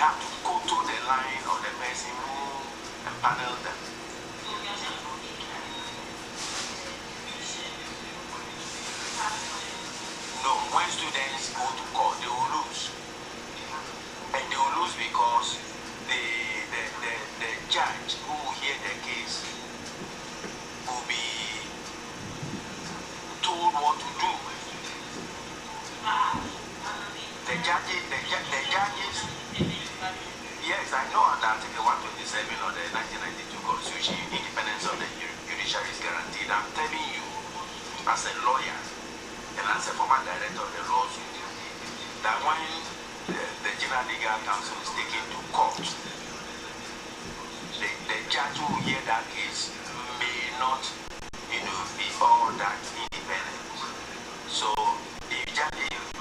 have to go to the line of the person who empaneled them. No, when students go to court, they will lose. And they will lose because the judge who will hear the case will be told what to do. The judges, yes, I know under Article 127 of the 1992 Constitution, independence of the judiciary is guaranteed. I'm telling you, as a lawyer and as a former director of the law school, that when the General Legal Counsel is taken to court, the judge who will hear that case may not, be all that independent. So if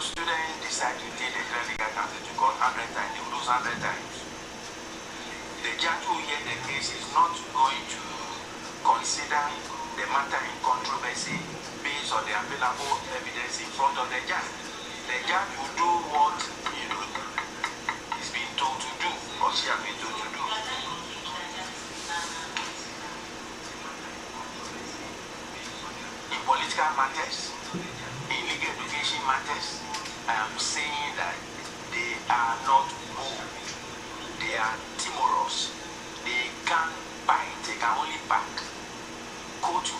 students decide to take the General Legal Counsel to court 100 times, they will lose 100 times. The judge who will hear the case is not going to consider the matter in controversy based on the available evidence in front of the judge. The judge will do what he's been told to do, or she has been told to do. In political matters, in legal education matters, I am saying that they are not bold. They are timorous. They can't bite. They can only back. Go to.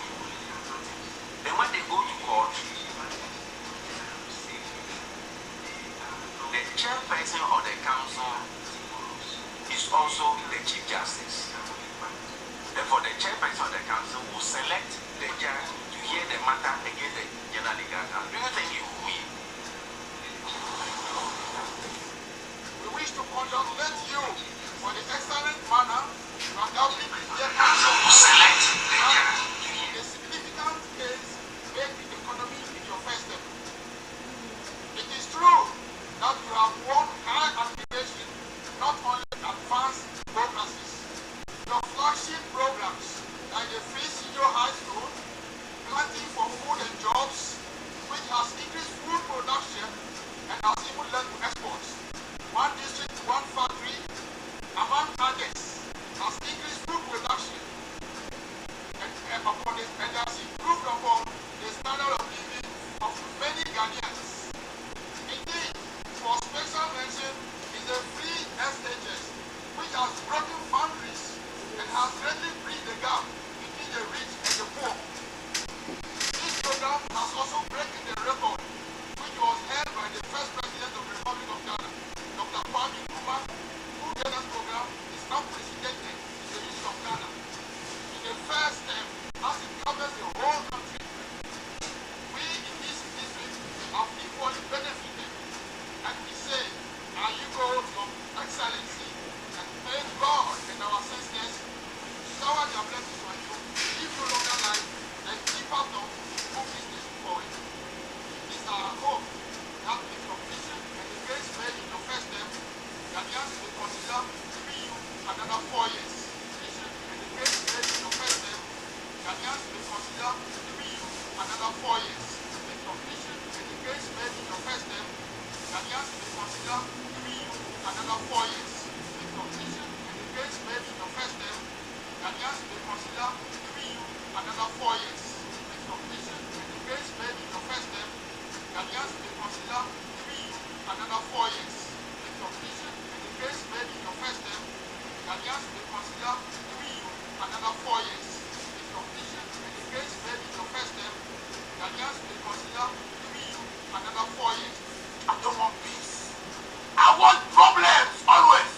Then when they go to court, the chairperson of the council is also the chief justice. Therefore, the chairperson of the council will select the judge to hear the matter against the General Legal Counsel. Do you think you will win? We wish to congratulate you for the excellent manner you have helped me prepare to select the judge. a significant case made the economy in your first step. It is true that you have won high admiration, not only advanced programs, your flagship programs like the free senior high school, planting for food and jobs, which has increased food production and has even led to exports. One district, one factory, among others, has increased food production and has improved upon the standard of living of many Ghanaians. Indeed, for special mention is the free SHS, which has broken boundaries and has greatly bridged the gap between the rich and the poor. This program has also broken the record which was held by the first president of the Republic of Ghana, Dr. Kwame Nkrumah, who Ghana's program is unprecedented in the history of Ghana. In the first term, as it covers the whole country, we in this district have equally benefited. And we say, are you go from excellency, and may God and our ancestors shower their blessings on you, live you longer life, and keep us on move this nation forward. It is our hope that with your vision and the grace made in your first step, Ghanaians will consider giving you another 4 years. Vision and the grace made in your first step, Ghanaians will consider giving you another 4 years. With your vision and the grace made in your first step, Ghanaians will consider giving you another 4 years. With your vision and the grace made in your first step, Ghanaians will consider giving you another 4 years. With your vision and the grace made in your first step, Ghanaians will consider giving you another 4 years. With your vision and the grace made in your first step, Ghanaians will consider giving you another 4 years. With your vision and the grace made in your first step, Ghanaians will consider giving you another 4 years. I don't want peace. I want problems always.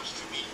Streaming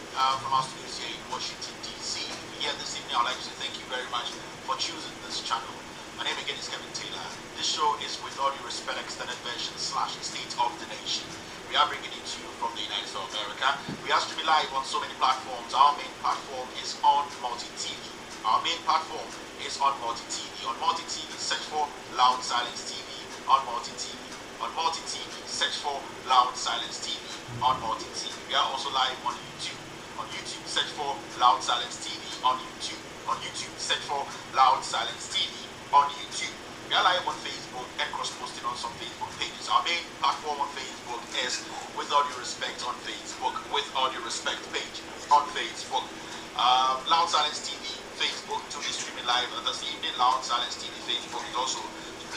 from our studios here in Washington, D.C. here this evening, I'd like to say thank you very much for choosing this channel. My name again is Kevin Taylor. This show is With All Due Respect Extended Version / State of the Nation. We are bringing it to you from the United States of America. We are streaming live on so many platforms. Our main platform is on multi-TV. Our main platform is on multi-TV. On multi-TV, search for Loud Silence TV. On multi-TV. On multi-TV, search for Loud Silence TV. On multi-TV. We are also live on YouTube. On YouTube, search for Loud Silence TV. On YouTube. On YouTube, search for Loud Silence TV. On YouTube. We are live on Facebook and cross-posting on some Facebook pages. Our main platform on Facebook is With All Due Respect on Facebook. With All Due Respect page on Facebook. Loud Silence TV, Facebook to be streaming live this evening. Loud Silence TV, Facebook is also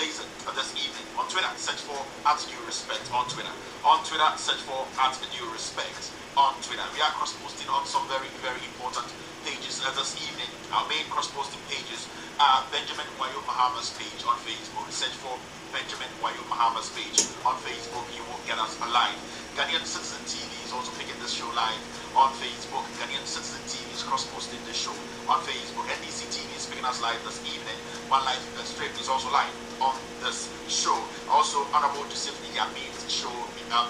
blazing this evening. On Twitter, search for @DueRespect on Twitter. On Twitter, search for @DueRespect on Twitter. We are cross-posting on some very, very important pages this evening. Our main cross-posting pages are Benjamin Wayo Mahama's page on Facebook. Search for Benjamin Wayo Mahama's page on Facebook. You will get us alive. Ghanaian Citizen TV is also picking this show live on Facebook. Ghanaian Citizen TV is cross-posting this show on Facebook. NDC TV is picking us live this evening. One Life Straight is also live on this show. Also, Honorable Joseph Yamin's show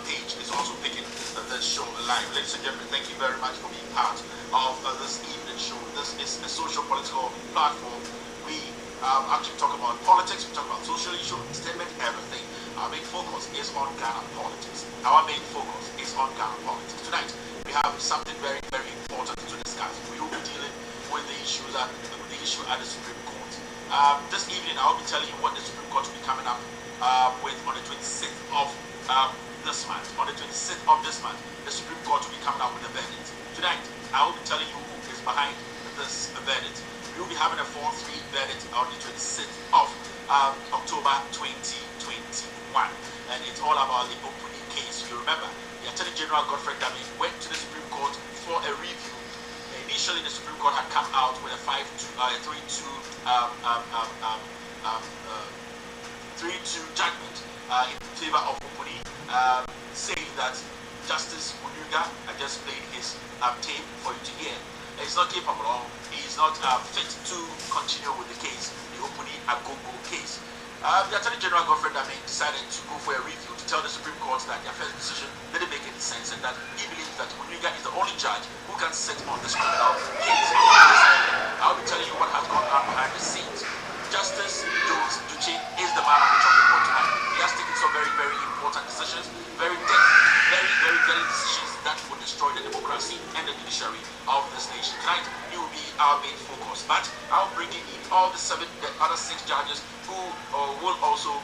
page is also picking this show live. Ladies and gentlemen, thank you very much for being part of this evening show. This is a social political platform. We actually talk about politics, we talk about social issues, entertainment, everything. Our main focus is on Ghana politics. Our main focus is on Ghana politics. Tonight, we have something very, very important to discuss. We will be dealing with the issue at the Supreme Court. This evening, I will be telling you what the Supreme Court will be coming up with on the 26th of this month. On the 26th of this month, the Supreme Court will be coming up with a verdict. Tonight, I will be telling you who is behind this verdict. We will be having a 4-3 verdict on the 26th of October 2021. And it's all about the Opuni case. You remember, the Attorney General Godfrey Dami went to the Supreme Court for a review. Initially, the Supreme Court had come out with a 3-2 judgment in favor of Opuni, saying that Justice Munuga had just played his tape for you to hear. He's not capable, he is not fit to continue with the case, the Opuni Agogo case. The Attorney General Godfrey Dami decided to go for a review to tell the Supreme Court that their first decision didn't make any sense and that he believes that Munuga is the only judge who can sit on this criminal case. I'll be telling you what has gone on behind the scenes. Justice Jones Duche is the man on the chopping board tonight. He has taken some very, very important decisions, very deadly decisions that will destroy the democracy and the judiciary of this nation. Tonight, he will be our main focus. But I'll bring in all the other 6 judges who will also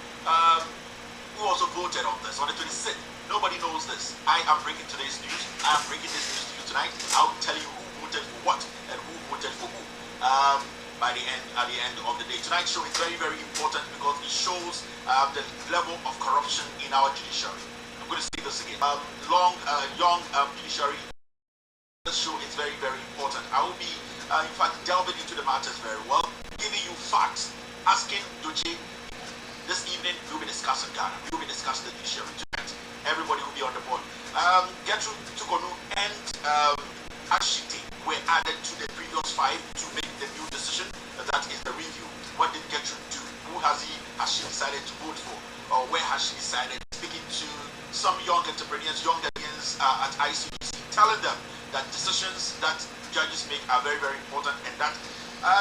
voted on this on the 26th. Nobody knows this. I am breaking today's news. I am breaking this news to you tonight. I'll tell you who voted for what and who voted for who. At the end of the day. Tonight's show is very, very important because it shows the level of corruption in our judiciary. I'm going to say this again. Young judiciary. This show is very, very important. I will be, in fact, delving into the matters very well, giving you facts, asking Duche. This evening, we'll be discussing Ghana. We'll be discussing the judiciary tonight. Everybody will be on the board. Gertrude Tukonu and Ashiti were added to the previous 5 to make the new decision. That is the review. What did Gertrude do? Who has she decided to vote for? Or where has she decided? Speaking to some young entrepreneurs, young Ghanaians at ICGC, telling them that decisions that judges make are very, very important and that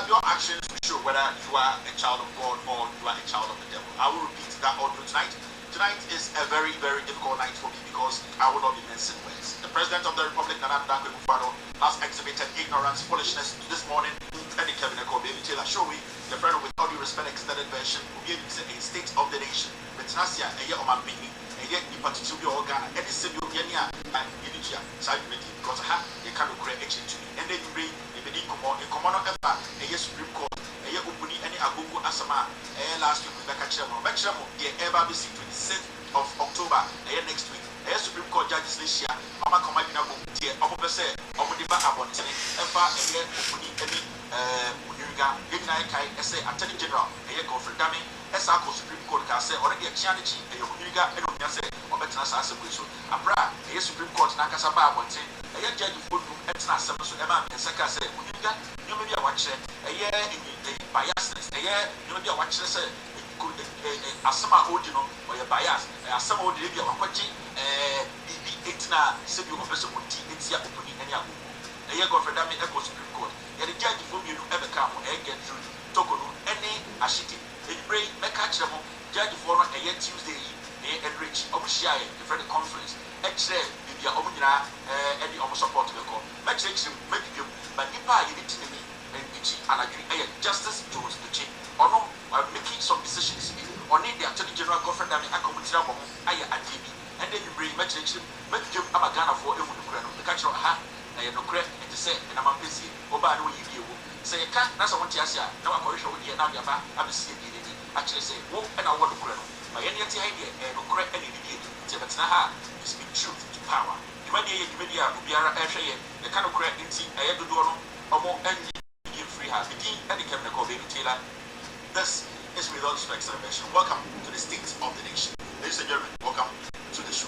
your actions will show whether you are a child of God or you are a child of the devil. I will repeat that audio tonight. Tonight is a very, very difficult night for me because I will not be mincing words. The President of the Republic, Nana Dankwe Mufado, has exhibited ignorance, foolishness this morning. And the Cabinet called Baby Taylor Showy, the friend With All Due Respect Extended Version, who gave a state of the nation. But Nasia, a year of my baby, a year in particular organ, and the Sibio Yania, and Unitia, side ready, because I have a kind of great action to me. And then you bring a Bedi Common Ever, a year Supreme Court, a year Upuni, any Agogo Asama, a last week with Becca Chemo, the ever be 26th of October, a year next week. A Supreme Court judges this year, I'm a commanding dear, Opposite, Omudiba Abontine, Efa, a year Upuni, any Munuga, Ignikai, Attorney General, a year Godfrey Dami, Esako Supreme Court can say already a Chianichi, a Munuga, and Omiase, or Betnas Asabuso, Abra, a Supreme Court Nakasaba Abontine, a year judge of Food, Etna Samusu, Emma, and Saka say, that you may be a watcher, a year in biasness, a year you may be a watcher, say, as some are old, or your bias, as some old lady are watching, it's not civil officer would teach it's your opening any other. A year go for that, I go Supreme Court. And the judge from you ever come or get through Tokono, any ashiti. It bring make catch them, judge for a year Tuesday, and rich, Obushia, the friendly conference, X-ray, if you're Omina, and the almost support the call. Make you, but Nipa, you need to me, and Ichi, and I agree, Justice Jones, the chief, or no, I'm making some decisions, or need the Attorney General Government, I come with Ramon, I am and then you bring make you Amagana for a woman, the catcher of ha, and no credit to say, and I'm busy, or by the way you say, can't, that's what you say, no, I'm going to hear now, you're back, I'm seeing it. Actually say, whoa, and I want to credit. My any idea, and no correct any idiot, but now you speak truth to power. You media, Ubiara, the kind of correct into a do or more any free have any chemical baby Taylor. This is with all respect celebration. Welcome to the state of the nation. Ladies and gentlemen, welcome to the show.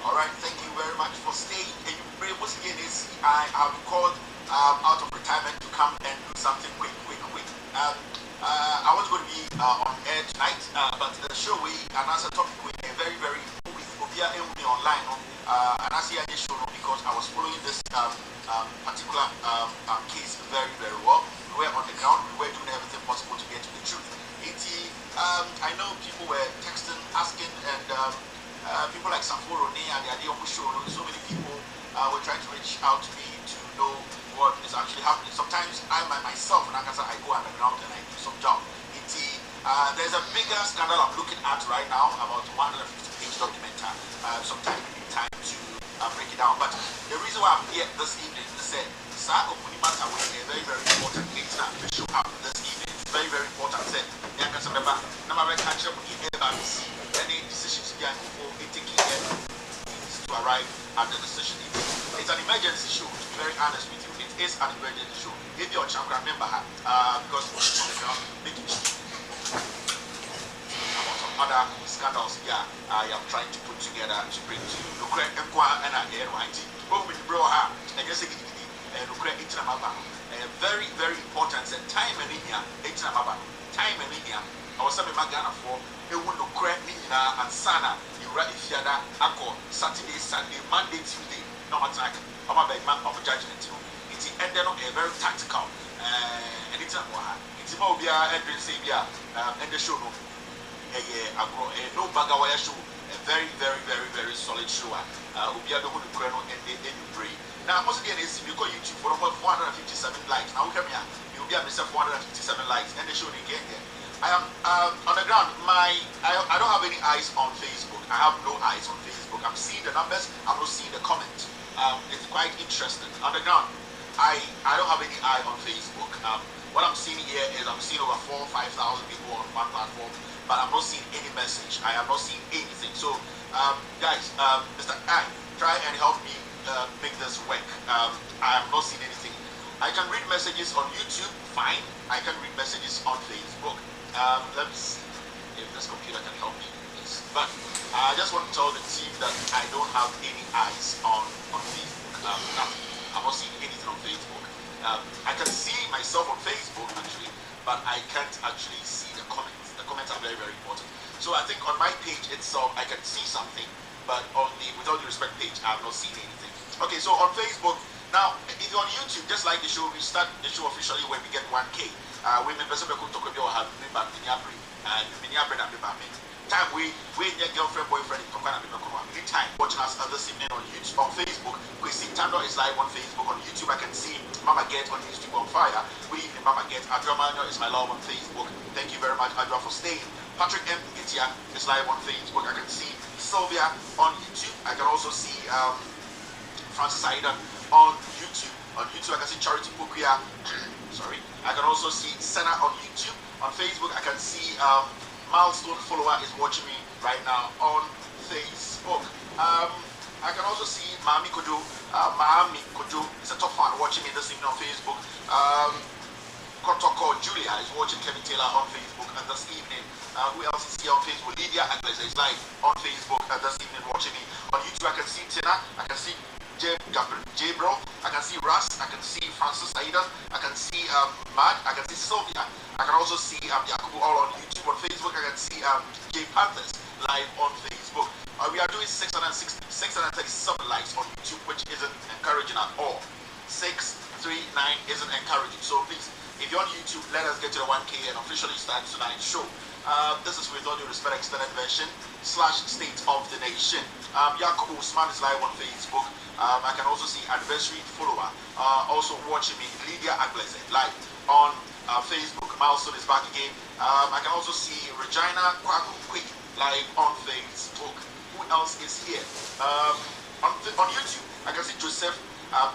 Alright, thank you very much for staying. And you pray once again is I have called out of retirement to come and do something quick. I was going to be on air tonight, but the show we announced a topic with a very with Obia online and I see I just showed up because I was following this particular case very well. We were on the ground, we were doing everything possible to get to the truth. I know people were texting, asking, and people like Saforo and the idea of show, so many people were trying to reach out to me to know what is actually happening. Sometimes I myself, and I go underground and I do some job. There's a bigger scandal I'm looking at right now, about 150-page document. Sometimes we need time to break it down. But the reason why I'm here this evening is that Sa Okunimata was a very important thing to show up this evening. It's very important. Any decisions being before taking to arrive at the decision. It's an emergency show, to be very honest with you. It is an emergency show. If you're a champion member, because on the ground, making about some other scandals I am trying to put together to bring to you. Look at and both with bro and just very important and time and India, time and India. I was saying Magana for a wound of crack and Sana, you ready Fiada, Ako, Saturday, Sunday, Monday, Tuesday, no attack, I'm a big man of judgment. It's ended up a very tactical and it's more be a Sabia and the show. No Bagawaya show, a very solid show. Ubia the Hood Colonel and the Bray. Now, once again, is because YouTube for over 457 likes. Now, come here, you'll be at 457 likes and the show again here. I am on the ground. I don't have any eyes on Facebook. I have no eyes on Facebook. I'm seeing the numbers. I'm not seeing the comments. It's quite interesting. On the ground, I don't have any eye on Facebook. What I'm seeing here is I'm seeing over 4,000 or 5,000 people on one platform, but I'm not seeing any message. I am not seeing anything. So, guys, Mr. I, try and help me make this work. I am not seeing anything. I can read messages on YouTube, fine. I can read messages on Facebook. Let me see if this computer can help me with this. But I just want to tell the team that I don't have any eyes on Facebook. Nothing. I'm not seeing anything on Facebook. I can see myself on Facebook actually, but I can't actually see the comments. The comments are very, very important. So I think on my page itself, I can see something, but on the Without Due Respect page, I'm not seeing anything. Okay, so on Facebook, now, if you're on YouTube, just like the show, we start the show officially when we get 1K. Women, person who talk about have member Miniabri and Miniabri and Mibame. Time we your girlfriend, boyfriend, anytime watching us this evening on YouTube, on Facebook. We see Tando is live on Facebook. On YouTube, I can see Mama Get on YouTube on fire. Good evening, Mama Get. Adra Mano is my love on Facebook. Thank you very much, Adra, for staying. Patrick M. Gitia is live on Facebook. I can see Sylvia on YouTube. I can also see Francis Aidan on YouTube. On YouTube, I can see Charity Pukia. Sorry. I can also see Senna on YouTube. On Facebook, I can see Milestone follower is watching me right now on Facebook. I can also see Mami Kojo. Mami Kojo is a top fan watching me this evening on Facebook. Kotoko Julia is watching Kevin Taylor on Facebook this evening. Who else is here on Facebook? Lydia Agles is live on Facebook this evening watching me. On YouTube, I can see Tina. I can see J-Bro, I can see Russ, I can see Francis Aida, I can see Mad, I can see Sylvia, I can also see Yakubu all on YouTube. On Facebook, I can see J Panthers live on Facebook. We are doing 637 likes on YouTube, which isn't encouraging at all. 639 isn't encouraging. So please, if you're on YouTube, let us get to the 1K and officially start tonight's show. This is With All Due Respect Extended Version / State of the Nation. Yakubu Usman is live on Facebook. I can also see anniversary follower also watching me, Lydia Agles, live on Facebook. Milestone is back again. I can also see Regina Kwaku Quick live on Facebook. Who else is here? On YouTube, I can see Joseph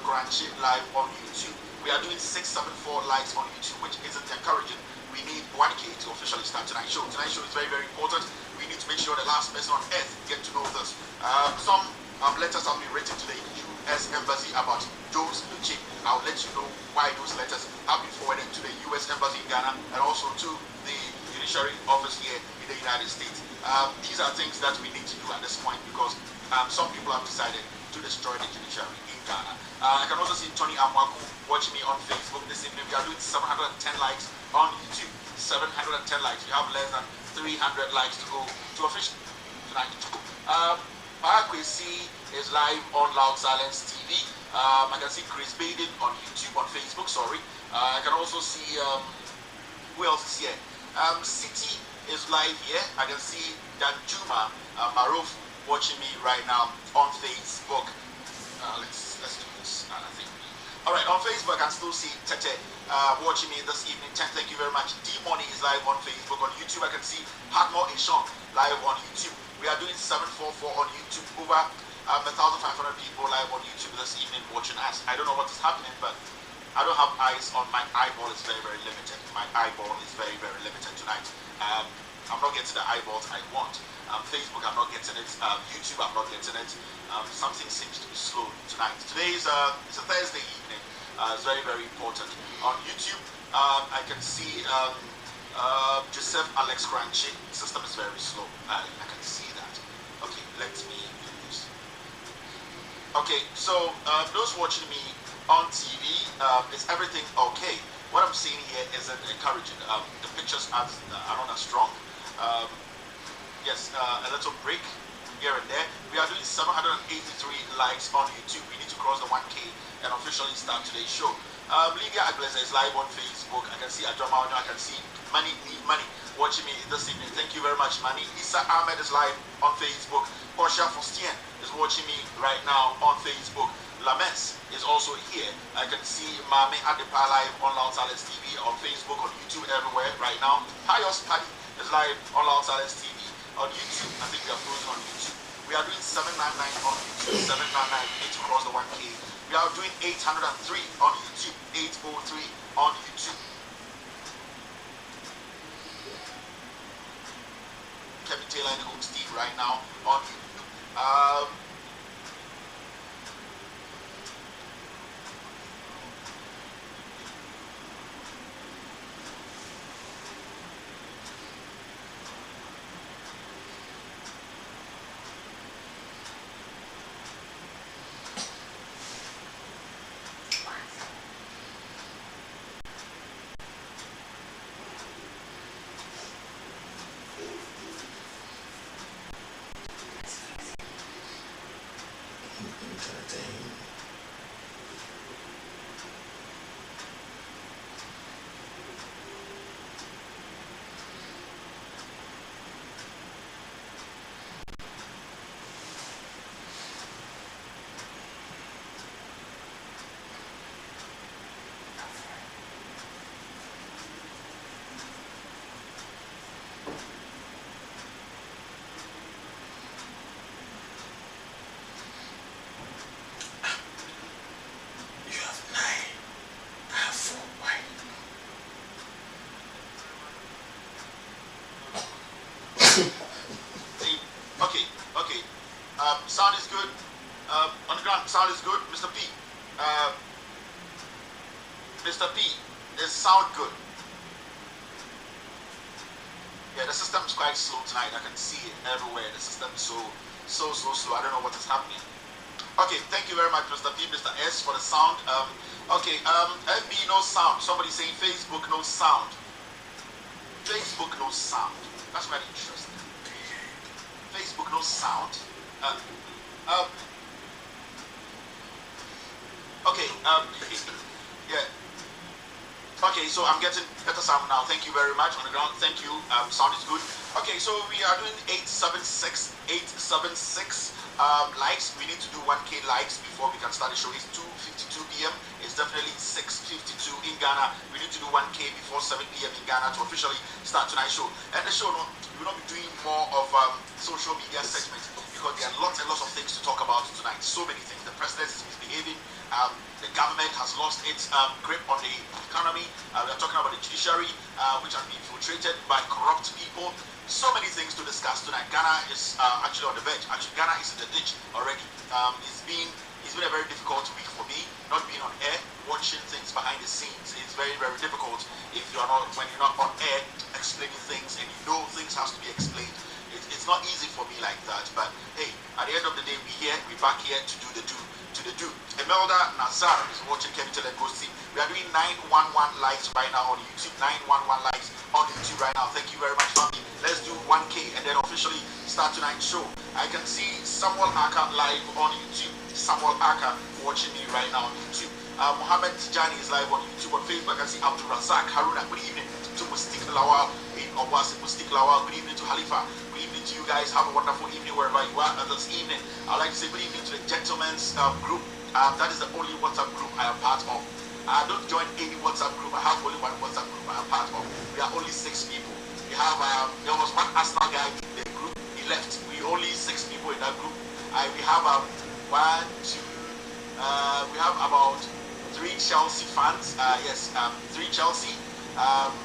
Granchi live on YouTube. We are doing 674 likes on YouTube, which isn't encouraging. We need 1K to officially start tonight's show. Tonight's show is very, very important. We need to make sure the last person on earth get to know this. Some letters have been written to the US Embassy about Joe's Luchi. I'll let you know why those letters have been forwarded to the US Embassy in Ghana and also to the Judiciary office here in the United States. These are things that we need to do at this point because some people have decided to destroy the Judiciary in Ghana. I can also see Tony Amwaku watching me on Facebook this evening. We are doing 710 likes on YouTube. 710 likes. We have less than 300 likes to go to official tonight. Parakwesi is live on Loud Silence TV. I can see Chris Baden on YouTube, on Facebook, sorry. I can also see, who else is here? City is live here. I can see Danjuma Maruf watching me right now on Facebook. Let's do this. I think. All right, on Facebook, I can still see Tete watching me this evening. Thank you very much. D-Money is live on Facebook. On YouTube, I can see Hardmore Ishon live on YouTube. We are doing 744 on YouTube. Over 1,500 people live on YouTube this evening watching us. I don't know what is happening, but I don't have eyes on my eyeball. Is very, very limited. My eyeball is very, very limited tonight. I'm not getting the eyeballs I want. Facebook, I'm not getting it. YouTube, I'm not getting it. Something seems to be slow tonight. Today is it's a Thursday evening. It's very, very important. On YouTube, I can see Joseph Alex Crunchy. The system is very slow. I can see that. Okay, let me do this. Okay, so those watching me on TV, is everything okay? What I'm seeing here isn't encouraging. The pictures are not as strong. Yes, a little break here and there. We are doing 783 likes on YouTube. We need to cross the 1K and officially start today's show. Lydia Agles is live on Facebook. I can see Adrama. I can see Money watching me this evening. Thank you very much, Manny. Issa Ahmed is live on Facebook. Portia Fostien is watching me right now on Facebook. Lamens is also here. I can see Mame Adepa live on Loud Silence TV, on Facebook, on YouTube, everywhere right now. Pius Paddy is live on Loud Silence TV. On YouTube, I think we are frozen on YouTube. We are doing 799 on YouTube. 799, we need to cross the 1K. We are doing 803 on YouTube. 803 on YouTube. Kevin Taylor and Home Steve right now on YouTube. Sound is good. On the ground, sound is good. Mr. P. Mr. P, is sound good? Yeah, the system is quite slow tonight. I can see it everywhere. The system is so slow. I don't know what is happening. Okay, thank you very much, Mr. P, Mr. S, for the sound. Okay, FB no sound. Somebody saying Facebook no sound. Facebook no sound. That's very interesting. Facebook no sound. Okay, yeah. Okay, so I'm getting better sound now. Thank you very much on the ground. Thank you. Sound is good. Okay, so we are doing 876 likes. We need to do 1K likes before we can start the show. It's 2:52 p.m. It's definitely 6:52 in Ghana. We need to do 1K before 7 p.m. in Ghana to officially start tonight's show. And the show, we will not be doing more of social media segments because there are lots and lots of things to talk about tonight. So many things. The president is misbehaving. The government has lost its grip on the economy. We are talking about the judiciary, which has been infiltrated by corrupt people. So many things to discuss tonight. Ghana is actually on the verge. Actually, Ghana is in the ditch already. It's been a very difficult week for me, not being on air, watching things behind the scenes. It's very, very difficult if when you're not on air explaining things and you know things has to be explained. It's not easy for me like that. But hey, at the end of the day, we're back here to do the do. Emelda Nazar is watching Capital and Go see. We are doing 911 likes right now on YouTube. 911 likes on YouTube right now. Thank you very much, family. Let's do 1K and then officially start tonight's show. I can see Samuel Aka live on YouTube. Samuel Aka watching me right now on YouTube. Mohammed Tijani is live on YouTube. On Facebook, I can see Abdul Razak Haruna. Good evening to Mustik Lawal in Obasi. Mustik Lawal. Good evening to Halifa. Good evening to you guys. Have a wonderful evening wherever you are this evening. I'd like to say good evening to the gentlemen's group. That is the only WhatsApp group I am part of. I don't join any WhatsApp group. I have only one WhatsApp group I am part of. We are only 6 people. We have there was one Arsenal guy in the group. He left. We only 6 people in that group. We have we have about 3 Chelsea fans. Yes, 3 Chelsea.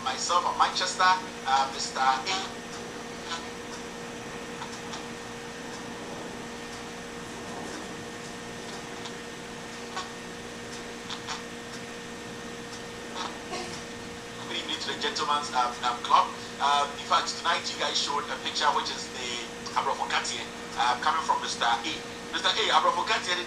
Myself of Manchester. Mr. A. To the gentleman's club. In fact, tonight you guys showed a picture which is the Abrafokatier coming from Mr. A. Mr. A, Abrafokatier,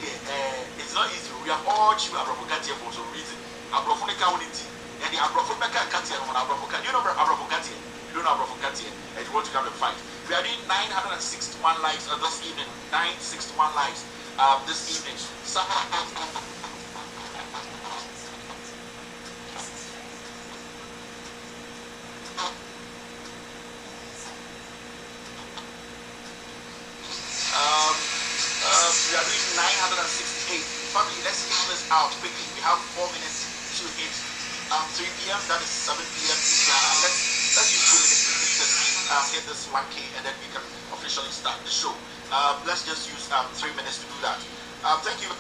it's not easy. We have all choose Abrafokatier for some reason. Abrafonica unity. And the Abrafokatier on Abrafokatier. You know Abrafokatier? You don't know Abrafokatier. And you want to come and fight. We are doing 961 likes this evening. 961 likes this evening. We are doing 968. Family, let's hit this out quickly. We have 4 minutes to hit 3 p.m. That is 7 p.m. Let's use 2 minutes to hit this 1K and then we can officially start the show. Let's just use 3 minutes to do that. Thank you.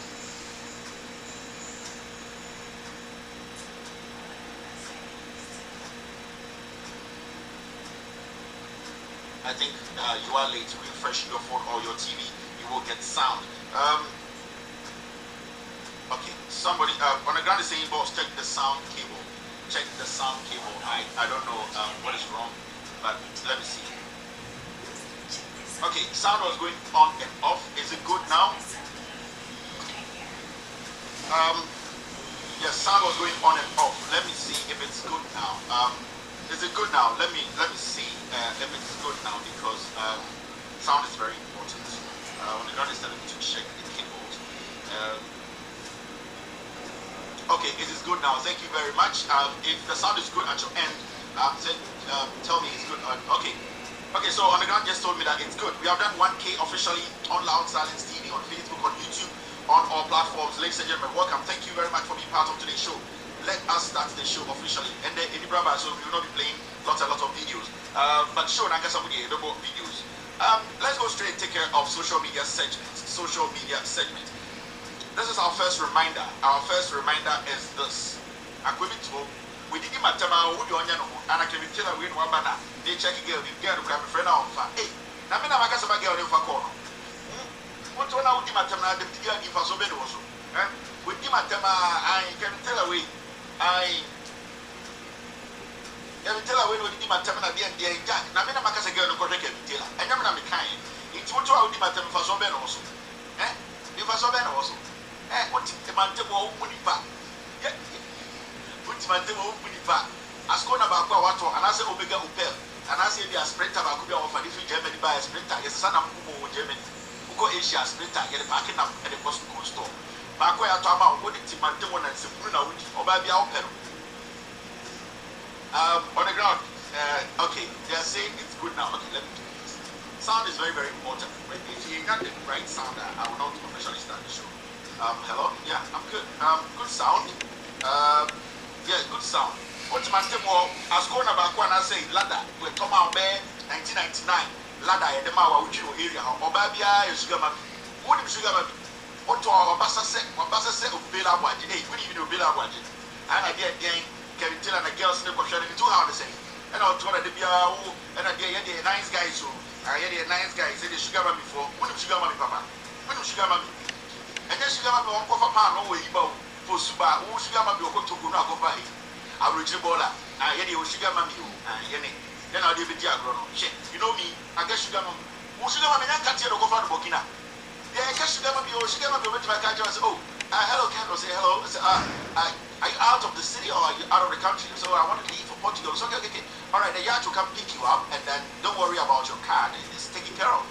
I think you are late. Refresh your phone or your TV. You will get sound. Okay, somebody on the ground is saying, boss, check the sound cable. Check the sound cable. I don't know what is wrong, but let me see. Okay, sound was going on and off. Is it good now? Yes, sound was going on and off. Let me see if it's good now. Is it good now? Let me see if it's good now because sound is very important. On the ground is telling me to check the cables. Okay, it is good now. Thank you very much. If the sound is good at your end, tell me it's good. Okay. Okay, so on the ground just told me that it's good. We have done 1K officially on Loud Silence TV, on Facebook, on YouTube, on all platforms. Ladies and gentlemen, welcome. Thank you very much for being part of today's show. Let us start the show officially. And then in the Brava, so we will not be playing lots and lots of videos. But show Nanga somebody videos. Let's go straight and take care of social media segments. Social media segment. This is our first reminder. Our first reminder is this. We did my tema, would you on and I can tell a win one banner. They check again, we get a friend on fire. Hey, now I'm a customer girl in Facono. What one out in my tema, the Tia give us a bit also. With my tema, I can tell away. I can tell away with my tema at the end, the Jack. Now I'm a customer girl in Kodak and Tilla. And I'm not kind. It's what you out in my tema for so ben also. If I saw ben also. What the man table money back. Ascona Bakwa Wato, and I say Omega Opel, and I say the sprinter Bakuba of a different Germany by a sprinter, yes, son of Germany, who go Asia sprinter, get a packing up at the Boston store. Bakwa Tama, what did Timantemon and Simuna or Baby Opel? On the ground, okay, they are saying it's good now. Okay, let me do this. Sound is very, very important. If you got the right sound, I will not officially start the show. Hello? Yeah, I'm good. Good sound. Yeah, good sound. What's my table? Ascona Bakwa, and I say, Lada, we come out there 1999. Lada, the Mawa area, or Babia, Sugar Mami. What if Sugar Mami? What to our Bassa set of Bella Waji? Hey, we even do Bella Waji. And I get again, Kevin Till and the girls in the question in 2 hours. And I'll tell the Biao, and I get a nice guy, so I get a nice guy, said the Sugar Mami before. What if Sugar Mami, Papa? What if Sugar Mami? And then Sugar Mami won't go for pound away, for Suba, who Sugar Mami will to go now go by. I will Bola, I get you Sugar Mami, and then I'll give it to you know me, I guess Sugar Mami. Who Sugar Mami, I can't go for the Bokina. Yeah, I guess Sugar Mami, or Sugar Mami went to my country and said, oh, hello, Kendall, say hello. I said, are you out of the city or are you out of the country? So I want to leave for Portugal. So, okay. All right, the yard will come pick you up, and then don't worry about your card, it's taken care of.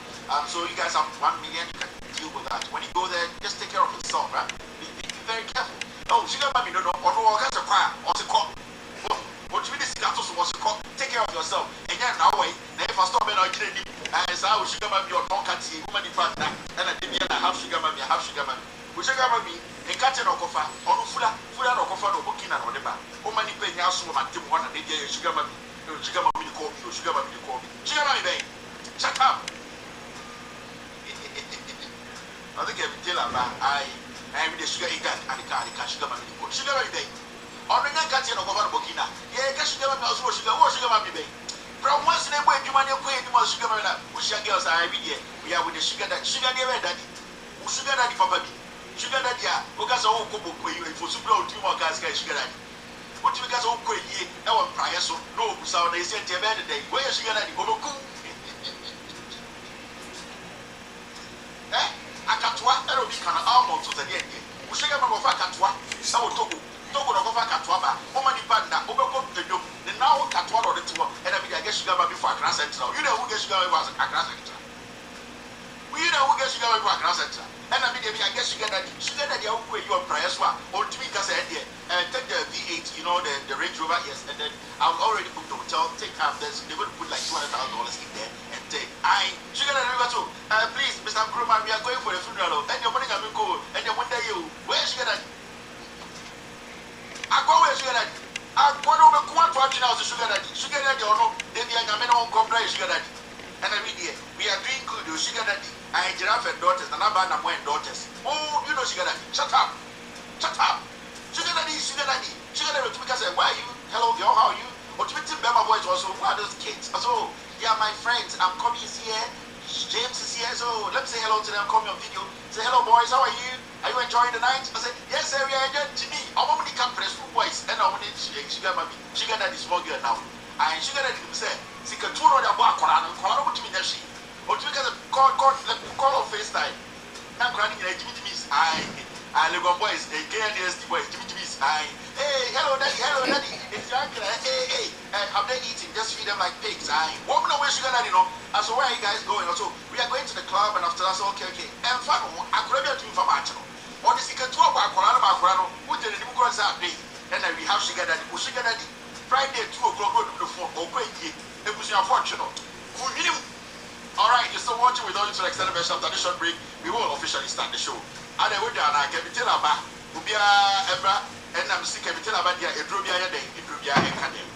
So you guys have 1 million, you can deal with that. When you go there, just take care of yourself, right? Be very careful. Oh, Sugar Mami, no, or no, that's a choir, or the cop. What you mean is that was a cop. Take care of yourself. And then now, if I stop and I get it, and say, oh, Sugar Mami, or don't catch you, woman in front, and I did have Sugar Mami, I have Sugar Mami. With Sugar Mami, a catching or coffee, or full or coffee, or Bokina, or whatever. Woman in paying out so much, one and they get Sugar Mami, Sugar Mami, call me, Sugar Mami, call me. Sugar Mami, shut up. I think I will tell her, I am the sugar eater and the car, Sugar Mami, Sugar Mami. On the Nakatin of Bokina, yeah, Sugar Mami also Sugar Mami. From once in a way, you want to pay more Sugar Mami, which your girls are every year. We are with the sugar that Sugar Daddy, Sugar Daddy for baby. Sugar Daddy, because all Kobo, you for super 2 more guys, Sugar Daddy. What you guys all quit ye, our prior so no sound they sent you a better day. Where is Sugar Daddy? Boboku? Akatwa, that will be kind of almost to the end. Sugar Mama Fakatwa, so Togo. Togo of Katwaba, woman in Panda, overcome the doom, the now Katwa or the 2, and I guess Sugar Mami for a class central. You know who gets Sugar was a class central. We know who gets Sugar for a class central. And I mean, I guess Sugar Daddy, you are price one, or to me, because I had and take the V8, you know, the Range Rover, yes, and then I've already booked the hotel, take they're going to put like $200,000 in there, and take, Sugar Daddy, please, Mr. Kruma, we are going for a funeral, and your money can go, and then one day you, where's Sugar Daddy? I go where Sugar Daddy. I go over $120 Sugar Daddy. Sugar Daddy or no, they be a minimum company Sugar Daddy. And I mean, we are doing good, Sugar Daddy. I giraffe and daughters, and I'm and daughters. Oh, you know Sugar Daddy. Shut up. Shut up. Sugar Daddy, Sugar Daddy. Sugar Daddy, because why are you? Hello, girl, how are you? Or to meet Bema boys also, who are those kids? So, yeah, my friends, I'm coming here. James is here, so let me say hello to them, call me on video. Say hello boys, how are you? Are you enjoying the night? I said, yes sir, we are enjoying to me. I want to come press for boys, and I want to Sugar Mami. Sugar Daddy small girl now. And Sugar Daddy say, see can two on the bar Koran, Koran what you mean that she. Or to because call on FaceTime. I'm crying in Jimmy Jimmy's I live on boys, a gay and the boys, Jimmy Jimmy's hey, hello daddy, it's your uncle, hey, have they eating? Just feed them like pigs. Woman away Sugar Daddy, you know. And so where are you guys going? Also, we are going to the club, and after that, okay. And fun, I could have been from Archino. Or the secret to our Corano, put in the Democrats are day, and then we have sugar daddy, sugar daddy. Friday 2 o'clock go to the phone, or great, it was unfortunate. All right, you're still watching with all you to extended version after the short break. We will officially start the show. And I would I can tell about Ubia Ebra, and I'm sick of tell about the Edrubia Day, Edrubia Academy.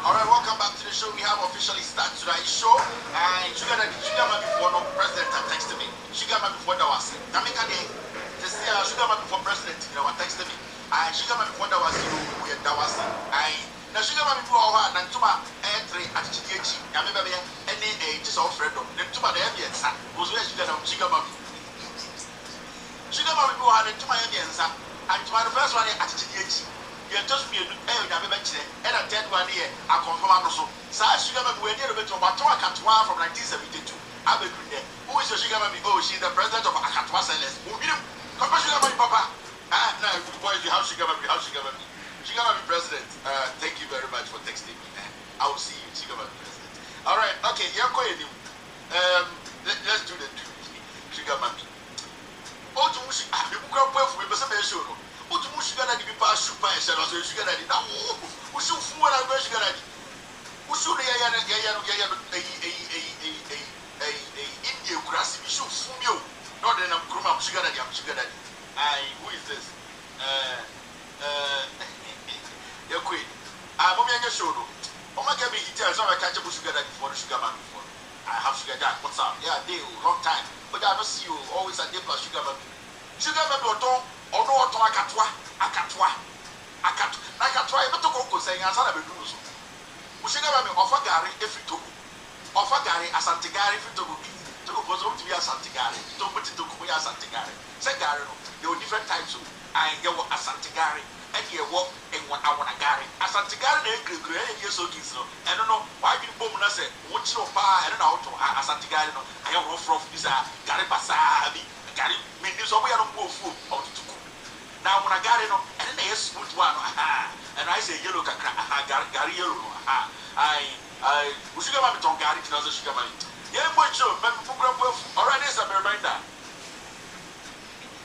Alright, welcome back to the show. We have officially started today's show. And Sugar before no president texted me. Sugar before that was Namika Day. To see Sugar before president, texted me. And Sugar before that was you, that was I. Now Sugar before our Nantuma entry at Chichi. I remember any just all friend of Nantuma the Evians. Was where Sugar Mami. Sugar before had Nantuma Evians. And to my first one at Chichi. You just be and a dead one here. I confirm also. Sugar we did a bit of Batoa Katwa from 1972. I will be there. Who is your Sugar Mami? Oh, she's the president of Akatwa Sellers. Who did Sugar Mami, Papa? No, boys, you have Sugar Mami, Sugar Mami. Sugar Mami president. Thank you very much for texting me. I will see you, Sugar Mami president. All right, okay, you're going to let's do the two. Sugar Mami. Oh, to Mushi, you can't pay for me, but some show. What do Sugar Daddy be past super and said, also Sugar Daddy? Now, who should fool and go Sugar Daddy? Who should India grassy be shoot fool you? Not then I'm groom up Sugar Daddy, I'm Sugar Daddy. Who is this? You're queen. I'm on your show. Oh, my God, he tells how I catch up with Sugar Daddy before the Sugar Man before. I have Sugar Daddy. What's up? Yeah, they long time. But I don't see you always at day plus Sugar Man. Sugar Man, don't. Ono oto akatwa ebeto koko say ansa na bedu so ushiga ba me ofa gari efito ofa gari asante gari efito go to go bozo to be asante gari to put it to go ya asante gari say gari no there were different types of and there were asante gari and there were en one awona gari asante gari na egregre and ye so kins no and no why be bom na say wo chiro pa and na auto asante gari no ayo rough bisa gari basa bi gari me ni so bo ya no go fu auto now when I got it on, and then they smooth one, and I say yellow kakra, Gary yellow, we should have a Gary to another sugar money. Yeah, but sure, alright, there's a reminder.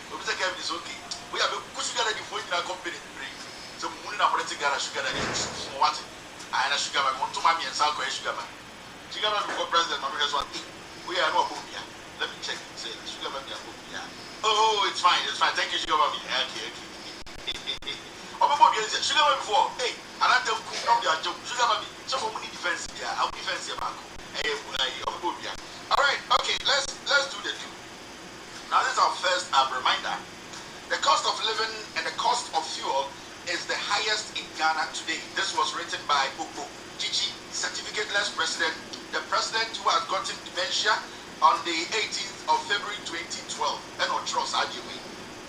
We take is okay. We have a good sugar daddy for in our company. So, we are not getting a sugar daddy. What? I a sugar man, want to mommy and Salco sugar man. Sugar man before president, my one. We are no here. Let me check. Say, sugar man, oh, it's fine. Thank you, Sugar Mommy. Okay. Oh, my boy, Sugar Mommy before. Hey, and I tell you, come here, Sugar Mommy. So for money defense here, I'll defense here, Marco. Hey, all right, okay, let's do the two. Now, this is our first reminder. The cost of living and the cost of fuel is the highest in Ghana today. This was written by Boko Gigi, certificateless president, the president who has gotten dementia on the 18th of February 2012. And on trust, I give me.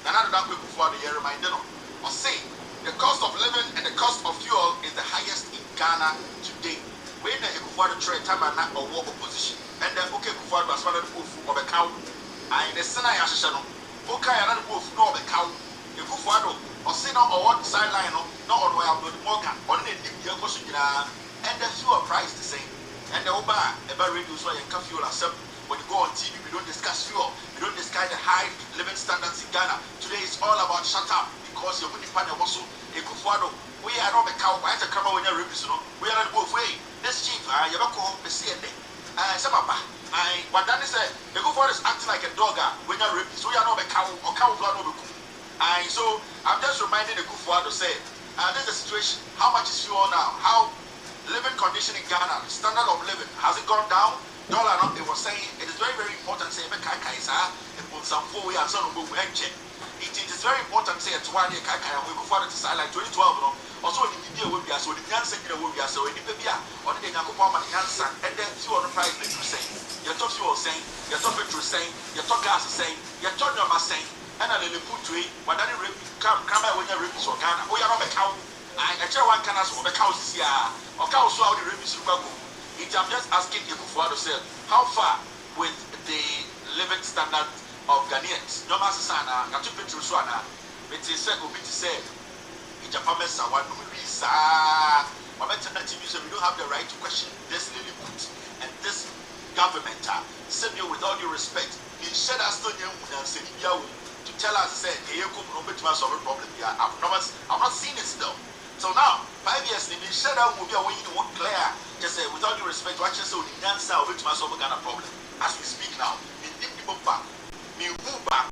And I don't know before the year reminder. Or say, the cost of living and the cost of fuel is the highest in Ghana today. When the Ekufuado trade time and not a war opposition. And then okay, Ekufuado as well as of a cow. And the Senate Ashano. Okay, another move no the cow. Ekufuado or say no or what sideline no on where I'm going to work on the and the fuel price the same. And the Oba, a barrel reduce why you can fuel accept. when you go on TV, we don't discuss fuel, we don't discuss the high living standards in Ghana. Today it's all about shut up because you're going to find a muscle. We are not a cow, I have to come out when you're reviewing. We are not both way. This chief, you have a call, the CNA. What Danny said, the good is acting like a dog when you're reviewing. So we are not a cow or cow blood over. So I'm just reminding the good to say, this is the situation. How much is fuel now? How living condition in Ghana, standard of living, has it gone down? Dollar, it was saying it is very, very important. Say, it is very important. Say, it's one year, we go for it to say like 2012. Also, in the will be so the answer will be so in the baby or the answer, and then you on the price that you say. Your top fuel saying, your top petrol saying, your top gas saying, your top number saying, and I will put to it. But then come out when you're ripping so Ghana. Oh, you're not a cow. I tell one can ask for the cows here or cows so the ribbons will go. I'm just asking you for yourself, how far with the living standard of Ghanaians? No matter sana, not to picture Swana, it is said, will be to say, in Japan, one visa. We don't have the right to question this lily put and this government. Send you with all due respect, in shed us to tell us, say, hey, you come to solve a problem here. I've not seen it still. So now, 5 years, in shed out will be a way to work clear. Just say, with all due respect, watch us so the answer of which must solve a kind of problem. As we speak now, in deep people back, me move back.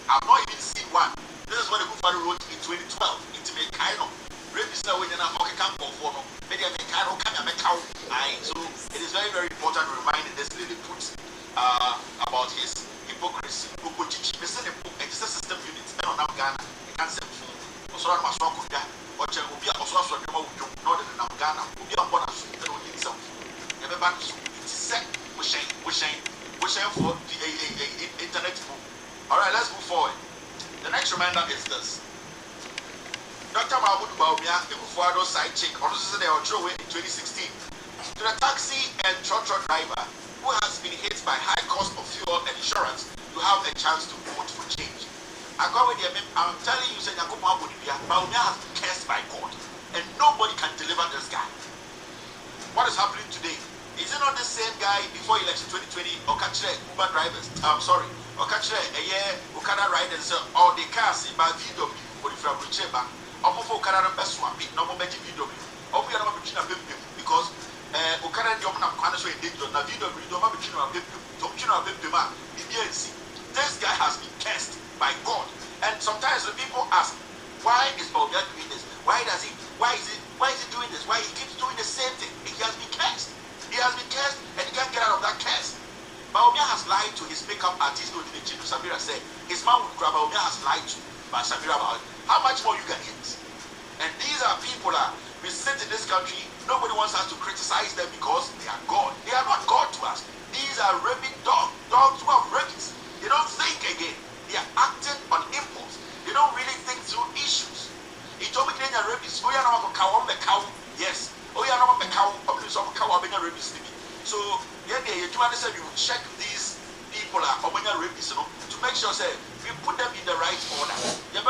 I've not even seen one. This is what the Buffalo wrote in 2012. It's a kind of register when you're not camp for no. Maybe I make kind of cow. So it is very, very important to remind this lady puts about his hypocrisy. It's a system unit. And on Ghana, the concept for Osora Maswakuya, or Chebubia, Osora Northern Ghana, will be on board as we need some. Everybody is set, wishing for the internet book. All right, let's move forward. The next reminder is this. Dr. Mahmoud Baumia, the Kufuado side chick, also said they were thrown away in 2016 to the taxi and trotro driver who has been hit by high cost of fuel and insurance to have a chance to vote for change. I'm telling you, Baumia has been cursed by God, and nobody can deliver this guy. What is happening today? Is it not the same guy before election 2020? Okachre Uber drivers. I'm sorry. Okachre Okada riders or the cars in my VW for the Fabricheba. I'm for Okada Beswampi, no more VW. We are not between a baby because Okada Yomana Kanaso in Digital, Navido, don't have between a baby. Don't you know a baby man? This guy has been cursed by God. And sometimes when people ask, why is Baumia doing this? Why is he doing this? Why he keeps doing the same thing? He has been cursed. He has been cursed and he can't get out of that curse. Baumia has lied to his makeup artist, Samira said. His man would grab Baumia has lied to Samira about it. How much more you Ghanaians? And these are people we sit in this country, nobody wants us to criticize them because they are God. They are not God to us. These are rabid dogs who have rabies. They don't think again. They are acting on impulse. They don't really think through issues. He told me they're rabies. Oh, you're not a cow. Yes. Oh, you're not a cow. So, yeah, you do understand you check these people rabies, to make sure say we put them in the right order. You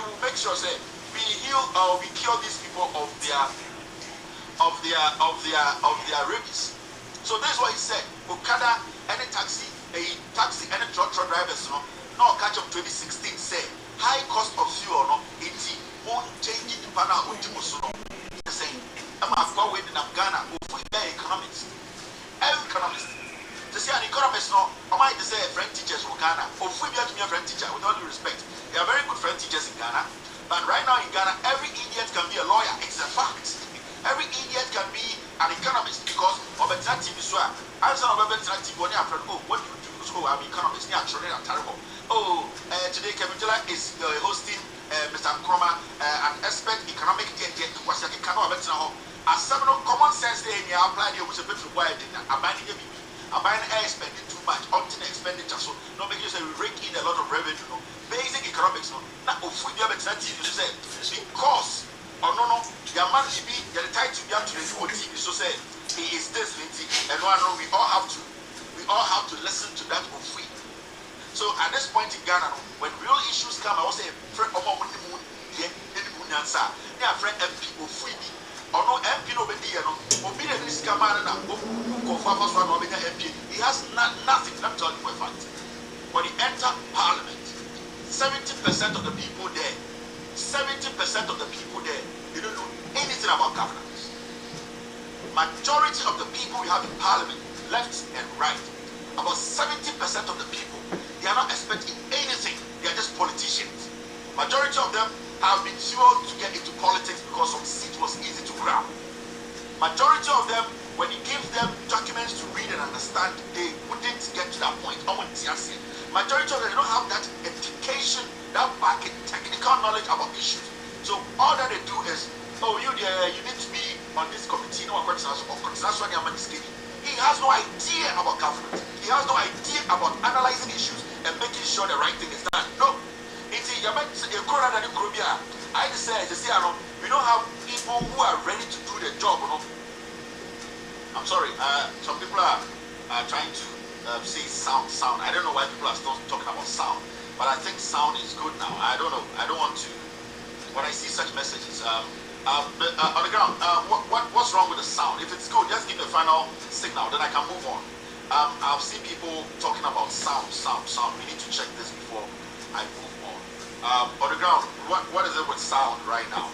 will make sure say we heal or we cure these people of their rabies. So that's what he said. Okada, any taxi, any truck drivers, no catch up 2016 say high cost of fuel, it won't change the panel of the saying, I'm going in Ghana, economists. Every economist. To see an economist, I might say French teachers in Ghana, or if we be a French teacher, with all due respect, they are very good French teachers in Ghana. But right now in Ghana, every idiot can be a lawyer. It's a fact. Every idiot can be an economist because of a TV show. I'm saying of a TV when you're from, what do you do? So I'm an economist. Yeah, actually, I'm terrible. Today Kevitela is hosting Mr. Nkrumah, an expert economic agent. Was like a canoe of as some common sense they apply the bit required in abandoning the baby. Abandoning air spending too much, opting expenditure. So no make you say we rake in a lot of revenue. Basic economics, now if we have a TV, you say because no, your man should be the title to be to the TV. So say he is this and we all have to listen to that of we. So at this point in Ghana, when real issues come, I will say friend answer. They are friend MP of free. Or no MP no be there no. Obi the this come out na go He has nothing. Let me tell you for a fact. When he entered Parliament, 70% of the people there, 70% of the people there, they don't know anything about governance. Majority of the people we have in Parliament, left and right, about 70% of the people, they are not expecting anything. They are just politicians. Majority of them have been told to get into politics because some seat was easy to grab. Majority of them, when he gives them documents to read and understand, they wouldn't get to that point. Majority of them, they don't have that education, that backing, technical knowledge about issues. So all that they do is, oh, you need to be on this committee, no, he has no idea about governance. He has no idea about analyzing issues and making sure the right thing is done. No. I just say, we don't have people who are ready to do the job. No? I'm sorry. Some people are trying to say sound. I don't know why people are still talking about sound, but I think sound is good now. I don't know. I don't want to. When I see such messages, on the ground, what's wrong with the sound? If it's good, just give the final signal, then I can move on. I've seen people talking about sound. We need to check this before I move on. On the ground, what is it with sound right now?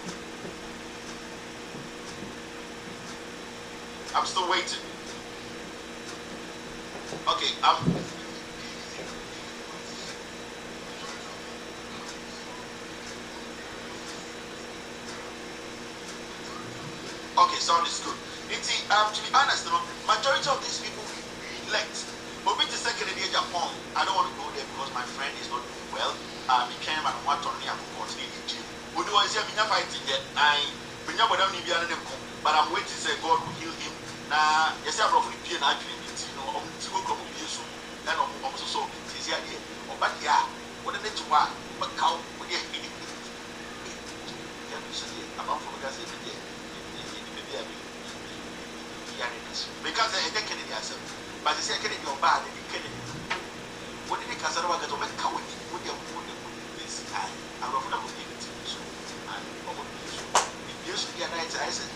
I'm still waiting. Okay, okay, sound is good. To be honest, majority of these people we elect. But with the second day Japan, I don't want to go there because my friend is not doing well. He came and want to continue the gym. But do I say I'm fighting yet? But I'm waiting to say God will heal him. Now, yes, I'm roughly being actually, I'm to go come here soon. And I'm also so easy idea. But yeah, what did it to what? But cow, we get it. I'm not for the guys every day. Because they can't get yourself. But they say, I can't get your bad, and you can't. What did they consider what got to make cow with your this time? I'm not going to give it to you. And I'm going to use you. If you should get night, I said,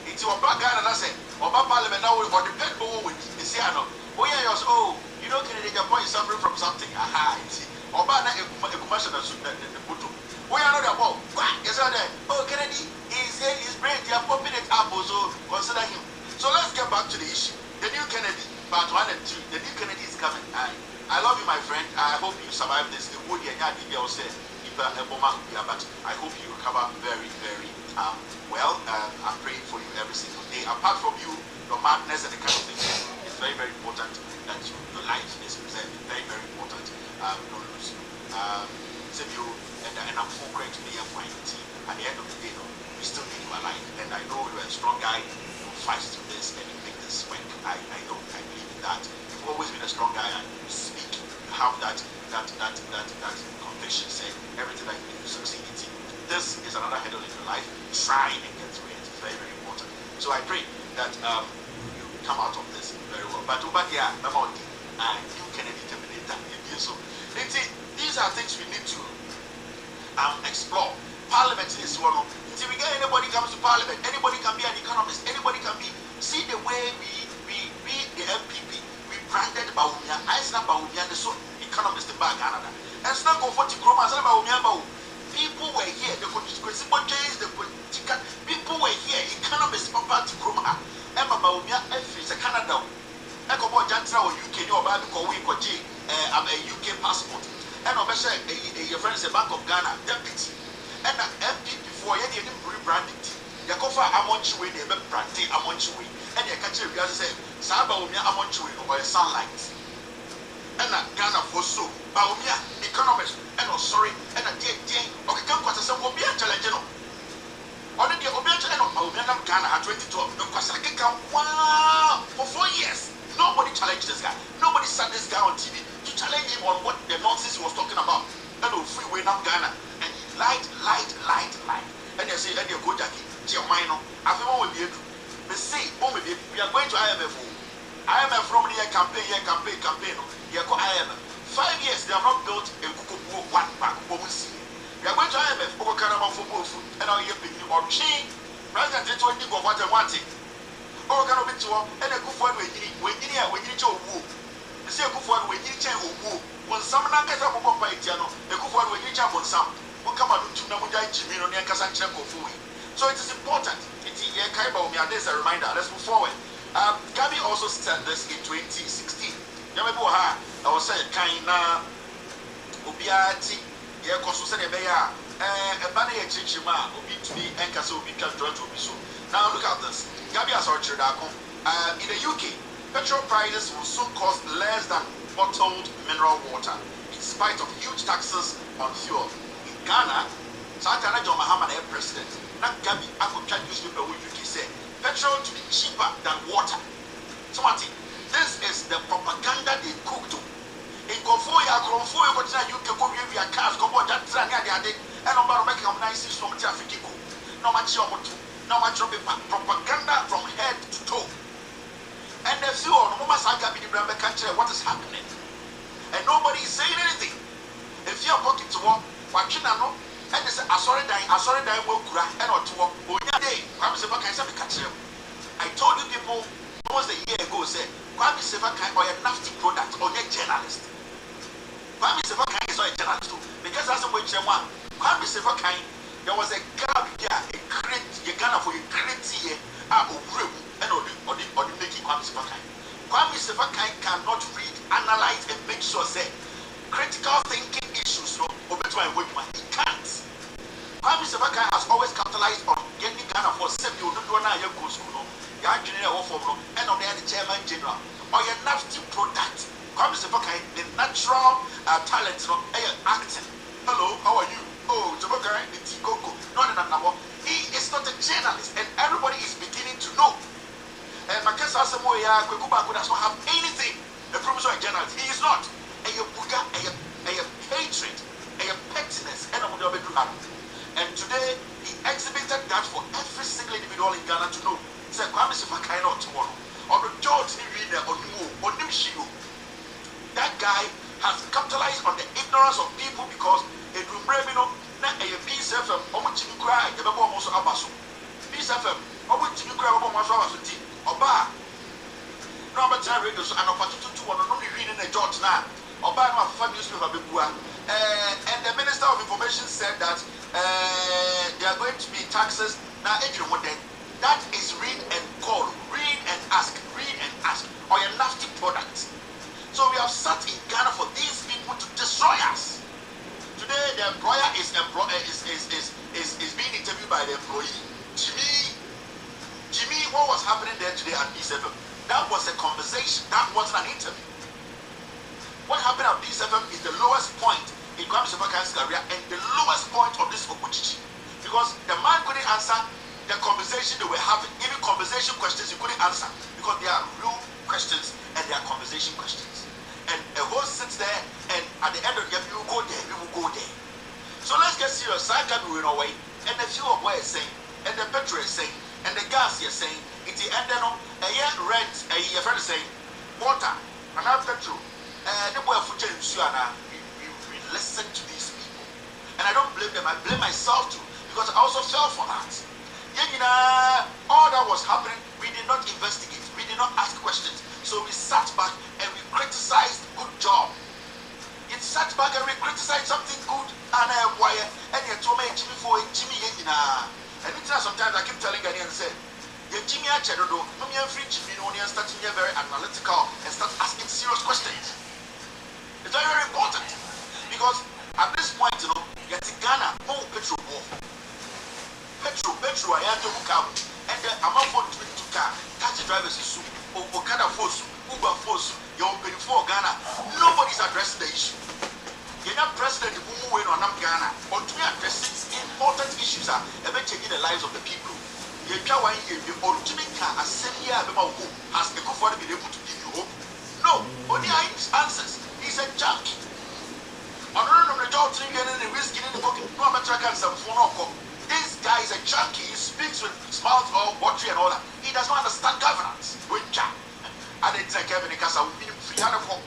it's your back guy, and I said, or Parliament now, or the people with the Siano. Oh, yeah, oh, you know, Canadian Japan is suffering from something. Aha, it's or Bana a commercial that the Putu. We are not about what is that? Oh, Kennedy is brain, they are popping it up, so consider him. So let's get back to the issue. The new Kennedy, part 1 and 2, the new Kennedy is coming. I love you, my friend. I hope you survive this. The wood and Yadi say, but I hope you recover very, very well. I'm praying for you every single day. Apart from you, your madness and the kind of things, it's very, very important that your life is preserved. Very, very important. Don't lose. You and I'm so great to be a point. At the end of the day, we still need you alive. And I know you're a strong guy. You fight through this and you make this work. I know. I believe in that. You've always been a strong guy and you speak. You have that conviction saying everything that you do succeed in. This is another hurdle in your life. Try and get through it. It's very, very important. So I pray that you come out of this very well. But yeah, you can determine that. So these are things we need to explore. Parliament is one of. Until we get anybody comes to Parliament, anybody can be an economist, anybody can be. See the way we the MPP, we branded Baumia, I snap Baumia, the so economist in Canada. And it's not going for the Chroma, people were here, the political people were here, economists, Papa Chroma, Emma Baumia, F is a Canada. Echo Jantra or UK, or I'm a UK passport. And your friend is a Bank of Ghana deputy. And an MP before you didn't rebrand it. You go for Amonchwe, they have branded Amonchwe. And you catch it, you say, Sabaumia Amonchwe or sunlight. And a Ghana for so, Baumia, economist, and sorry, and a day, okay, come to some Obia challenge. Already Obia challenge, Baumia Ghana at 2012, no Kwasaka, wow, for 4 years. Nobody challenged this guy. Nobody sat this guy on TV to challenge him on what the nonsense he was talking about. And freeway now Ghana. And he lied. And they say, and you go Jackie, Chiamino. I feel what we do. They say, we are going to IMF. IMF from the campaign. You go IMF. 5 years they have not built a Kuku one back. We are going to IMF, and now you're picking or she president it when you go what I want it. Oh, can be to and a good one when you go woo. The same good one when you change woo. When some nuggets are more by Tiano, the good one when you jump on some. Will come out to Namuja Jimmy on the Casancha Kofui. So it is important. It's a Kaiba, there's a reminder. Let's move forward. Gabi also said this in 2016. Yamabuha, I was saying, Kaina, Ubiati, Yakosu Senebeya, a banner Chichima, Ubi to be and Casso Ubi can draw to be so. Now look at this. Gabi has orchard. In the UK, petrol prices will soon cost less than bottled mineral water, in spite of huge taxes on fuel. In Ghana, Santana John Mahama, the president, not Gabi, I could try newspaper with UK say petrol to be cheaper than water. So, this is the propaganda they cooked. In Kofoya, you can go with your cars, go on that train, and I'm about to make a nice from Tafico. No much propaganda from head to toe. And the few on Mama Saga be the country, what is happening? And nobody is saying anything. If you're walking to walk, watching and they say, I sorry, dying, will cry, and or to walk. I told you people almost a year ago, said, Kwame Sevakai or a nasty product or a journalist. Kwame Sevakai is not a journalist too, because that's the way one. Kwame Sevakai, there was a gap here, a crate, you can for a crate here, and or the making Kwame Sevakai. Kwame Sevakai cannot read, analyze, and make sure say critical thinking issues, no, he can't. Kwame Sevakai has always capitalized on getting Ghana for 7 years, and on the other chairman general, or your nasty product. Kwame Sevakai, the natural talent, acting. Hello, how are you? Oh, Sevakai, the Tikoko. He is not a journalist, and everybody is beginning to know. And Makasa Samoya, Kwekubaku does not have anything. The professor of journalist, he is not. A hatred, a pettiness, and and today he exhibited that for every single individual in Ghana to know. Say Kwame Sevakai not tomorrow. Or the George or Nimshio. That guy has capitalized on the ignorance of people because it will bring not a BSFM, almost you cry, the Babo also Abaso. BSFM, almost you cry, almost Abaso, Oba. No, but I read an opportunity to one only reading a George now. Oba, my family newspaper, and the Minister of Information said that there are going to be taxes. Now, if you want that is read and call, read and ask, or your nasty product. So we have sat in Ghana for these people to destroy us. Today, the employer is being interviewed by the employee. Jimmy, what was happening there today at B7? That was a conversation. That wasn't an interview. What happened at B7 is the lowest point in Kwame Sevakai's career and the lowest point of this Okuchichi. Because the man couldn't answer the conversation they were having. Even conversation questions you couldn't answer. Because they are real questions and they are conversation questions. And a host sits there and at the end of the day, we will go there. So let's get serious. Saka be in away. And the fuel boy is saying, and the petrol is saying, and the gas is saying, it's the end of a year rent, a year friend saying, water, and now petrol. The boy for James, we listen to these people. And I don't blame them, I blame myself too, because I also fell for that. All that was happening, we did not investigate, we did not ask questions. So we sat back and we criticized good job. It sat back and we criticized something good and you told me Jimmy for Jimmy. And sometimes I keep telling Ghanaians and say, Jimmy Achedodo, free Jimmy and starting here very analytical and start asking serious questions. It's very, very important. Because at this point, get Ghana, more petrol war. Petrol, I have to look out. And the amount for to car, taxi drivers is soup, Okada force, Uber force, you're opening for Ghana. Nobody's addressing the issue. You're not president who win on Ghana, but to addressing important issues are about changing the lives of the people. You're trying to ultimate assembly has the good for to be able to give you hope. No, only answers. He's a junkie. I don't know the job to get in the whiskey in the book. No, I'm a tracker and some phone. This guy is a junkie. He speaks with smiles, all watery and all that. He does not understand governance. And they take Kevin because I will be free out of home.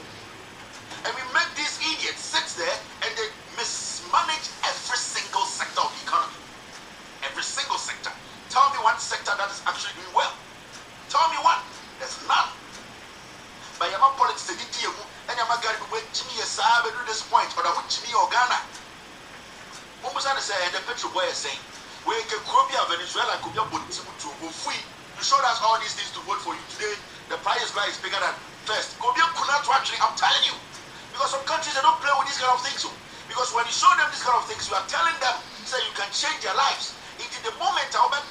And we make these idiots sit there and they mismanage every single sector of the economy. Every single sector. one sector that is actually doing well. Tell me one. There's none. But your politics, and your Gary, when Jimmy is to this point, or what Jimmy or Ghana. What was I saying? The petrol boy is saying, we can Colombia, Venezuela, could be able to go free. You showed us all these things to vote for you today. The price is bigger than first. Colombia could not actually, I'm telling you. Because some countries, they don't play with these kind of things. Because when you show them these kind of things, you are telling them, say you can change their lives. It is the moment I will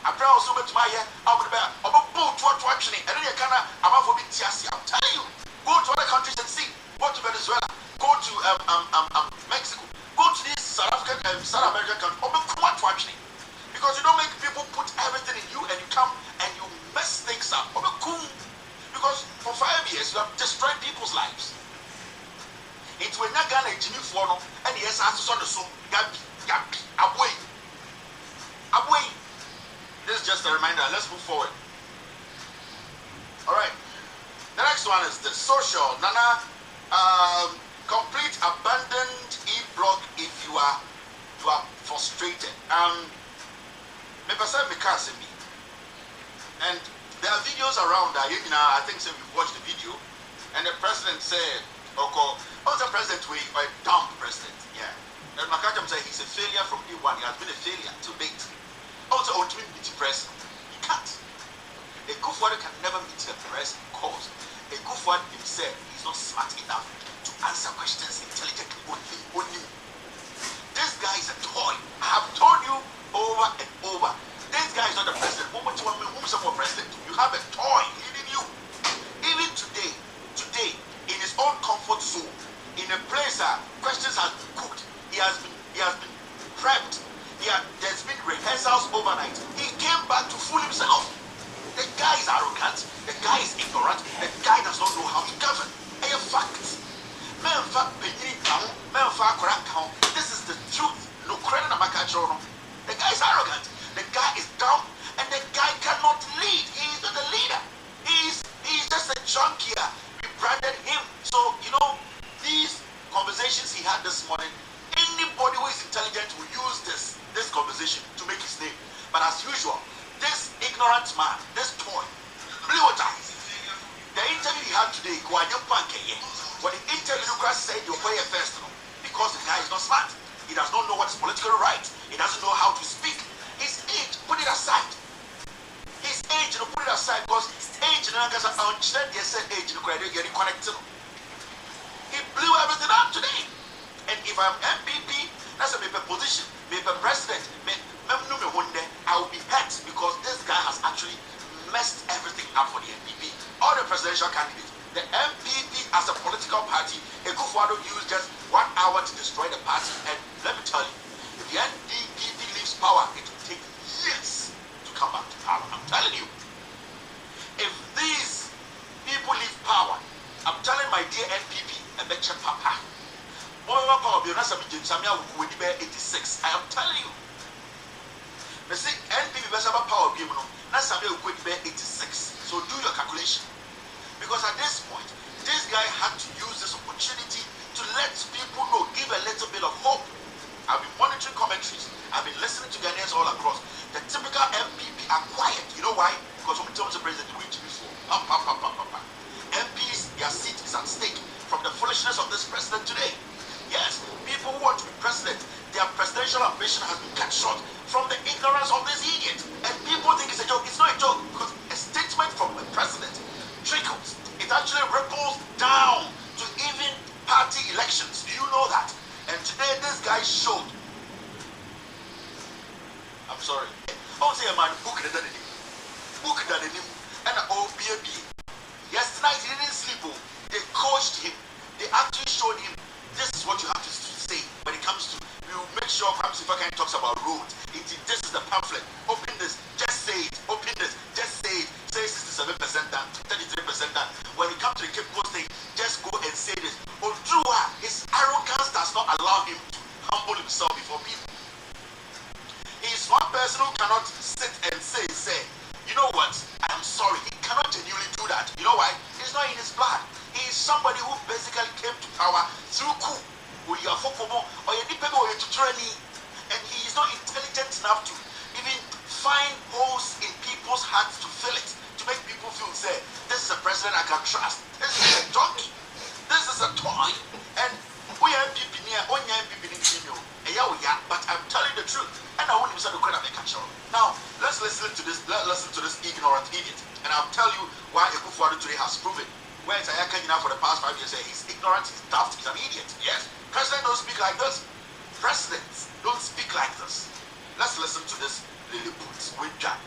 I pray also with my year, I'm about to action, and then you can, I'm telling you, go to other countries and see. Go to Venezuela, go to Mexico, go to these South American countries, because you don't make people put everything in you and you come and you mess things up. Because for 5 years you have destroyed people's lives. It's when you're going to Jimmy Fono and yes, I saw the soul, Gabi, away. This is just a reminder. Let's move forward. All right. The next one is the social. Nana, complete abandoned e-blog if you are frustrated. And there are videos around that. I think so. We've watched the video, and the president said, the president we a dumb president. Yeah. And Makacham said he's a failure from day one. He has been a failure to date. Also, ultimately, meet the press. He can't. A good father can never meet the press because a good father himself is not smart enough to answer questions intelligently. Only. This guy is a toy. I have told you over and over. This guy is not the president. Whom someone president? You have a toy leading you. Even today, in his own comfort zone, in a place questions have been cooked. He has been prepped. There's been rehearsals overnight. He came back to fool himself. The guy is arrogant. The guy is ignorant. The guy does not know how to govern. A fact. This is the truth. No credit. The guy is arrogant. The guy is dumb. And the guy cannot lead. He is not a leader. He's just a junkie. We branded him. So, these conversations he had this morning, anybody who is intelligent will use this conversation to make his name. But as usual, this ignorant man, this toy, blew it out. The interview he had today, when the interview said you're playing first, because the guy is not smart. He does not know what is politically right. He doesn't know how to speak. His age, put it aside. His age, put it aside, because age, he blew everything up today. And if I'm MPP, that's a position, maybe president, I will be hurt because this guy has actually messed everything up for the MPP. All the presidential candidates, the MPP as a political party, Ekufuado used just 1 hour to destroy the party. And let me tell you, if the NPP leaves power, it will take years to come back to power. I'm telling you. If these people leave power, I'm telling my dear NPP, I bet you papa. 86. I am telling you. They say NPP power 86. So do your calculation. Because at this point, this guy had to use this opportunity to let people know, give a little bit of hope. I've been monitoring commentaries. I've been listening to Ghanaians all across. The typical MPP are quiet. You know why? Because when we tell the president the reach before, MPs, their seat is at stake from the foolishness of this president today. Yes, people who want to be president, their presidential ambition has been cut short from the ignorance of this idiot. And people think it's a joke. It's not a joke because a statement from the president trickles. It actually ripples down to even party elections. Do you know that? And today this guy showed. I'm sorry. I'll say a man booked than him. And OBAB. Yesterday night he didn't sleep. They coached him. They actually showed him. This is what you have to say when it comes to, you make sure perhaps if I can talks about roads. This is the pamphlet. Open this, just say it. Open this, just say it. Say 67% done, 33% done. When it comes to the Cape Coast thing, just go and say this. Odrua, his arrogance does not allow him to humble himself before people. He is one person who cannot sit and say, you know what, I am sorry. He cannot genuinely do that. You know why? It's not in his blood. He is somebody who basically came to power through coup. And he is not intelligent enough to even find holes in people's hearts to fill it, to make people feel, say, this is a president I can trust. This is a donkey. This is a toy. And we have people near, but I'm telling the truth. And I won't even say the credit make a show. Now, let's listen to this ignorant idiot. And I'll tell you why Ekufuado today has proven. Where it's for the past 5 years, he's ignorant, he's daft, he's an idiot. Yes, presidents don't speak like this. Presidents don't speak like this. Let's listen to this Lilliput with Jack.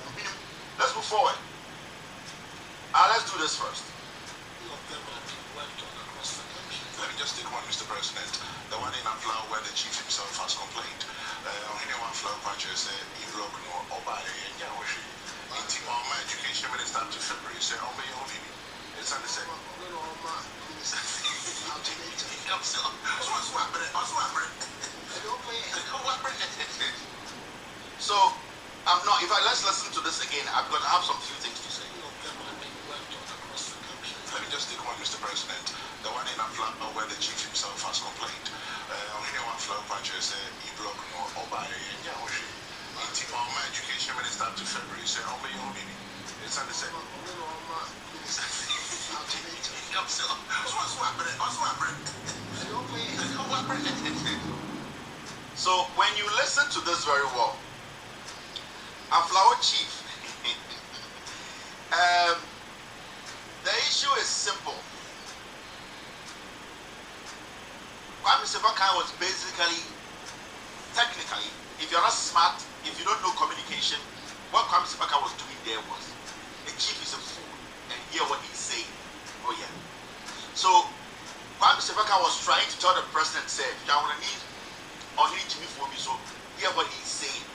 Let's move forward. Let's do this first. Let me just take one, Mr. President. The one in Aflau where the chief himself has complained. Anyone flow punches you look no Obay and Yawashi. My education minister to February say, oh, my own baby. It's on the same. So, I'm not, let's listen to this again, I'm going to have some few things to say. Let me just take one, Mr. President. The one in Aflau where the chief himself has complained. Anyone flow punches you look no Obay and Yawashi. My education minister to February say, oh, my own baby. It's on the same. So when you listen to this very well, a flower chief, the issue is simple. Kwame Sebakai was basically, technically, if you're not smart, if you don't know communication, what Kwame Sebakai was doing there was, the chief is a fool and hear what he's saying. Oh yeah. So Kwame Sebakai was trying to tell the president, say, if you want to need or need to be for me, so hear what he's saying.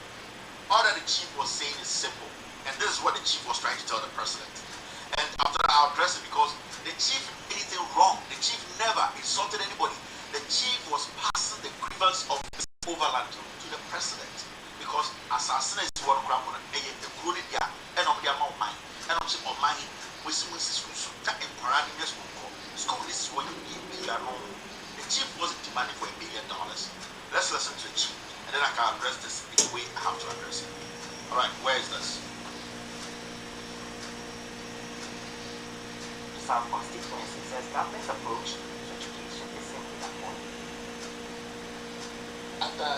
All that the chief was saying is simple, and this is what the chief was trying to tell the president. And after that, I'll address it because the chief did anything wrong. The chief never insulted anybody. The chief was passing the grievance of his overland to the president because assassin is what the chronic and on the amount of mine. And I'm saying, oh, mine, we see school, that in Paradigm school, this is what you need. The chief wasn't demanding for $1 billion. Let's listen to the chief, and then I can address this in the way I have to address it. All right, where is this? Some constituency says government's approach to education is simply that one. After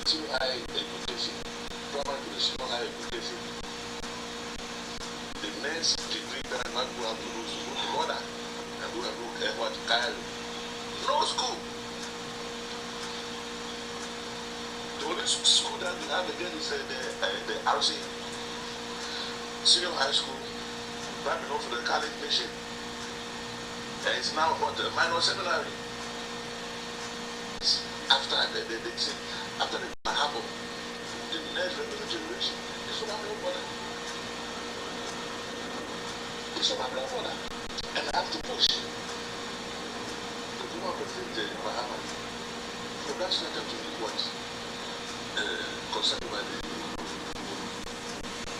senior high education, primary to the senior high education, the next degree that I'm going to have to do is to go to border and go and look at what Cairo. No school. The only school that we have again is the RC, senior high school, private for the Catholic nation. And it's now what the minor seminary. After after the happened, the next generation is from our border. It's from our border. And I have to push the former president Mahama. So that's not to do what concerned by the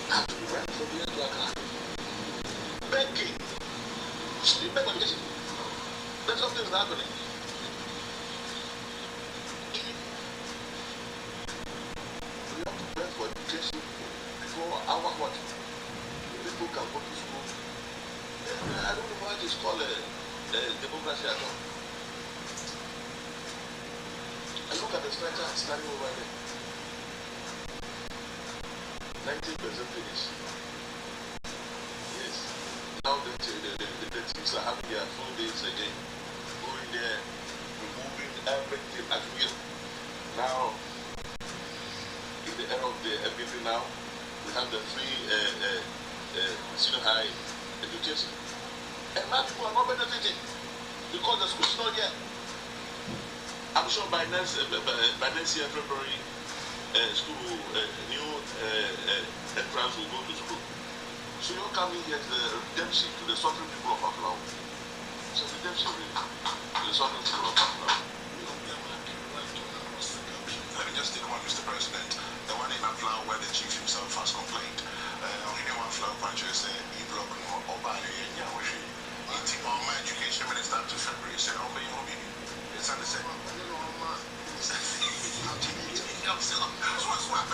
have to be right from here to Accra. Begging. You beg on this. There's something happening. We have to pay for education before our what? People can go to school. I don't know why it's called democracy at all. I look at the structure standing over there. 90% finish. Yes. Now the teams are having their full days again. Going there, removing everything at will. Now, in the era of the everything now, we have the free senior high education. And now people are not benefiting because the school is not yet. I'm sure by next year, February, school, new entrance will go to school. So you're coming here to the redemption to the suffering people of Aflau. It's a redemption really, to the suffering people of Aflau. Let me just take one, Mr. President. The one in Aflau where the chief himself has complained. Anyone flow punches you block no Obay and Yawashi. My education minister to February say, oh, my baby. It's on the same. Let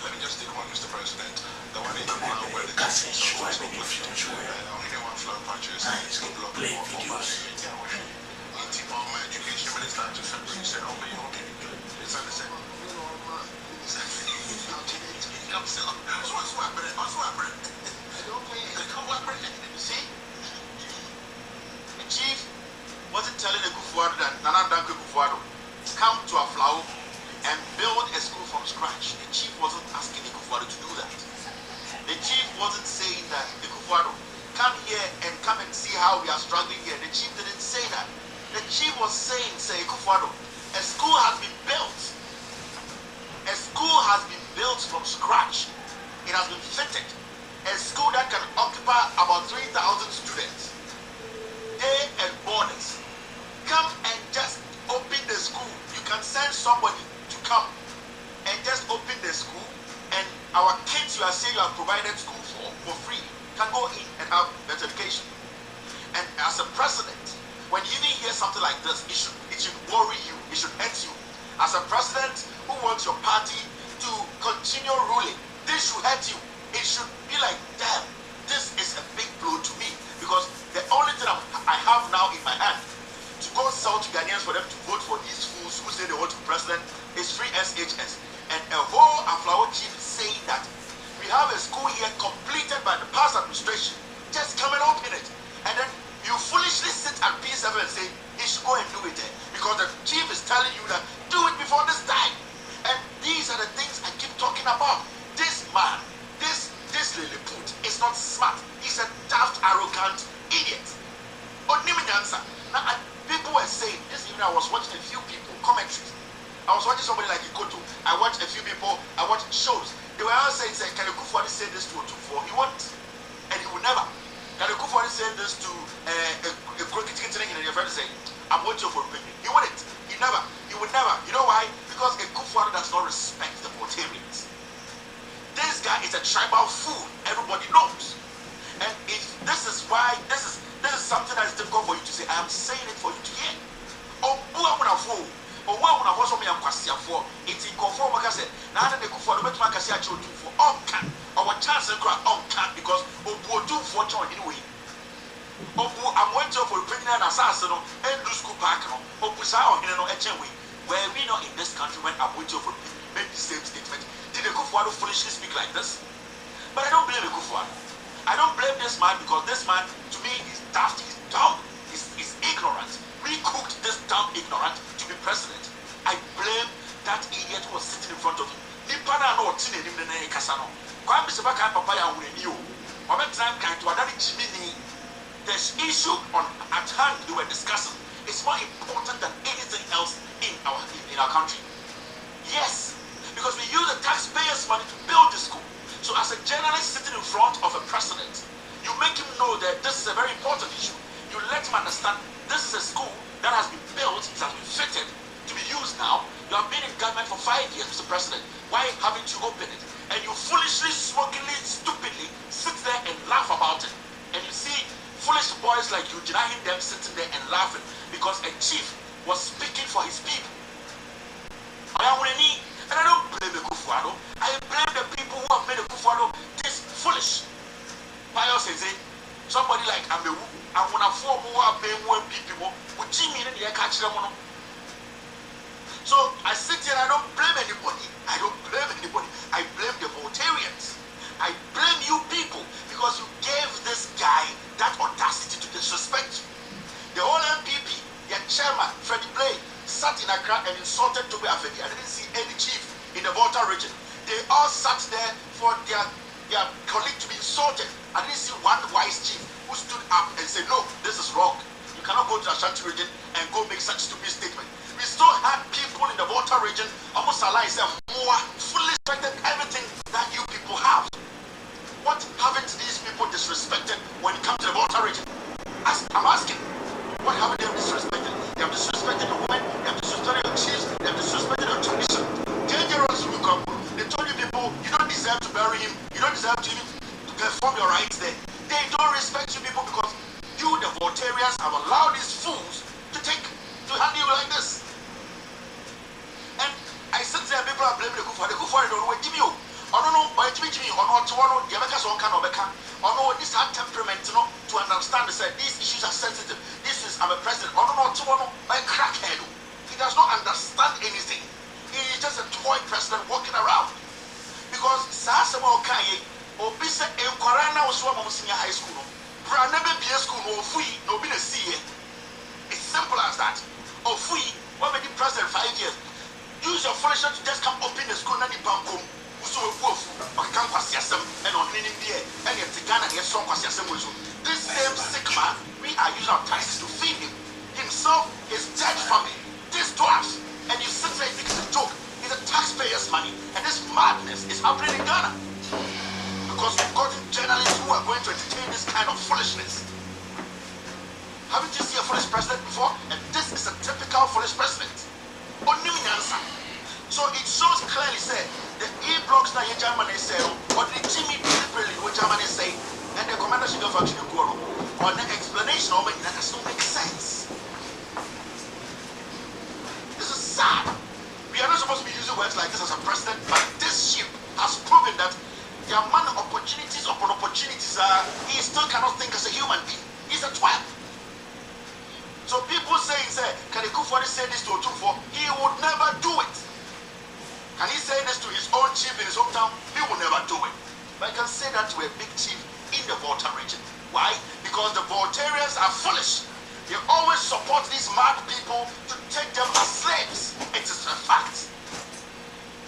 me just take one, Mr. President. The one in the flower where the casting show is not pushing. Anyone flower patches is going to play videos. My education minister to February said, oh, you okay? It's on the same. See? The chief wasn't telling the Kufuado that Nana Danko Kufuado come to a flower and build a school from scratch. The chief wasn't asking the Kufuado to do that. The chief wasn't saying that the Kufuado come here and come and see how we are struggling here. The chief didn't say that. The chief was saying, say, Kufuado, a school has been built. A school has been built from scratch. It has been fitted. A school that can occupy about 3,000 students. Day and boarders. Come and just open the school. You can send somebody to come and just open the school, and our kids you are saying you have provided school for free can go in and have better education. And as a president, when you even hear something like this, it should worry you, it should hurt you. As a president who wants your party to continue ruling, this should hurt you. It should be like, damn, this is a big blow to me, because the only thing I have now in my hand to go sell to Ghanaians for them to vote for these fools who say they want to be president is free SHS. And a whole Aflao chief saying that we have a school here completed by the past administration, just come and open it. And then you foolishly sit at P7 and say, he should go and do it there, because the chief is telling you that do it before this time. And these are the things I keep talking about. This man, this Lilliput is not smart. He's a daft, arrogant idiot. Now, people were saying, this evening I was watching a few people, commentaries. I was watching somebody like Ikoto. I watched a few people, I watched shows. They were all saying, can the Kufuor say this to Otufo? He won't. And he will never. Can the Kufuor say this to a crooked kitten and your friend saying, I'm waiting for opinion? He wouldn't. He never. He would never. You know why? Because a Kufuor does not respect the Voltarians. This guy is a tribal fool. Everybody knows. And if this is why, this is something that is difficult for you to say. I am saying it for you to hear. Oh, who am I for? Oh, who am I for? Some young question for. It's in conform. Like I said, now that the Kufuor, the better can say I chose for all can. Our chance and cry all can because Obu do for join anyway. Obu, I'm waiting for the pregnant assassin and do school park. Obu say oh, you know, where we know in this country when I'm waiting for make the same statement. Did the Kufuor foolishly speak like this? But I don't blame the Kufuor. I don't blame this man because this man, to me, is daft, he's dumb, he's ignorant. We cooked this dumb ignorant to be president. I blame that idiot who was sitting in front of him. This issue at hand they were discussing is more important than anything else in our country. Yes, because we use the taxpayers' money to build the school. So as a journalist sitting in front of a president, you make him know that this is a very important issue. You let him understand this is a school that has been built, it has been fitted to be used now. You have been in government for 5 years, Mr. President. Why haven't you opened it? And you foolishly, smokingly, stupidly sit there and laugh about it. And you see foolish boys like you denying them sitting there and laughing because a chief was speaking for his people. And I don't blame the Kufuor. I blame the people who have made the Kufuor this foolish. Pius says it. Somebody like Amewu, I want to form more people who Jimmy and the catch them. So I sit here and I don't blame anybody. I don't blame anybody. I blame the Voltarians. I blame you people because you gave this guy that audacity to disrespect you. The whole MPP, their chairman, Freddie Blade, sat in Accra and insulted Toby Afedi. I didn't see any chief in the Volta region. They all sat there for their colleague to be insulted. I didn't see one wise chief who stood up and said, no, this is wrong. You cannot go to the Ashanti region and go make such stupid statement. We still had people in the Volta region, almost allies them, more fully respected everything that you people have. What haven't these people disrespected when it comes to the Volta region? I'm asking, what haven't they disrespected? They have disrespected the women, they have disrespected the chiefs, they have disrespected the tradition. Dangerous will come. They told you people, you don't deserve to bury him, you don't deserve to perform your rights there. They don't respect you people because you, the Voltarians, have allowed these fools to handle you like this. And I said there people are blaming the Kufuor. The Kufuor don't know Jimmy. I don't know why Jimmy or not to one of the Americans on can or no this hard temperament to understand that these issues are sensitive. This is I'm a president. I don't know to one by crackhead. He does not understand anything. He is just a toy president walking around. Because Sasama Okaye or Bisa Ekorana was one of senior high school. Never be a school no free, no be a CA. It's simple as that. Or free, what made the president 5 years? Use your foolishness to just come up in the school and the bankum. So or come pass your and on in India and yet the Ghana and your song was your This same sick man, we are using our taxes to feed him. Himself is dead family. This dwarfs. And you sit there and think it's a joke. It's a taxpayer's money. And this madness is happening in Ghana. Because we've got journalists who are going to entertain this kind of foolishness. Haven't you seen a foolish president before? And this is a typical foolish president. So it shows clearly, say, the E-blocks that Germany say, or the Jimmy deliberately what Germany say, and the commander should go for actually go on the explanation of it, that does not make sense. This is sad. We are not supposed to be using words like this as a president, but this ship has proven that the amount of opportunities upon opportunities he still cannot think as a human being. He's a twat. So people say, can the Kufuor say this to Otumfuo? He would never do it. Can he say this to his own chief in his hometown? He will never do it. But I can say that to a big chief in the Volta region. Why? Because the Voltarians are foolish. They always support these mad people to take them as slaves. It is a fact.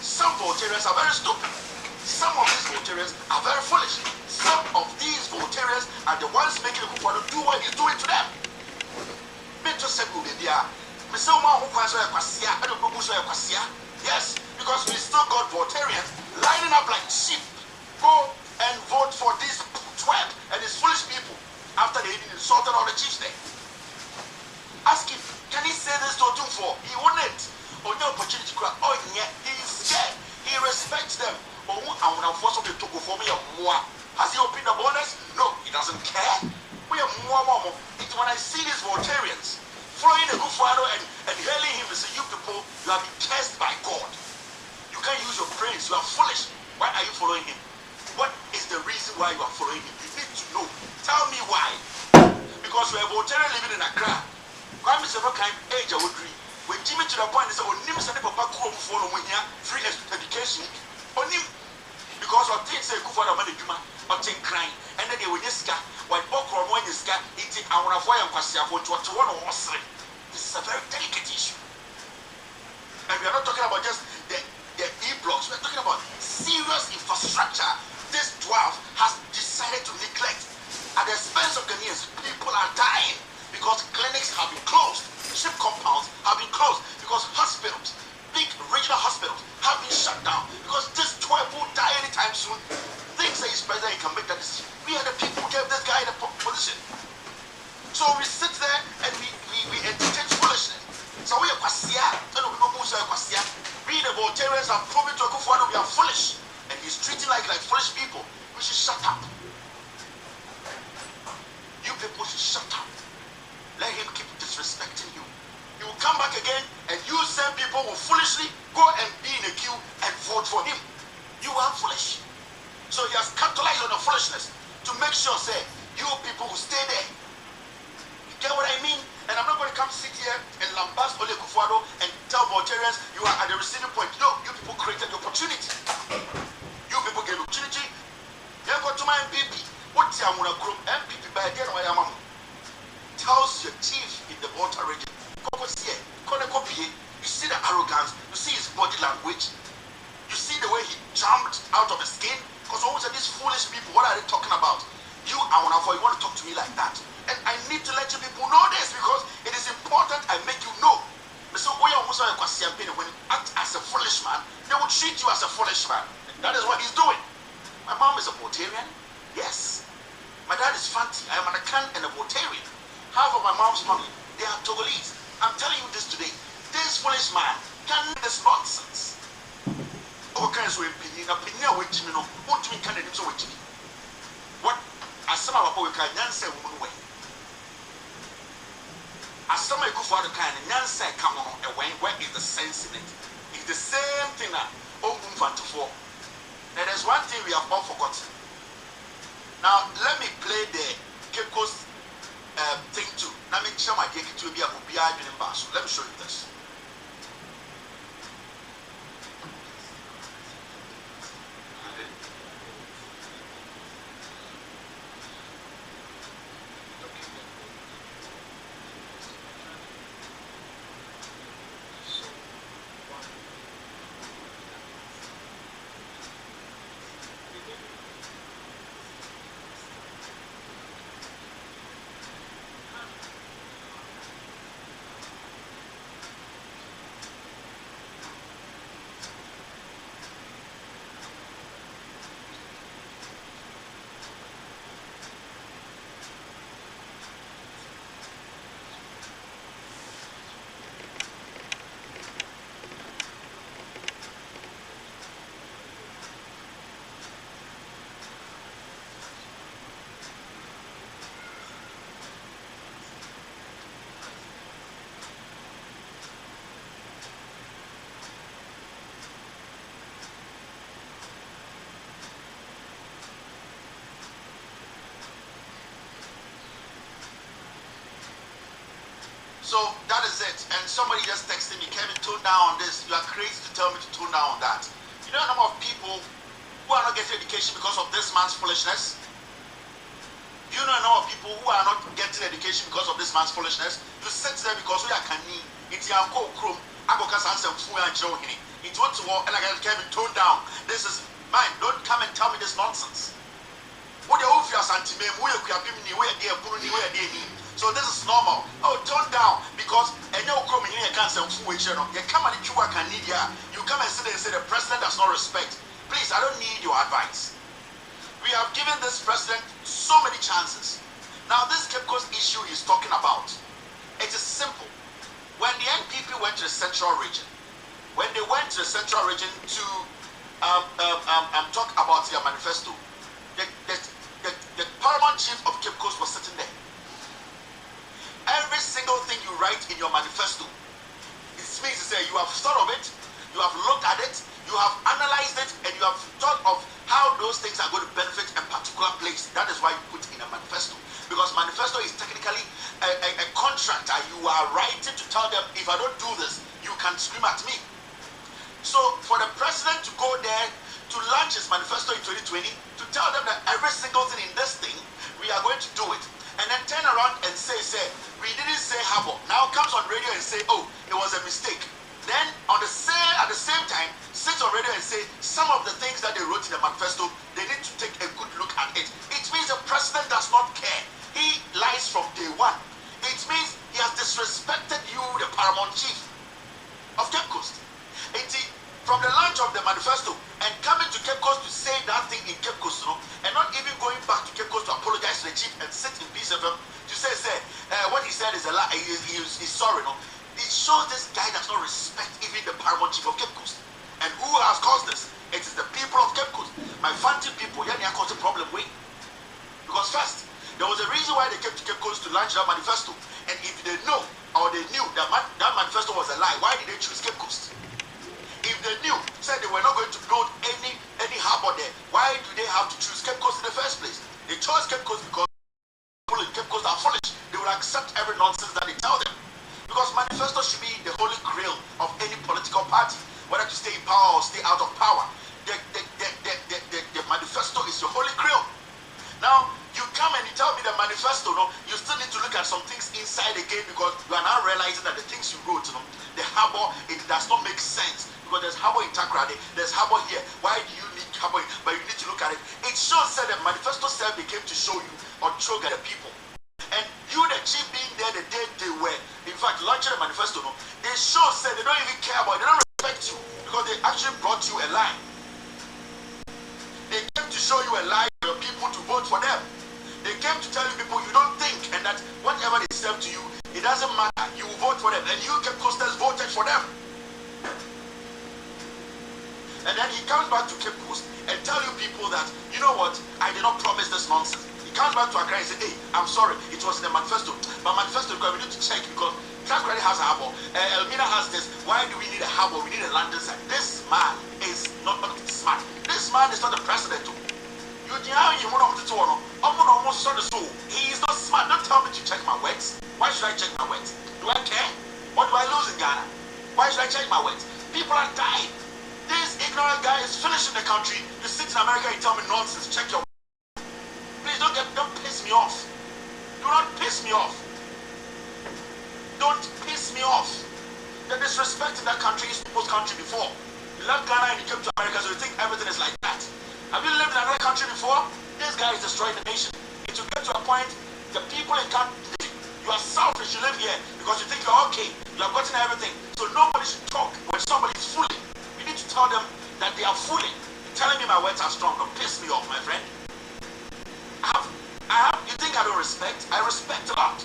Some Voltarians are very stupid. Some of these Voltarians are very foolish. Some of these Voltarians are the ones making the Kufuor do what he's doing to them. Yes, because we still got Voltarians lining up like sheep. Go and vote for this twat and his foolish people after they insulted all the chiefs there. Ask him, can he say this to Otumfuo? He wouldn't. Or no opportunity to cry. Oh yeah, he's scared. He respects them. But has he opened the borders? No, he doesn't care. We are more. It's when I see these Voltarians following the Kufuor and hailing him and say, you people, you have been cursed by God. You can't use your brains. You are foolish. Why are you following him? What is the reason why you are following him? You need to know. Tell me why. Because we are Voltarian living in Accra. Kwame Sevakan age I would dream. When Jimmy to the point is on him send papa Kufuor for free education. On him. Because of things say Kufuor money Juma or thing crying. And then they will just get white Bokro when you scat eating our avoid and Kwasia for to one or three. This is a very delicate issue. And we are not talking about just the E-blocks. We are talking about serious infrastructure. This dwarf has decided to neglect. At the expense of Ghanaians, people are dying because clinics have been closed, ship compounds have been closed, because hospitals, big regional hospitals, have been shut down because this dwarf will die anytime soon. Thinks that he's president, he can make that decision. We are the people who gave this guy the position. So we sit there and we entertain foolishness. So we are Kwasia, we the Voltarians have proven to Kufuor we are foolish, and he's treating like foolish people. We should shut up. You people should shut up. Let him keep disrespecting you. He will come back again, and you same people will foolishly go and be in a queue and vote for him. You are foolish. So he has capitalized on the foolishness to make sure, say, you people will stay there. You get what I mean? And I'm not going to come sit here and lambast Ole Kufuor and tell Voltarians you are at the receiving point. No, you people created the opportunity. You people gave opportunity. You go to my MPP. What's your MPP by again? Tells your chief in the Volta region. You see the arrogance. You see his body language. You see the way he jumped out of his skin. Because always these foolish people, what are they talking about? You want to talk to me like that? And I need to let you people know this because it is important I make you know. So when you act as a foolish man, they will treat you as a foolish man. And that is what he's doing. My mom is a Voltarian. Yes. My dad is Fanti. I am an Akan and a Voltarian. Half of my mom's family, they are Togolese. I'm telling you this today. This foolish man can do this nonsense. What? As some of our can say woman way. As somebody go for the kind of nyansa come on and where is the sense in it? It's the same thing that for. Now there's one thing we have all forgotten. Now let me play the Cape Coast thing too. Let me show my dick to be a movie. Let me show you this. So that is it. And somebody just texted me, Kevin, tone down on this. You are crazy to tell me to tone down on that. You know the number of people who are not getting education because of this man's foolishness? You know the number of people who are not getting education because of this man's foolishness? You sit there because we are canny. It's your chrome. I go cast answer fool and show him. It went to war and I got Kevin, tone down. This is mine. Don't come and tell me this nonsense. What the old anti-meme, we are giving away a dear, pulling away a dear. So this is normal. Oh, tone down because and you come in here can't say fool each other. You come and you can need ya. You come and sit there and say the president does not respect. Please, I don't need your advice. We have given this president so many chances. Now this Cape Coast issue he's talking about, it is simple. When the NPP went to the central region, when they went to the central region to talk about their manifesto, the paramount chief of Cape Coast was sitting there. Every single thing you write in your manifesto, it means to say you have thought of it, you have looked at it, you have analyzed it, and you have thought of how those things are going to benefit a particular place. That is why you put in a manifesto. Because manifesto is technically a contract that you are writing to tell them, if I don't do this, you can scream at me. So for the president to go there to launch his manifesto in 2020, to tell them that every single thing in this thing, we are going to do it. And then turn around and say, we didn't say harbor. Now comes on radio and say, oh, it was a mistake. Then at the same time, sits on radio and say, some of the things that they wrote in the manifesto, they need to take a good look at it. It means the president does not care. He lies from day one. It means he has disrespected you, the paramount chief of Cape Coast. From the launch of the manifesto and coming to Cape Coast to say that thing in Cape Coast, and not even going back to Cape Coast to apologize to the chief and sit in peace with him to say what he said is a lie, he's sorry, It shows this guy does not respect even the paramount chief of Cape Coast. And who has caused this? It is the people of Cape Coast. My fancy people, they caused the problem way. Because first, there was a reason why they came to Cape Coast to launch that manifesto. And if they know or they knew that that manifesto was a lie, why did they choose Cape Coast? If they knew, said they were not going to build any harbor there, why do they have to choose Cape Coast in the first place? They chose Cape Coast because people in Cape Coast are foolish. They will accept every nonsense that they tell them. Because manifesto should be the holy grail of any political party, whether to stay in power or stay out of power. The manifesto is your holy grail. Now, you come and you tell me the manifesto, you still need to look at some things inside again because you are now realizing that the things you wrote, the harbor, it does not make sense. Because there's harbor in Takrade, there's harbor here. Why do you need harbor? But you need to look at it. It shows that the manifesto self became to show you or show the people. And you, the chief, being there the day they were, in fact, launching the manifesto, they show that they don't even care about it. They don't respect you because they actually brought you a lie. They came to show you a lie for your people to vote for them. They came to tell you people you don't think and that whatever they serve to you, it doesn't matter. You will vote for them. And you, Cape Coasters, voted for them. And then he comes back to Cape Coast and tell you people that, you know what, I did not promise this nonsense. He comes back to Accra and says, hey, I'm sorry, it was in the manifesto. But manifesto, because we need to check because Trans credit has a harbor. Elmina has this. Why do we need a harbor? We need a landing site. This man is not smart. This man is not the president. He is not smart. Don't tell me to check my words. Why should I check my words? Do I care? What do I lose in Ghana? Why should I check my words? People are dying. This ignorant guy is finishing the country. You sit in America and tell me nonsense. Check your words. Please don't piss me off. Do not piss me off. Don't piss me off. The disrespect in that country is people's country before. You left Ghana and you came to America, so you think everything is like that. Have you lived in another country before? This guy is destroying the nation. It will get to a point, the people in country, you are selfish, you live here because you think you're okay, you have gotten everything. So nobody should talk when somebody is fooling. You need to tell them that they are fooling. You're telling me my words are strong. Don't piss me off, my friend. You think I don't respect? I respect a lot.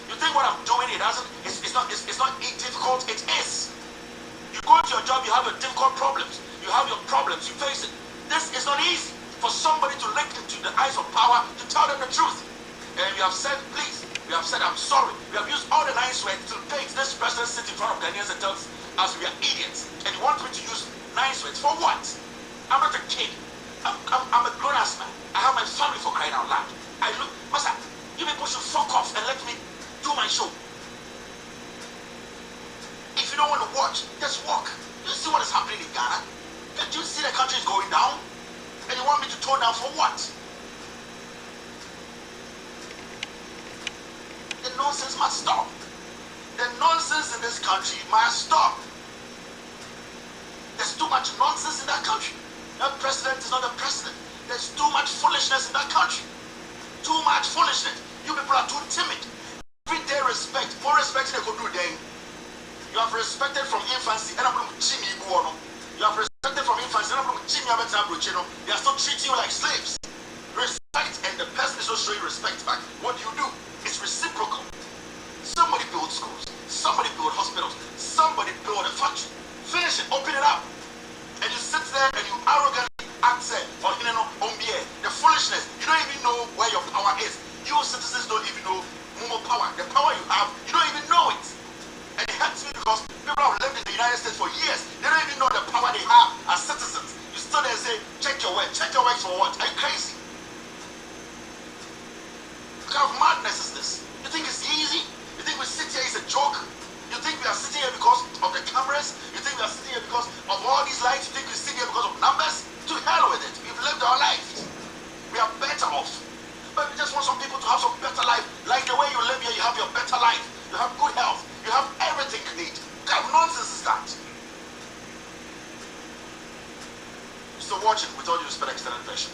You think what I'm doing, it's not difficult? It is. You go to your job, you have your difficult problems. You have your problems, you face it. This is not easy for somebody to look into the eyes of power to tell them the truth. And we have said, please, we have said, I'm sorry. We have used all the nice words to make this president sit in front of Ghanaians and tell us we are idiots. And you want me to use nice words for what? I'm not a kid. I'm a grown-ass man. I have my family, for crying out loud. Master, you people should fuck off and let me do my show. If you don't want to watch, just walk. You see what is happening in Ghana? Can't you see the country is going down? And you want me to tone down for what? The nonsense must stop. The nonsense in this country must stop. There's too much nonsense in that country. That president is not a president. There's too much foolishness in that country. Too much foolishness. You people are too timid. Everyday respect. More respect than they could do then. You have respected from infancy. And I'm going to chim you. You have respected from infancy. And I'm going to chim you. They are still treating you like slaves. Respect, and the person is not showing respect back. What do? It's reciprocal. Somebody build schools. Somebody build hospitals. Somebody build a factory. Finish it. Open it up. And you sit there and you arrogantly act the foolishness. You don't even know where your power is. You citizens don't even know more power. The power you have, you don't even know it. And it hurts me because people have lived in the United States for years. They don't even know the power they have as citizens. You still there say, check your work. Check your works for what? Are you crazy? What kind of madness is this? You think it's easy? You think we sit here is a joke? You think we are sitting here because of the cameras? You think we are sitting here because of all these lights? You think we sit here because of numbers? To hell with it. We've lived our lives. We are better off. But we just want some people to have some better life. Like the way you live here, you have your better life. You have good health. You have everything you need. What kind of nonsense is that? Still watching with all due respect, extended version.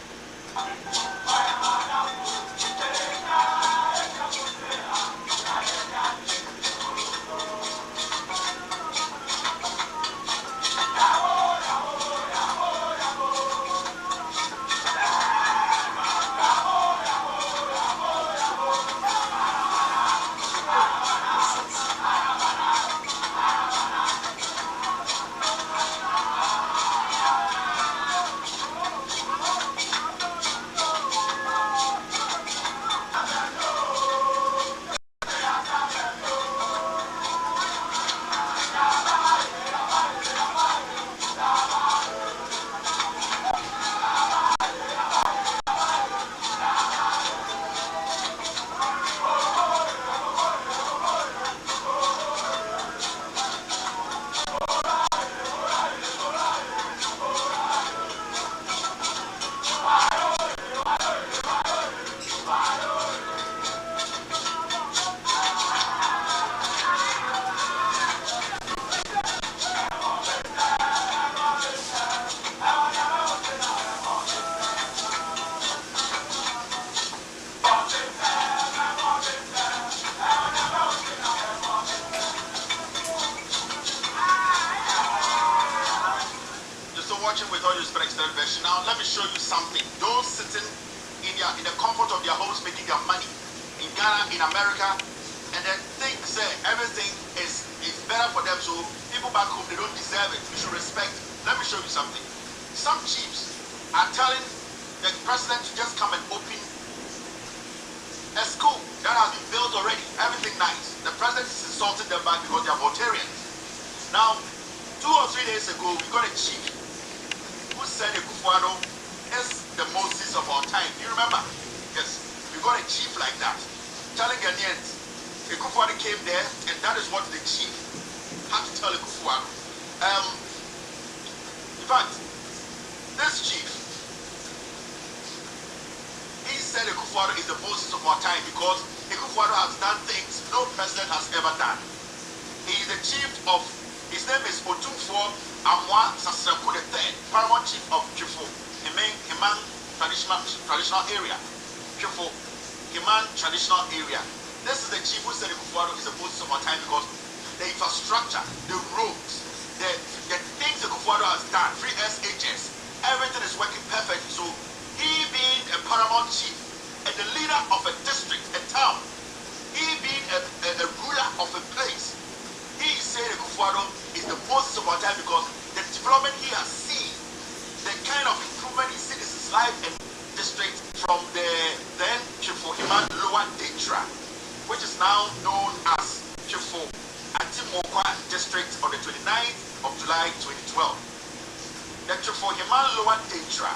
Now let me show you something. Those sitting in the comfort of their homes making their money in Ghana, in America, and then think everything is better for them, so people back home, they don't deserve it. We should respect. Let me show you something. Some chiefs are telling the president to just come and open A school that has been built already, everything nice. The president is insulting them back because they are Voltarians. Now, 2 or 3 days ago, we got a chief who said Ekufuado is the Moses of our time. Do you remember? Yes, we got a chief like that. Telling Ghanaians, Ekufuado came there, and that is what the chief had to tell Ekufuado. In fact, this chief, he said Ekufuado is the Moses of our time because Ekufuado has done things no president has ever done. He is the chief of, his name is Otumfo Amwa Sasraku III, paramount chief of Kifo, Himan traditional area. Kifo, Himan traditional area. This is the chief who said Ekufuado is the Moses of our time because the infrastructure, the roads, the things Ekufuado has done, free SHS, everything is working perfectly. So he being a paramount chief and the leader of a district, a town, he being a ruler of a place, he said Ekufuado is the Moses of our time because the development he has seen, the kind of improvement he sees in his life and district from the then Kifo Himan Lower Detra, which is now known as Kifo Atimokwa district on the 29th of July 2012. The Kifo Himan Lower Detra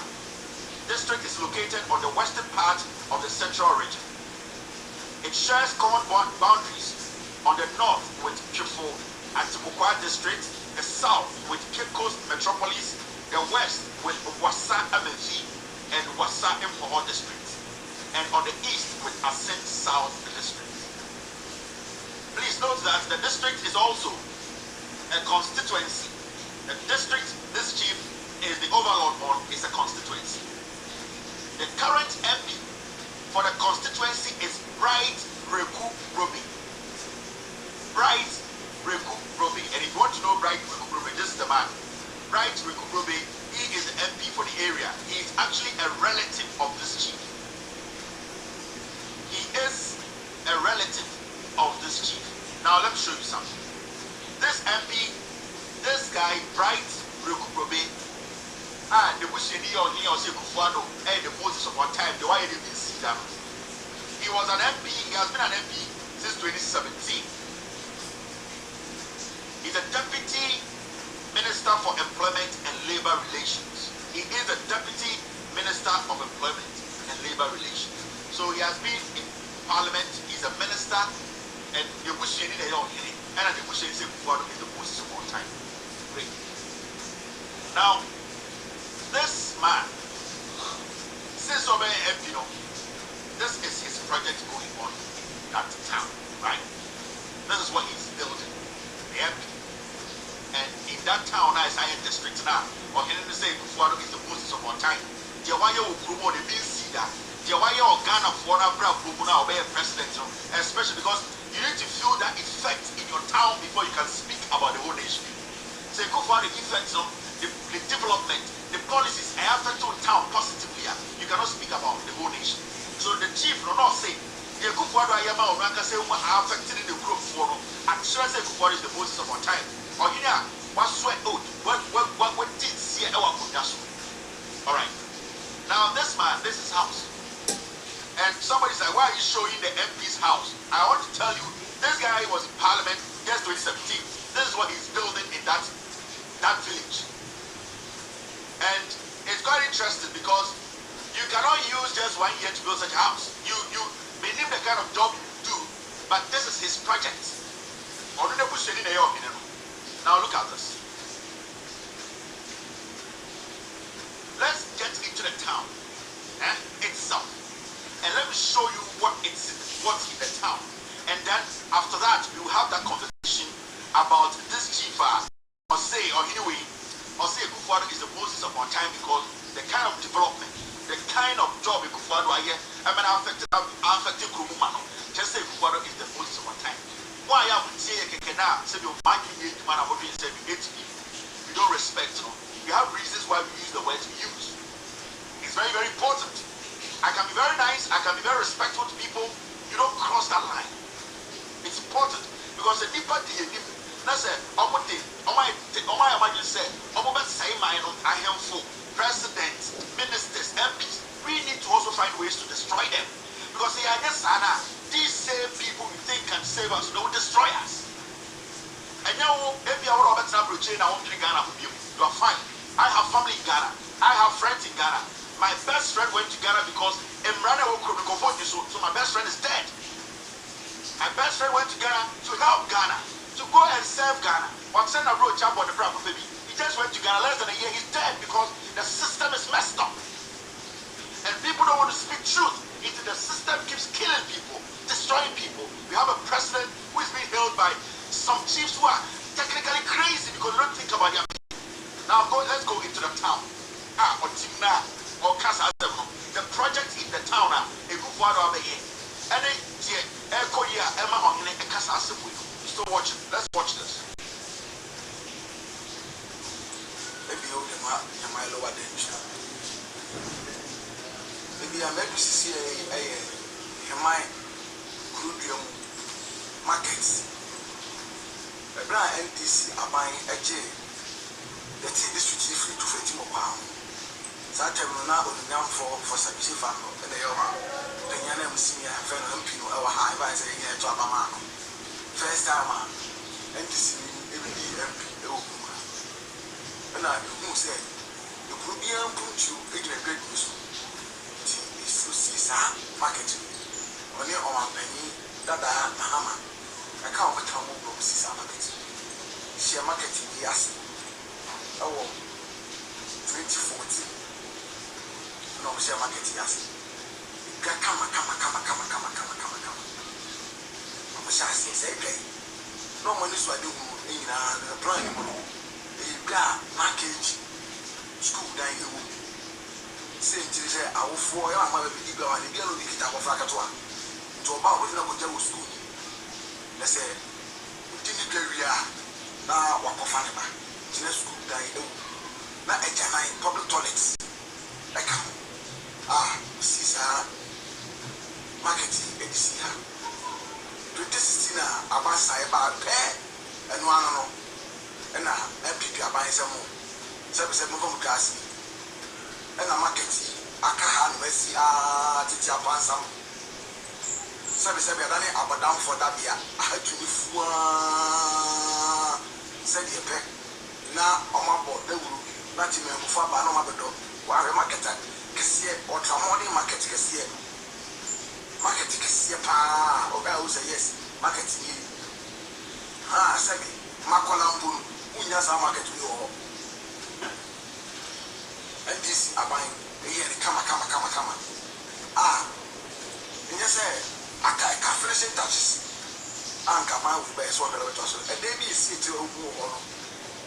district is located on the western part of the central region. It shares common boundaries on the north with Kifo Atimokwa district, the south with Cape Coast Metropolis, the west with Wassa Amenfi and Wassa Impoho districts, and on the east with Ascent South district. Please note that the district is also a constituency. The district this chief is the overlord on is a constituency. The current MP for the constituency is Bright Reku Robi. Bright Reku Robi. And if you want to know Bright Reku Robi, this is the man. Bright Reku Robi, he is the MP for the area. He is actually a relative of this chief. He is a relative of this chief. Now let me show you something. This MP, this guy, Bright Reku Robi, the Bushini or Ekufuado, and the Moses of our time, the way they didn't see them. He was an MP, he has been an MP since 2017. He's a Deputy Minister for Employment and Labor Relations. He is a Deputy Minister of Employment and Labor Relations. So he has been in Parliament, he's a minister, and the Bushini they are here, and the Bushini Ekufuado is the Moses of our time. Great. Now, this man, since over MP, this is his project going on in that town, right? This is what he's building, the MP. And in that town, I say district now, or he didn't say Ekufuado is the Moses of our time. The why you promote the BC that, the why you Ghana for a now be a president, especially because you need to feel that effect in your town before you can speak about the whole nation. So Ekufuado effects of the development, the policies I affect to town positively, you cannot speak about the whole nation. So the chief will not say, the Ekufuado Ayama or Ranka say, what are affected in the group for no. I'm sure Ekufuado is the Moses of our time. Or you know, what sweat out, what did see our production. Alright. Now this man, this is house. And somebody said, why are you showing the MP's house? I want to tell you, this guy was in Parliament, yes, 2017. This is what he's building in that village. And it's quite interesting because you cannot use just 1 year to build such a house. You may name the kind of job you do, but this is his project. Now look at this. Let's get into the town itself. And let me show you what's in the town. And then after that, we will have that conversation about this chief or say Ekufuado is the Moses of our time because the kind of development, the kind of job Ekufuado affected Kurumano. Just say Ekufuado is the Moses of our time. Why I would say we don't respect no. We have reasons why we use the words we use. It's very, very important. I can be very nice, I can be very respectful to people. You don't cross that line. It's important because the deeper the that's it. Presidents, ministers, MPs, we need to also find ways to destroy them. Because they are just sana. chain I won't drink Ghana. You are fine. I have family in Ghana. I have friends in Ghana. My best friend went to Ghana because so my best friend is dead. My best friend went to Ghana to help Ghana, to go and serve Ghana. But send a road chap on the proper baby. He just went to Ghana less than a year. He's dead because the system is messed up. And people don't want to speak truth. The system keeps killing people, destroying people. We have a president who is being held by some chiefs who are technically crazy because they don't think about their people. Now let's go into the town. The project in the town now, a good one over here. And then still watching. Let's watch this. Maybe you my lower danger. Maybe I'm able to see my crude markets. A brand NTC are buying a J. The tea district is free to 50 more pounds. Such a now for Sabi Fano and the Yoma. The Yanam senior friend and Pino, our high vice here to Abama. First time, NTC MP. And I who said, the Peruvian put you a great news. Market. Only on penny that Mahama. I can't wait to move Sisa market. Share market in Yas. Oh, 2014. No, share market Yas. Come. I'm sure I say, no money so I do in the plan. You got market school down here. Say, I will for your mother be bigger and the yellow ticket of Fracatoa. To about what I was school. Let's say, didn't area now walk of Anima. School die. Not a public toilets. Like, Caesar marketing, Edisia. 2016, about Cyber Pair and one and I pick up by some more. 7 from Cassie. And a market, I can't see Titia Pansam. Said down for that year. I had to be said the pet. Now, on my board, they will not even for Banoma Bedo. While a marketer, Cassia or Tramoni market Cassia. Market Cassia Pa, or I will say yes, marketing. Sabi, Macolambu, Unyas market to you. And this are buying here, come. And you say, I can't finish in touches. And come out with best one of the toss. And they be a city of war.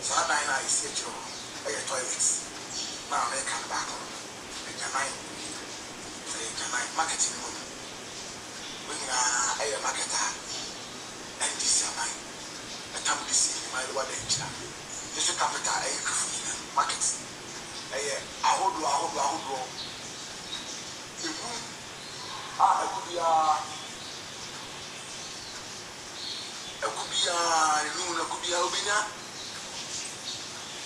So I see you at toilets. Now they come back. They can marketing woman. When I a marketer. And this is mine. A time to see my lower danger. This is capital markets. I hold you.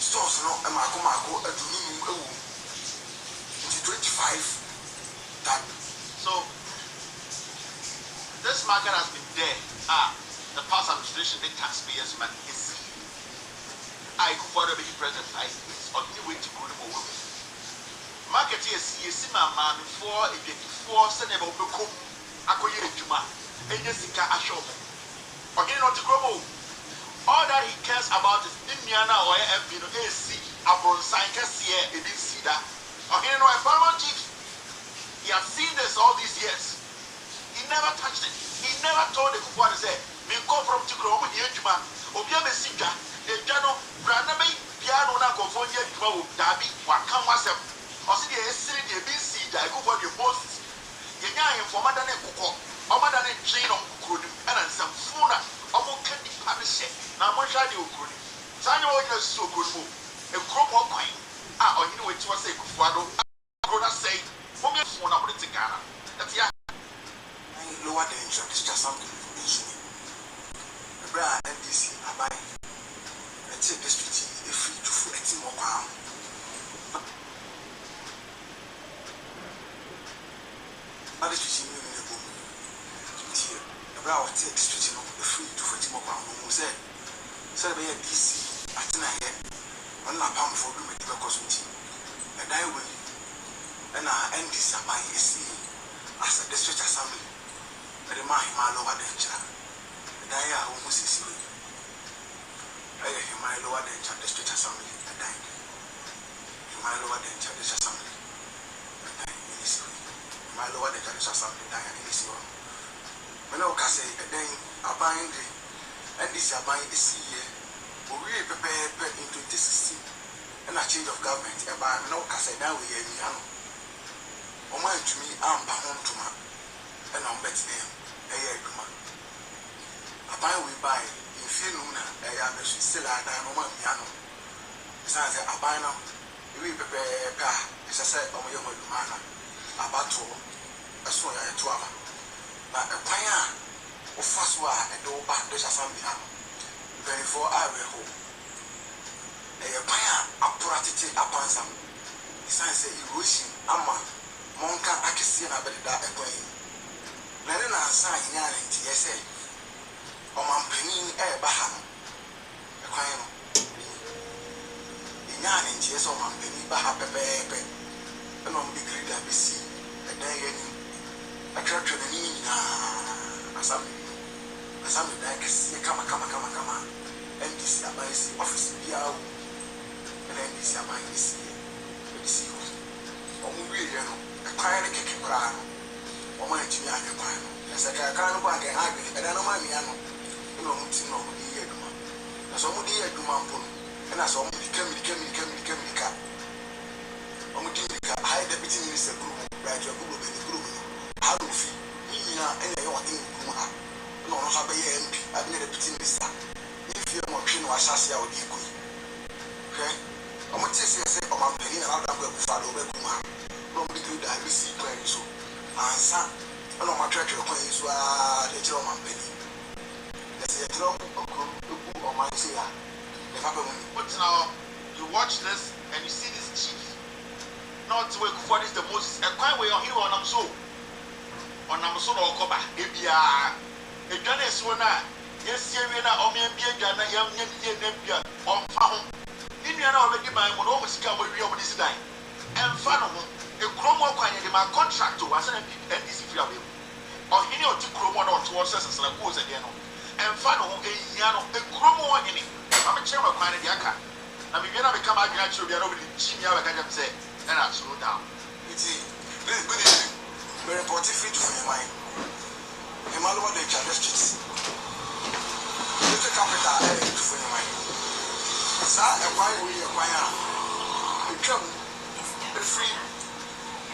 Stores no, and Marco, a 25. That so this market has been there. The past administration, the taxpayers' money is. I could follow the president 5 years on the way to go to work. Market yes, my man before Senegal Boko, Akoye Juma, and Jessica Ashom. Okay, not to grow. All that he cares about is Indiana or FBO AC, Abron Sankers here, he didn't see that. Okay, no, a farmer chief, he has seen this all these years. He never touched it. He never told the Kufuan to say, we come from Tikro, here, Juma, Obia Messinga. The Jano, Branabe, Piano, Nagofonia, Dabi, Wakam myself. Or see the city, the BC, I go for the posts. You know him for Madame Coco, or Madame Jane of Kudu, and some Funa, or Candy Parish. Now, what shall you could? Sanyo is so good. A crop of coin. Or you know, it was a Kufuado. I would say, for me, for number to Ghana. That's ya. Lower danger, it's just something for me. The brand NDC, I buy. Take the street if free to 18 more pounds. Now the street in the book. The brow take the street free to 40 more pounds. Who said, by a DC at night. na pam for do me the cosmeti and I will and I end this by see as a district assembly and the my lower danger and I almost see my lower danger district assembly and I my lower danger district assembly and I my lower danger district assembly and I when I say then I bind and this I bind this year we prepare in 2016 and a change of government about no say now we are o man to me amba hon to ma and I'm betting him a year duma a buy we buy in few na a ya be still a dan no man piano say a buy now we prepare ka is say o mo ye mo duma na abato eso ya to ama na e kwan a o faso a e do ba do sasam bi ano very for our home e kwan a apuratete apansam is say erosion ama monka akisi na bedda ekwan na ne na asa nya na nti yese o mampanin e ba ha no ekwan no nya na nti yese o mampanin ba ha pepepe e no mbi grida bisi e dan ye ni atwatwa na ni na asam da kesi kama NDC abaisi office biawo na NDC abaisi NDC o mu wie ye no kwan ne keke kura no o ma ntimi anya kwan no ese ka kan no kwa ke agbe e da no ma mia no e no muti no mo di aduma na so mo di aduma mpo e na so mo di kamika o mo di ka high deputy minister group right your group be group how do fi ni na e na yo wa tin group ha no no ha be ye MP abi deputy minister if you mo twi no asase a o di ku okay o mo ti se o ma peni na da ko ku fa do be ku ha no be good I see plan so ansa no ma twetwe kwan so a de kiro man peni let's say kiro o ma say ya the papa mun but now you watch this and you see this chief not wait for this the Moses and quite way on him on am so no okoba ebia edwane so na yes yewe na o me bia dwana yam nya na bia on fa ho inu na o be di ban mo no mo sika mo wi o mo di sidan en fa no ho a chromo kwanye de ma contract was an NDC free away. Or any of the chromo or towards us as a pose again. And final a yano, a chromo in it. I'm a chairman of the Aka. I mean, when I become a graduate, we are over the Jimmy, I can say, and I slow down. It's very important fit for your mind. Emmanuel, the Judicial. It's a capital for your mind. Sir, and why we acquire a come a free.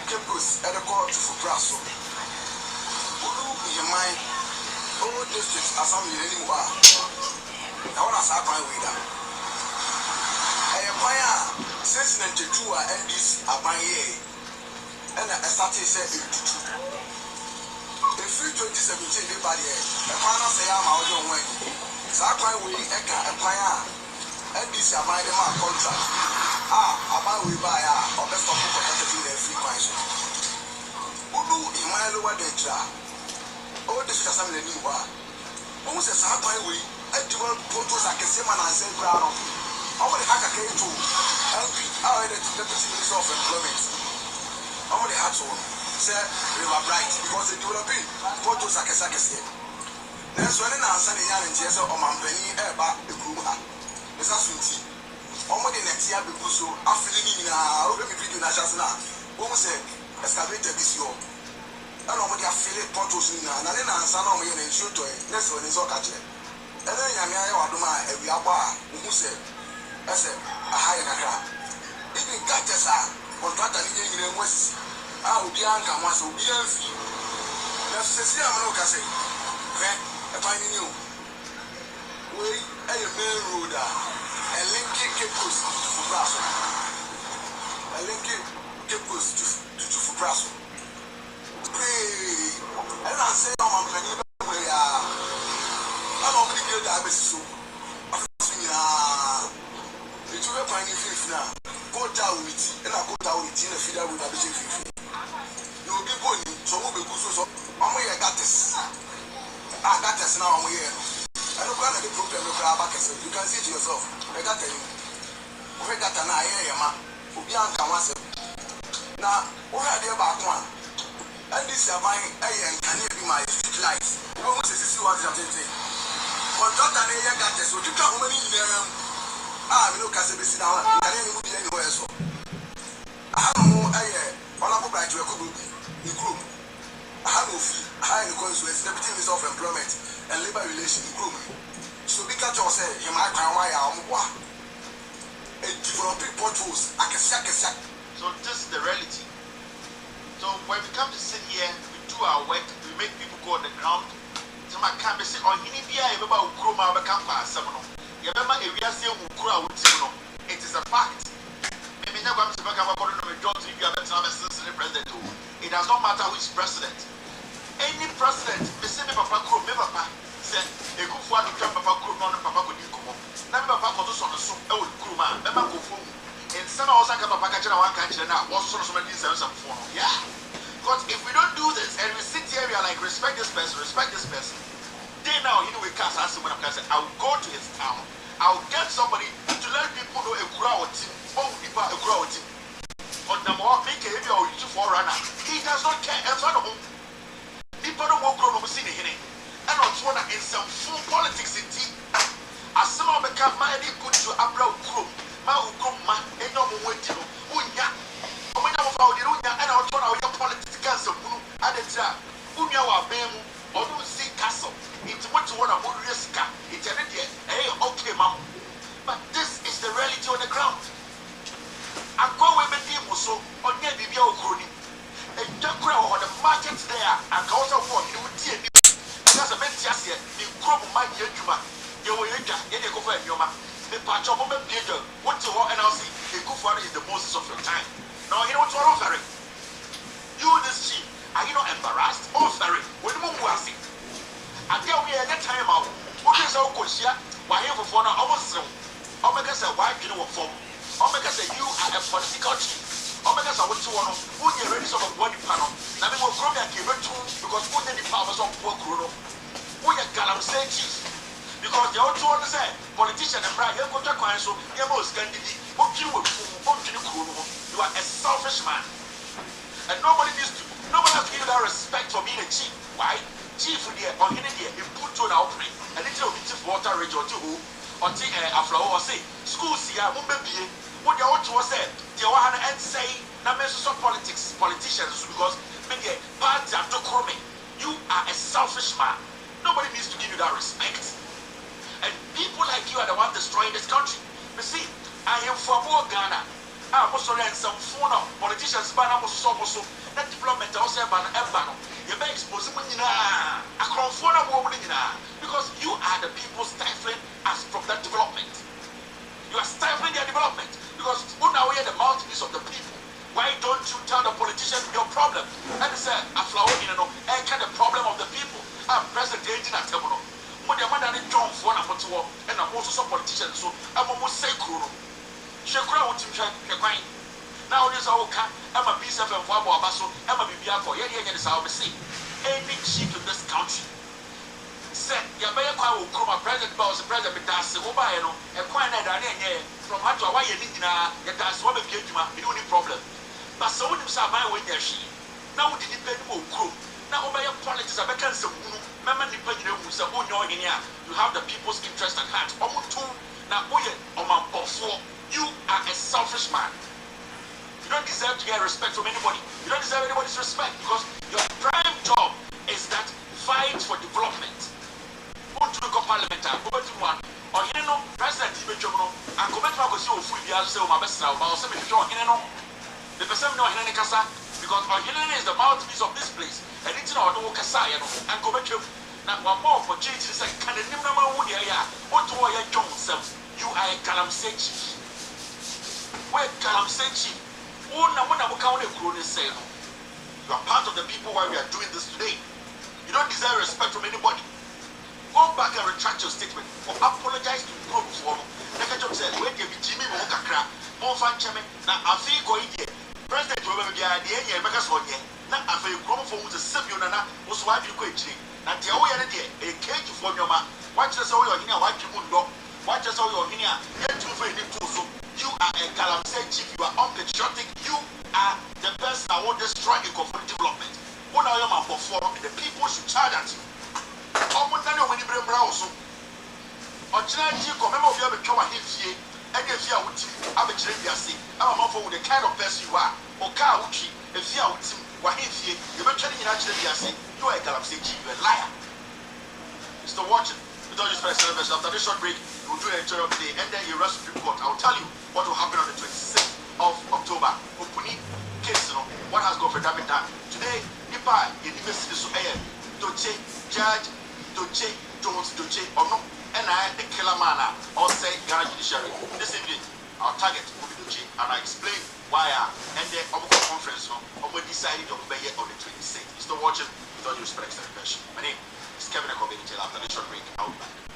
Campus at the court for Prasso. Ulu in my old districts are some anymore. I want to start my way down. I acquire since 92 and this are my year. And I started saying in 2017, everybody, a final say I'm out of way. So I my way, I can acquire and this are my contract. About we buy or best of protecting the free coins. Ulu in my lower danger. Oh, this is something new. Who says, how my way? I do want photos like a same and I say, brown. I want to hack a cake to LP. I had a deputy minister of employment. I want to have to say, we were bright because they developing photos like a second. There's one in our son in Yan and Jessa or Mampany, about the group. It's a sweetie. Almost the next year because so after the video national almost said excavated this year. And almost the affiliate portals in and then answer no and shoot to it. Next one is all catch it. And then Yamia Waduma every hour who said, I said, a higher crowd. Even got us contract and in West. I would be anchor once will be a fee. That's the same Amanoka say. A tiny new way a main road. A linking Cape Coast to Brasso. A linking Cape Coast to Brasso. Pray. And I say, I'm planning where I'm only good at this. I'm the two finding fifth now. Go down with it, and I go down with it in a feeder with a bit of fifth. You'll be going, so we'll be good. So I'm where I got this. I got this now. I'm here. I don't know the problem with our back. You can see it yourself. I got you. we got an eye, ma, who be on Kawasa. Now, we had the back one. And this is my and can you be my street lights? Who wants to see what I'm saying? Contract an area got this, so you can't many them. We look at the Bissina, and then you be anywhere. So I have more honorable right to a group. I have no fee, high consequence, everything is of employment and labor relations group. So because you say, you might cry why I'm what? Developing potholes, I can sack. So this is the reality. So when we come to sit here, we do our work, we make people go on the ground. So my camp is on India, about Kroma, Seminole. You remember area say Ukra with Seminole. It is a fact. Maybe never comes to back up on the majority of the president. It does not matter which president. Any president, the same Papa Kro, Papa said, a good one to Papa Kro, Papa could come. Never Papa goes on the soup, old Kruma, Papa go home. And some of us are Papa Kachana, one country now, also so many things of phone. Yeah. Because if we don't do this and we sit here, we are like, respect this person. Then now, you know, we cast us when I'm saying, I will go to his town. I will get somebody to let people know a crowd team, a crowd team. But number one, make a heavy or you forerunner. He does not care. And so, people don't walk around see the hitting. And on one in some full politics in tea. As some of the camp, my idea put to a brown group. My group, my enormous way to Unya. When I was out in Unya, and I was one of your political blue at the trap. Unya wa Bemu, or do see castle. It's what you want to put risk. It's an idea. Hey, okay, ma'am. But this is the reality on the ground. I go with the team so on the BBO Crony. And just grow on the market there and also for you would because a bit just yet, the crop of my dear Juma. You will enter, get a go for your man. The patch of woman, Peter, what to walk and I'll see. The good one is the most of your time. Now, you know what you're offering. You, this sheep, are you not embarrassed? Oh, sorry, when you was it. I tell me at that time out, what is our question? Why have for now almost so? Omega said, why do you know what for? Omega said, you are a political chief. Omega said, what you want? Who you ready some of one panel? Now, we will come back here because who the powers of poor Kuno? Who you Galam say chief? Because they all told us, politician and bride, you're going to acquire so you're most candidate. What you will you are a selfish man. And nobody has to give you that respect for being a chief. Why? Chief there, or in there, you put to an outbreak. And it's a bit of water rage or two. Or take a flower or say, schools here, Mumbai, what you want to say, you want to say, now mention some politicians, because maybe party are to come. You are a selfish man. Nobody needs to give you that respect. And people like you are the ones destroying this country. You see, I am from Ghana. I was sorry, and some phone politicians, but I was so that development also ban Ebano. You may expose me because you are the people stifling us from that development. You are stifling their development because who now are the mouthpiece of the people. Why don't you tell the politician your problem? And say, a flower, I can the problem of the people. I'm present agent at Temono. When the man and John for and I'm also some politicians, so I'm almost say Kuro. Shakura would check your coin. Now this all can. I'm a piece of a farm or basso. I'm a bibiaco. Yeah, is how we see. Any chief in this country said, Yabaya will come a president boss, president Das, Obayano, a coin from Hawaii, that's what we get you the only problem. But so when you saw my way there, she now did depend on crew. Now, Obaya politics are better than Mamma depending on you have the people's interest at heart. Now, you are a selfish man. You don't deserve to get respect from anybody. You don't deserve anybody's respect because your prime job is that fight for development. Go to the parliament, go to one. Or President Tibejono, and go back to our food, you are so my best now, but also if you know, the person know Kasa, because Helen is the mouthpiece of this place, and it's not no Kasa, and go back to now one more opportunity to say, can the number one year, what to your Jones, you are a Kalamsechi. Where Kalamsechi? You are part of the people why we are doing this today. You don't deserve respect from anybody. Go back and retract your statement or apologize to the group for Nakajo said, wait, you be Jimmy Mokakra, Monfan Chairman. Now, I feel going here. President will be the idea, make us one year. Now, I feel grown for the Simeon and was why you quit. Now, the way a cage for your man. Watch us all your here, watch you mundo. Watch us all your here. Get to you are say, Chief, you are unpatriotic. You are the person that will destroy a community development. When I am before, the people should charge at you. When you bring Browse, or Chinaji, come over here, become a hit, and if you are with him, I'm a Chinaji, I'm a for the kind of person you are, or Kauchi, if you are with him, what if you were turning in Chinaji, you are a Galapsy, you are a liar. Mr. Watching, without this first celebration, after this short break, we'll do a tour of the day, and then you rush Supreme Court. I'll tell you what will happen on the 26th of October. Opuni case, what has gone for damage done. Today, Nipa, University of Air, Doche, Judge, Doche, Jones, Doche, or no, and I, the killer man, or say Ghana Judiciary. This evening, our target will be Doche, and I explain why, and then our conference, we decided to be here on the 26th. Mr. Watching, without your respect, celebration. My name is Kevin Akobe. After the short break, I'll be back.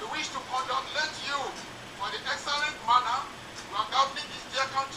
We wish to congratulate you for the excellent manner you are governing this dear country.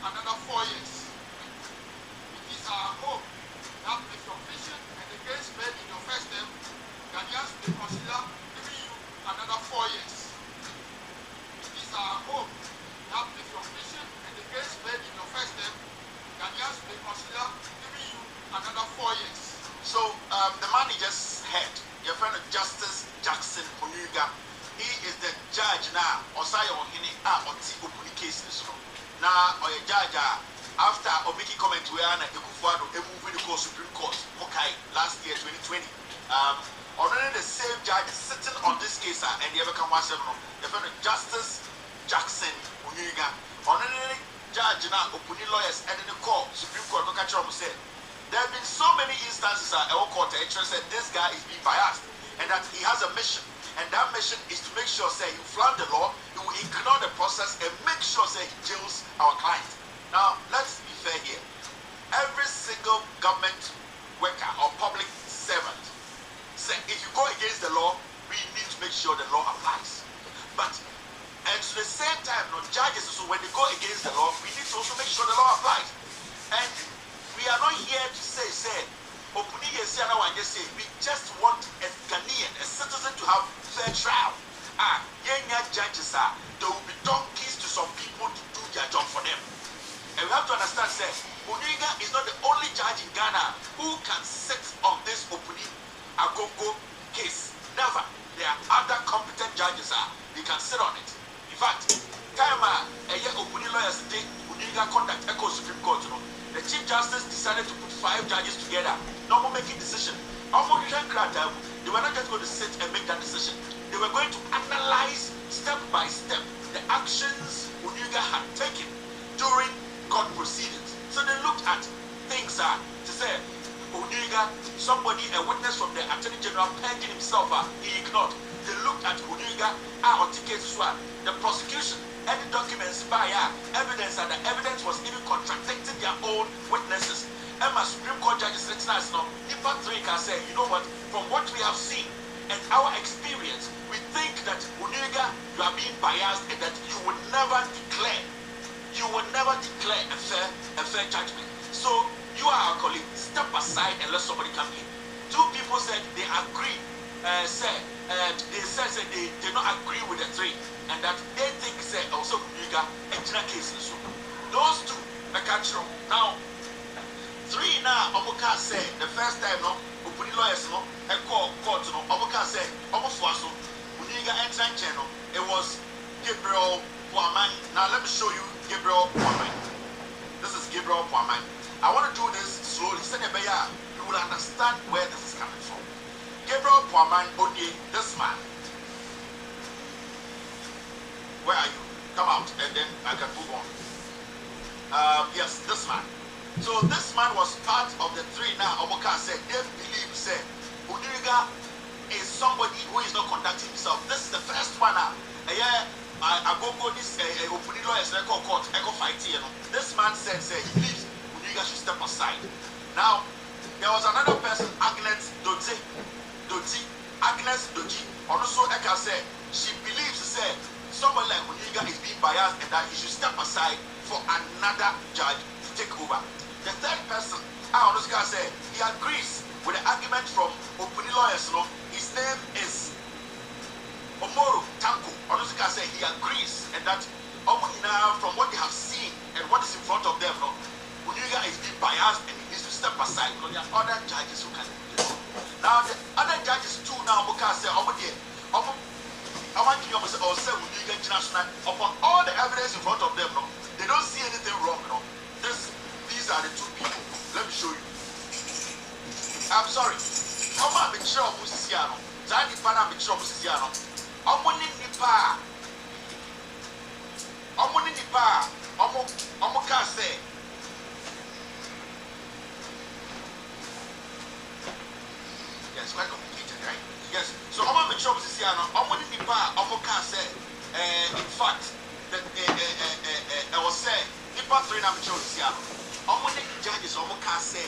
another 4 years. It is our hope that with your vision and the grace made in your first term, Ghanaians may consider giving you another 4 years. It is our hope that with your vision and the grace made in your first term, Ghanaians may consider giving you another 4 years. So the man he just heard, your friend Justice Jackson Onyuga, he is the judge now. Osaya Ohini Oti Opuni case this one. Now or a judge after Obiki comment we are na Ekufuado moving the Supreme Court, okay, last year 2020. Already the same judge sitting on this case and the ever come one seven. Your friend Justice Jackson Onyuga, already judge now Opuni lawyers and in the court, Supreme Court, said there have been so many instances at our court said this guy is being biased and that he has a mission, and that mission is to make sure say he flout the law, he will ignore the process and make sure say he jails our client. Now let's be fair here. Every single government worker or public servant say if you go against the law, we need to make sure the law applies. But and to the same time, no judges, so when they go against the law, we need to also make sure the law applies. And we are not here to say, we just want a Ghanaian, a citizen to have fair trial. Judges there will be donkeys to some people to do their job for them. And we have to understand, say, Onyuga is not the only judge in Ghana who can sit on this Opuni Agongo case. Never. There are other competent judges they can sit on it. In fact, time Opuni lawyers did Onyuga conduct Echo Supreme Court, the Chief Justice decided to put 5 judges together. No more making decision. They were not just going to sit and make that decision. They were going to analyze step by step the actions Onyuga had taken during court proceedings. So they looked at things to say, Onyuga, somebody, a witness from the Attorney General pending himself, he ignored. They looked at Onyuga, the prosecution, and the documents by evidence, and the evidence was even contradicting their own witnesses. Emma Supreme Court judges let us know. Nipa 3 can say, you know what, from what we have seen and our experience, we think that Onyuga, you are being biased and that you will never declare a fair judgment. So you are our colleague, step aside and let somebody come in. 2 people said they agree, they said they did not agree with the 3, and that they think say also Onyuga ejina case so. Those 2 natural. Now 3 now Omoka say the first time no Opuni lawyers no e court no Omoka say Omofuaso Onyuga entrance channel. It was Gabriel Puaman. Now let me show you Gabriel Puaman. This is Gabriel Puaman. I want to do this slowly. You will understand where this is coming from. Gabriel Puaman Odie, this man. Where are you? Come out and then I can move on. Yes, this man. So this man was part of the 3 now. Omoka said they believe say Onyuga is somebody who is not conducting himself. This is the first one now. I go this Opuni lawyers record court, echo fight here. This man said he believes Onyuga should step aside. Now there was another person, Agnes Doji. Agnes Doji. Also Eka said she believes somebody like Onyuga is being biased and that he should step aside for another judge to take over. The 3rd person, Aonuska said he agrees with the argument from Opuni lawyers. His name is Omoro Tanko. Onuska said he agrees and that from what they have seen and what is in front of them, Onyuga is being biased and he needs to step aside. There are other judges who can do this. Now the other judges too now Omoka say I want you to say Onyuga international upon all the evidence in front of them, they don't see anything wrong. These are the 2 people. Let me show you. I'm sorry. Oma Michelle Musiciano. Zani Pana Michelle Musiciano. Omoni Nipa. Omoka say. Yes, quite complicated, right? Yes. So Oma Michelle Musiciano. Omoni Nipa. Omoka say. In fact, I was saying Nipa 3 na Michelle Musiciano. Omoni judges Omoka say.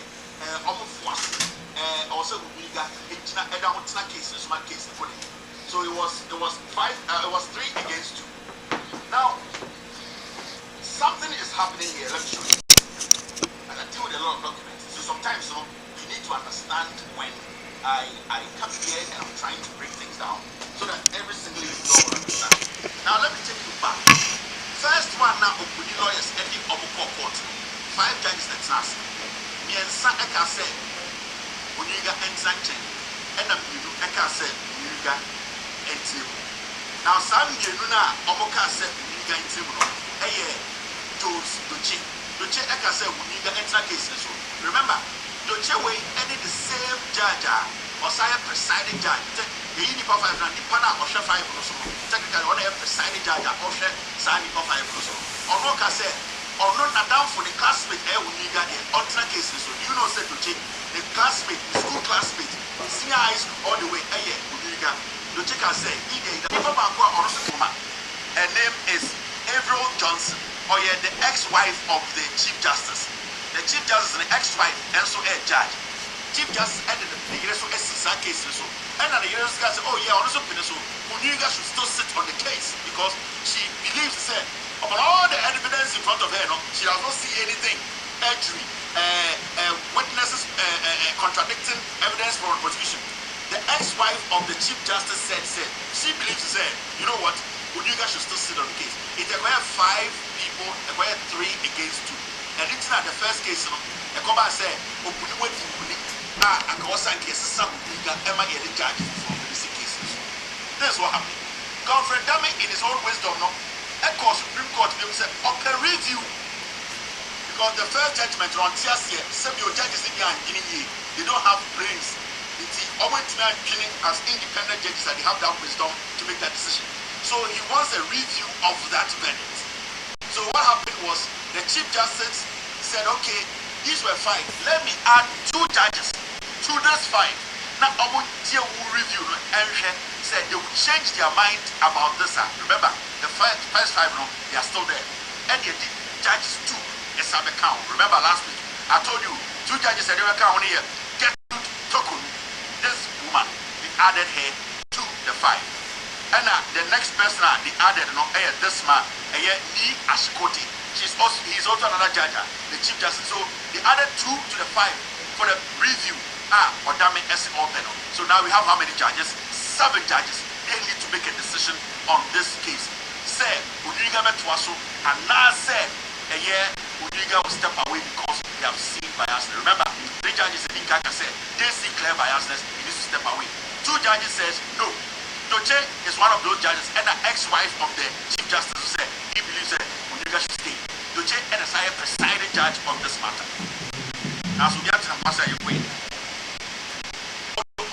Omofuas. Also Onyuga ejina edahotina case, small case. So it was 3 against 2. Now something is happening here? Let me show you. And I deal with a lot of documents. So sometimes, you know, you need to understand when I come here and I'm trying to break things down so that every single individual will understand. Now let me take you back. First one now, Okuni lawyers ending Oboko court. 5 judges that asked. Miensa Eka said, Uniga and Sanchen, and a Minu Eka said, Uniga and Tim. Now, some Yenuna, Omoka said, Uniga and Tim. Hey, Jones, Duchi. Duchi Eka said, Uniga and cases. Remember, Duchi way ended the same judge or say presiding judge. The Unipa 5 and the Pana or 5 or so. Technically, on a presiding judge or Sani 5 or so. Onoka said, or not down for the classmate Uniga the alternate cases. So you know, said Duchi, the classmate, the school classmate, senior high school all the way, Uniga. Duchi can say, her name is Avril Johnson, or the ex-wife of the Chief Justice. The Chief Justice is the ex-wife and so a judge. Chief Justice ended the year so a case so. And the year said, oh yeah, also so Uniga should still sit on the case because she believes said upon all the evidence in front of her, no, she does not see anything perjury, witnesses contradicting evidence from the prosecution. The ex-wife of the Chief Justice said she believes you know what, Uniga should still sit on the case. It required 5 people, required 3 against 2. And it's not the first case, no. The Koba said, Opuni went to Opuni. And also in cases, some Uniga, Emma, the judge from the cases. This is what happened. Godfrey Dame, in his own wisdom, no, Echo Supreme Court, they said, okay, review. Because the first judgment on TSC, some of your judges in Guinea, they don't have brains. It's almost killing as independent judges that they have that wisdom to make that decision. So he wants a review of that verdict. So what happened was the Chief Justice said, okay, these were 5. Let me add 2 judges to this 5. Now, I will review and said they will change their mind about this. Remember, the first 5, no, they are still there. And the judges 2 is a count. Remember last week, I told you 2 judges said they were counting here. Get Tokun, this woman, they added her to the 5. And the next person they added, no, this man, Ni Ashikoti. He's also another judge, the Chief Justice. So they added 2 to the 5 for the review. Odame S. Open. So now we have how many judges? 7 judges. They need to make a decision on this case. Say, Uniga Metwaso, and now said, Uniga will step away because they have seen biasness. Remember, 3 judges in Kaka said, they see clear biasness, he needs to step away. 2 judges says, no. Doche is one of those judges and the ex-wife of the Chief Justice who said he believes that Uniga should stay. Doche and the presiding judge on this matter. Now, so we have to answer your way.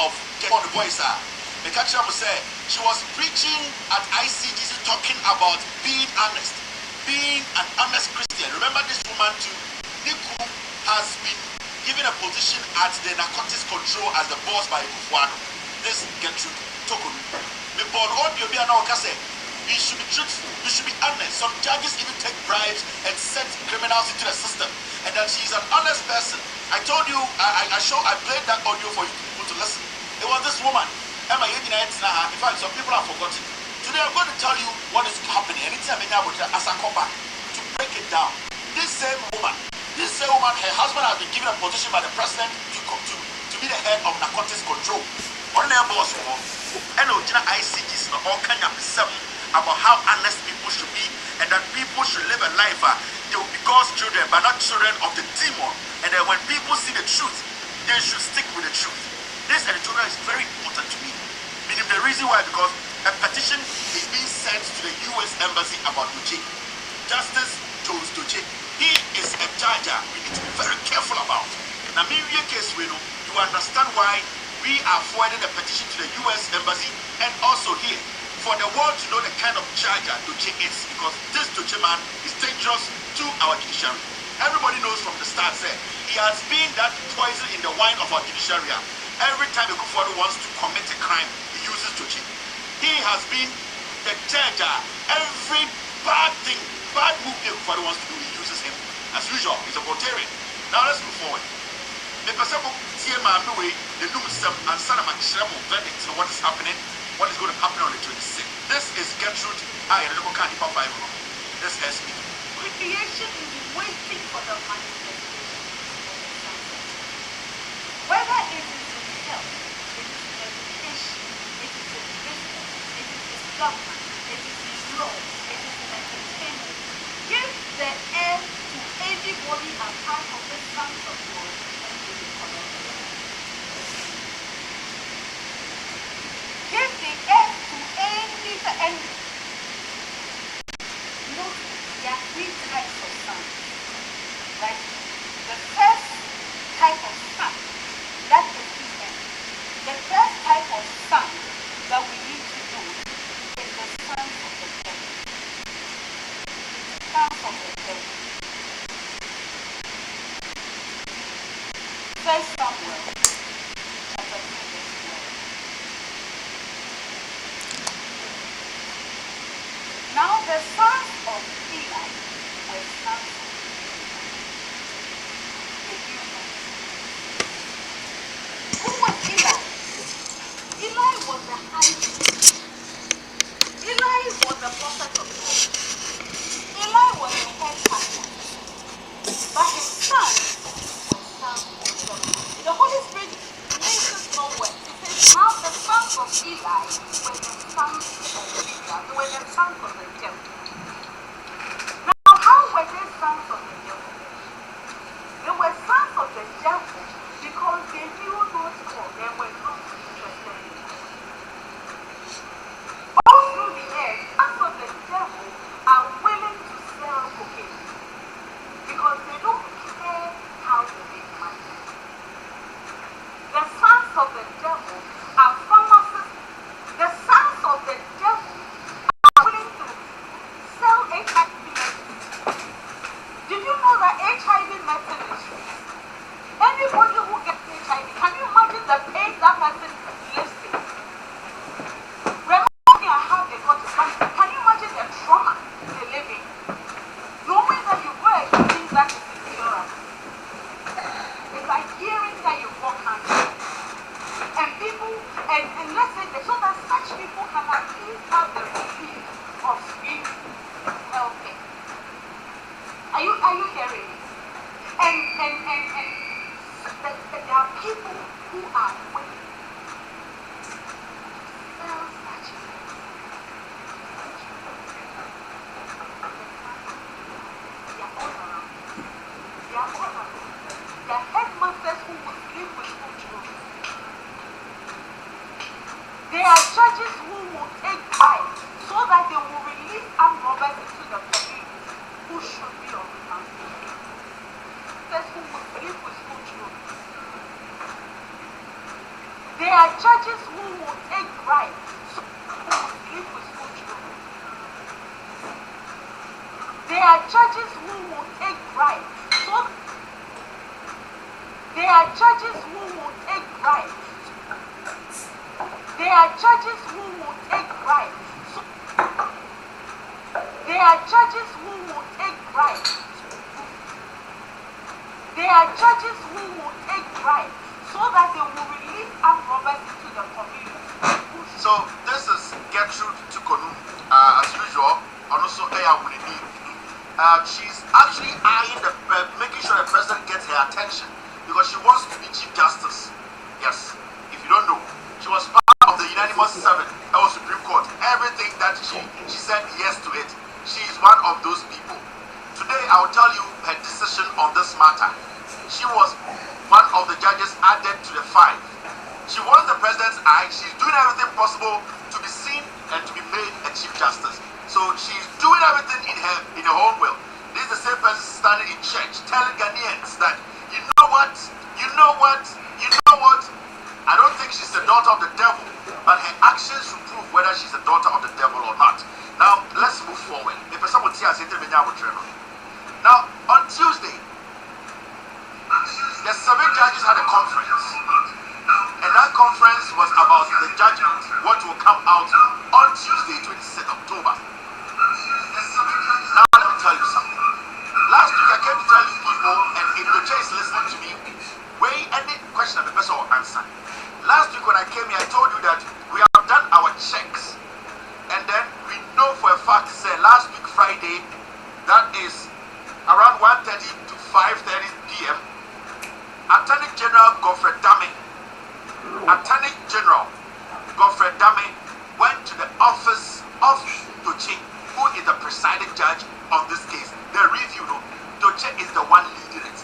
Of get on the voice, the catcher will say she was preaching at ICGC talking about being honest, being an honest Christian. Remember this woman too, Niku has been given a position at the narcotics control as the boss by Kufuano. This Gertrude Tokun. We should be truthful, we should be honest. Some judges even take bribes and send criminals into the system. And that she's an honest person. I told you, I played that audio for you people to listen. It was this woman. Emma, in fact, some people have forgotten. Today I'm going to tell you what is happening. Anytime as I come back to break it down. This same woman, her husband has been given a position by the president to be the head of narcotics control. On their boss, and ICGs all kind of about how honest people should be and that people should live a life. They will be God's children, but not children of the demon. And then when people see the truth, they should stick with the truth. This editorial is very important to me. Meaning the reason why, because a petition is being sent to the US Embassy about Duche. Justice chose Duche. He is a judge we need to be very careful about. Now, maybe a case we know, you understand why we are forwarding a petition to the US Embassy and also here for the world to know the kind of judge Duche is, because this Duche man is dangerous to our judiciary. Everybody knows from the start that he has been that poison in the wine of our judiciary. Every time a Kufuor wants to commit a crime, he uses Duche. He has been the judge. Every bad move a Kufuor wants to do, he uses him. As usual, he's a Voltarian. Now let's move forward. The person see my way, the new system and son of my verdict to what is happening, what is going to happen on the 26th. This is Gertrude. I look at 5. This SB. Recreation is waiting for the manifestation of the sunset. Whether it is in health, it is in education, it is in business, it is in government, it is in law, it is in entertainment. Give the air to anybody as part of the sons of God and they will collect it. Give the air to any and note there are three types of sun. Right? The first type of sun, that is PM. The first type of sun that we need to do is the sons of the devil. Sons of the devil. First Samuel chapter 2 verse 12. Now the sons of Eli were sons of who was Eli? Eli was the high priest. Eli was the prophet of God. Eli was the head pastor. But his son was sons of God. The Holy Spirit mentions no word. It says, now the sons of Eli were the sons of Belial. They were the sons of the devil. Now, how were they sons of the devil? They were sons of the devil because they knew not God. They were not interested in God. All through the earth, sons of the devil are willing to sell cocaine because they don't care how to make money. The sons of the devil are pharmacists. The sons of the devil are willing to sell HIV medicine. Did you know that HIV medicine is free? Anybody who gets HIV, can you imagine the pain that person lives in? Remember how they got it? Can you imagine the trauma they live in? Knowing that you go and do things that is insurance. It's like hearing that you got cancer. And people, and let's say that so that such people can at least have the relief of free healthcare. Are you hearing me? And there are people who are willing to sell such things. They are all around. They are all around. They are headmasters who will sleep with school children. They are judges who will take bribes so that they will release armed robbers into the community who should be on the mountain. Who will sleep with school children. They are judges who will take bribes so who will sleep with school children. They are judges who will take bribes so they are judges who will take bribes. They are judges who will take bribes. So they are judges who will take bribes. They are judges who will take bribes so that they will release armed robbers into the community. So this is Gertrude Tukonu, as usual, and also Eya Wunini. She's actually eyeing making sure the president gets her attention because she wants to be Chief Justice. Yes, if you don't know, she was part of the unanimous 7 Supreme Court. Everything that she said yes to it. She is one of those people. Today I will tell you her decision on this matter. She was one of the judges added to the 5. She wants the president's eye. She's doing everything possible to be seen and to be made a Chief Justice. So she's doing everything in her own will. This is the same person standing in church telling Ghanaians that, you know what? I don't think she's the daughter of the devil, but her actions will prove whether she's the daughter of the devil or not. Now, let's move forward. Now, on Tuesday, the 7 judges had a conference, and that conference was about the judgment, what will come out on Tuesday, 26th October. Now, let me tell you something. Last week, I came to tell you people, and if the church is listening to me, weigh any question the person will answer. Last week when I came here, I told you that we have done our checks, and then we know for a fact, say last week Friday, is around 1:30 to 5:30 p.m. Attorney General Godfrey Dame went to the office of Doche, who is the presiding judge on this case. The review, no, Doche is the one leading it.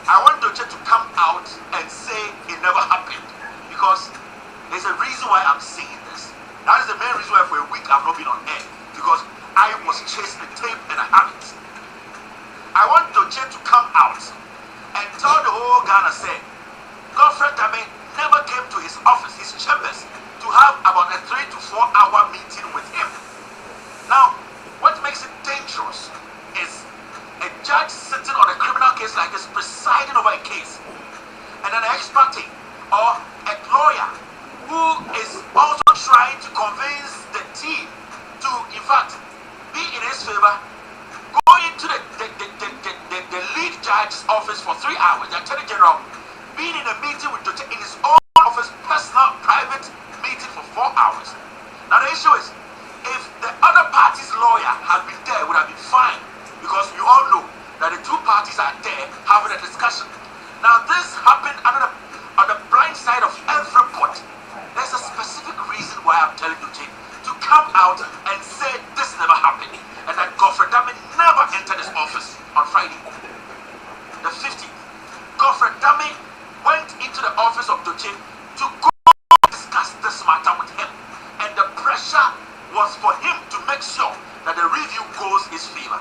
I want Doche to come out and say it never happened, because there's a reason why I'm saying this. That is the main reason why for a week I've not been on air, because I was chasing the tape and I have it. I want Doche to come out and tell the whole Ghana, say, Godfrey Dame never came to his office, his chambers, to have about a 3 to 4 hour meeting with him. Now, what makes it dangerous is a judge sitting on a criminal case like this, presiding over a case, and an expert or a lawyer who is also trying to convince the team to, in fact, be in his favor, go into the lead judge's office for 3 hours, the Attorney General, being in a meeting with Doche in his own office, personal, private meeting for 4 hours. Now the issue is, if the other party's lawyer had been there, it would have been fine, because we all know that the two parties are there having a discussion. Now this happened on the blind side of everybody. There's a specific reason why I'm telling Doche to come out and say this never happened, and that Godfrey Dame never entered his office on Friday, the 15th. Godfrey Dame went into the office of Doche to go discuss this matter with him, and the pressure was for him to make sure that the review goes his favor.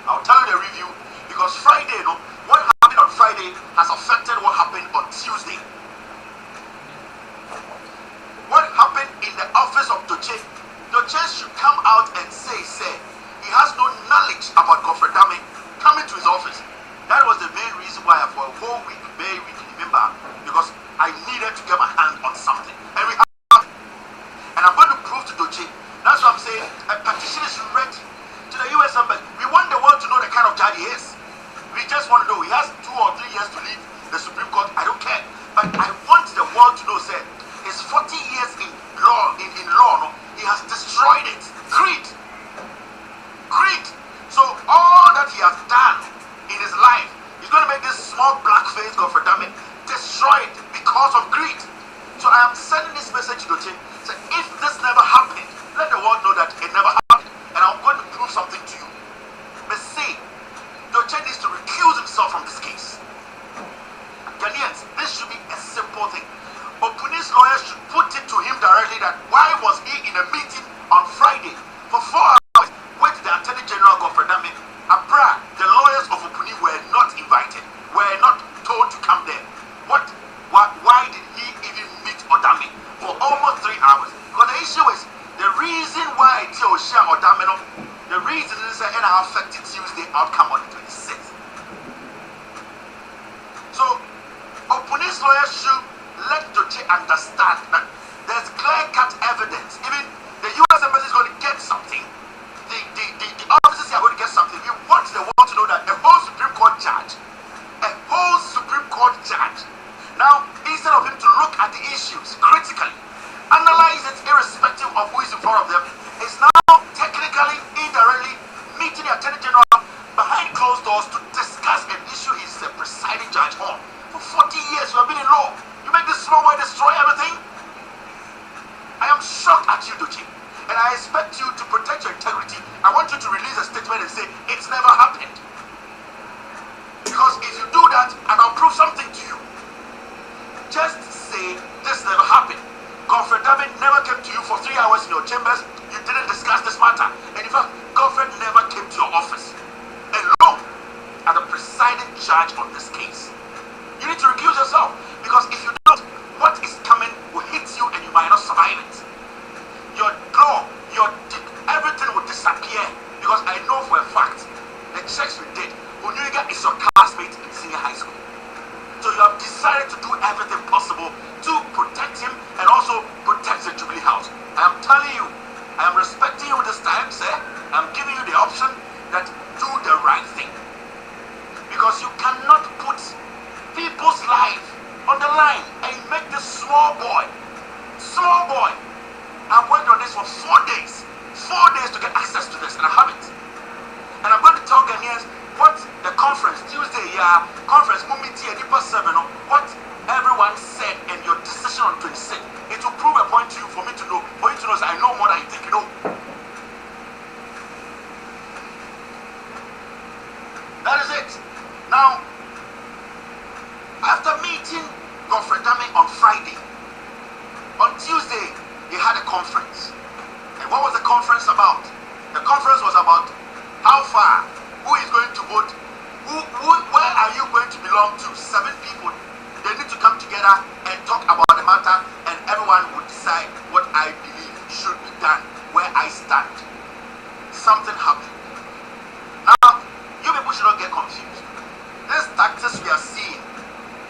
I'll tell you the review, because Friday, you know, what happened on Friday has affected what happened on Tuesday. What happened in the office of Doche should come out and say he has no knowledge about Godfrey Dame coming to his office. That was the main reason why for a whole week, remember, because I needed to get my hand on something. And we have, and I'm going to prove to Doche. That's what I'm saying. A petition is ready to the US Embassy. We want the world to know the kind of judge he is. We just want to know he has 2 or 3 years to leave the Supreme Court. I don't care. But I want the world to know, say, his 40 years in law, no, he has destroyed it. Greed. So all that he has done in his life, he's going to make this small black face Godfrey Dame destroy it because of greed. So I am sending this message to Doche. Say, if this never happened, let the world know that it never happened. And I'm going to prove something to you. But see, Doche needs to recuse himself from this case. Ghanaians, this should be a simple thing. Opuni's lawyers should put it to him directly that why was he in a meeting on Friday for 4 hours with the Attorney General Godfrey Dame? Abra, the lawyers of Opuni were not invited, were not told to come there. Why did he even meet Odame for almost 3 hours? Because the issue is, the reason why Osha Odame, the reason is that it affected Tuesday outcome on the 26th. So, Opuni's lawyers should let Doche understand that there's clear-cut evidence. Even the US Embassy is going to get something. The officers are going to get something. We want the world to know that a whole Supreme Court judge, now, instead of him to look at the issues critically, analyze it irrespective of who is in front of them, is now technically, indirectly meeting the Attorney General behind closed doors to discuss an issue he's the presiding judge on. For 40 years, you have been in law. You make this small boy destroy everything? I am shocked at you, Doche. And I expect you to protect your integrity. I want you to release a statement and say, it's never happened. Because if you do that, and I'll prove something to you, just say, this never happened. Godfrey Dame never came to you for 3 hours in your chambers. You didn't discuss this matter. And in fact, Godfrey never came to your office alone as the presiding judge on this case. You need to recuse yourself, because if you don't, what is coming will hit you and you might not survive it. Your law, everything will disappear, because I know for a fact the checks we did, Onyega is your classmate in senior high school. So you have decided to do everything possible to protect him and also protect the Jubilee House. I am telling you, I am respecting you this time, sir. I'm giving you the option that do the right thing. Because you cannot put people's life on the line and make this small boy, I've worked on this for 4 days. 4 days to get access to this, and I have it. That is it. Now, after meeting Godfrey Dame on Friday, on Tuesday, he had a conference. And what was the conference about? The conference was about how far, who is going to vote, where are you going to belong to? 7 people. They need to come together and talk about the matter, and everyone would decide what I believe should be done, where I stand. Something happened. Now, you people should not get confused. These tactics we are seeing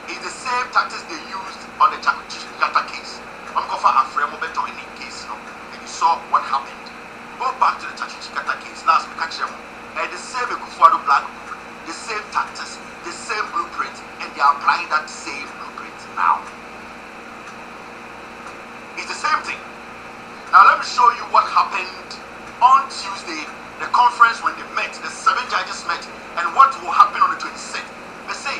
is the same tactics they used on the Judicial case. I'm going for a frame of any case, and you saw what happened. Go back to the Judicial case. Last week, and the same black book, the same tactics, the same blueprint, and they are applying that same blueprint now. It's the same thing. Now let me show you what happened on Tuesday, the conference when they met, the 7 judges met, and what will happen on the 26th. They say,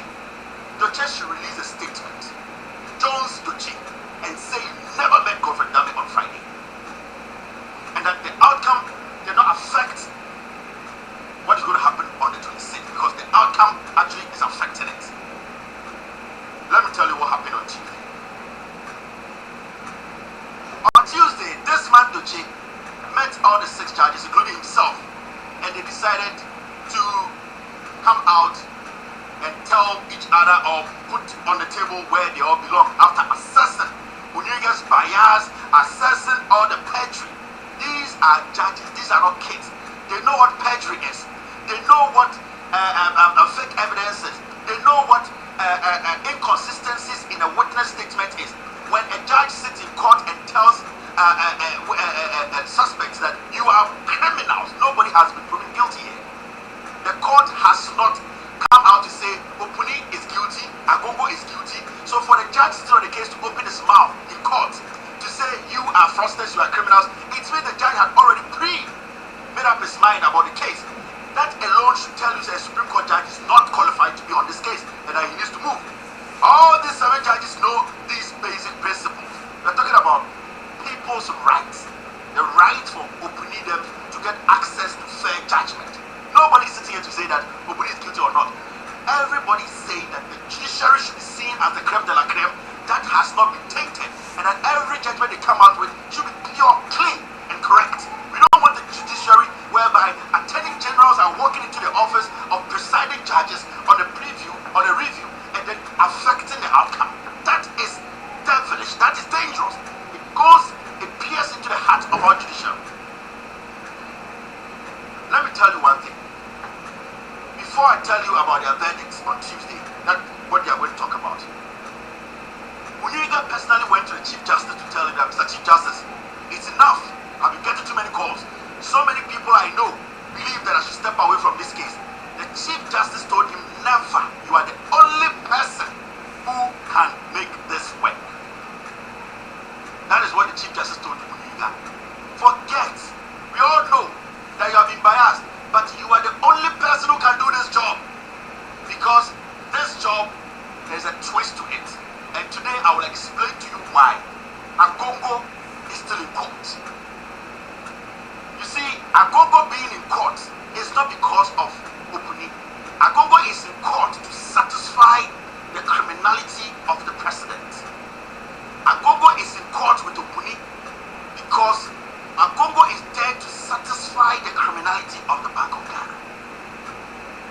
Judiciary should release a statement, Jones Dochi, and say he never met Godfrey Dame on Friday. And that the outcome did not affect what is going to happen on the 26th, because the outcome actually is affecting it. Let me tell you what happened on Tuesday. On Tuesday, this man Dochi met all the 6 judges, including himself, and they decided to come out and tell each other or put on the table where they all belong after assessing Onyinye's bias, assessing all the perjury. These are judges, these are not kids. They know what perjury is. They know what fake evidence is. They know what inconsistencies in a witness statement is. When a judge sits in court and tells suspects that you are criminals, nobody has been proven guilty here. The court has not come out to say Opuni is guilty, Agongo is guilty. So for the judge still on the case to open his mouth in court to say you are fraudsters, you are criminals, it means the judge had already made up his mind about the case. That alone should tell you that a Supreme Court judge is not qualified to be on this case and that he needs to move. All these 7 judges know these basic principles. We're talking about people's rights, the right for Opuni them to get access to fair judgment. Nobody's sitting here to say that Opuni is guilty or not. Everybody's saying that the judiciary should be seen as the creme de la creme that has not been tainted, and that every judgment they come out with should be pure, clean, and correct. We don't want the judiciary whereby attorney generals are walking into the office of presiding judges on a review, and then affecting the outcome. That is devilish. That is dangerous. It pierces into the heart of our judiciary. Let me tell you one thing. Before I tell you about their verdicts on Tuesday, that's what they are going to talk about. Onyinye personally went to the Chief Justice to tell him that, Mr. Chief Justice, it's enough. I've been getting too many calls. So many people I know believe that I should step away from this case. The Chief Justice told him, never. You are the only person who can make this work. That is what the Chief Justice told Onyinye. Forget. We all know that you have been biased, but you are the only person who can do this job. Because this job, there's a twist to it. And today I will explain to you why Agongo is still in court. You see, Agongo being in court is not because of Opuni. Agongo is in court to satisfy the criminality of the president. Agongo is in court with Opuni because Agongo is there to satisfy the criminality of the Bank of Ghana.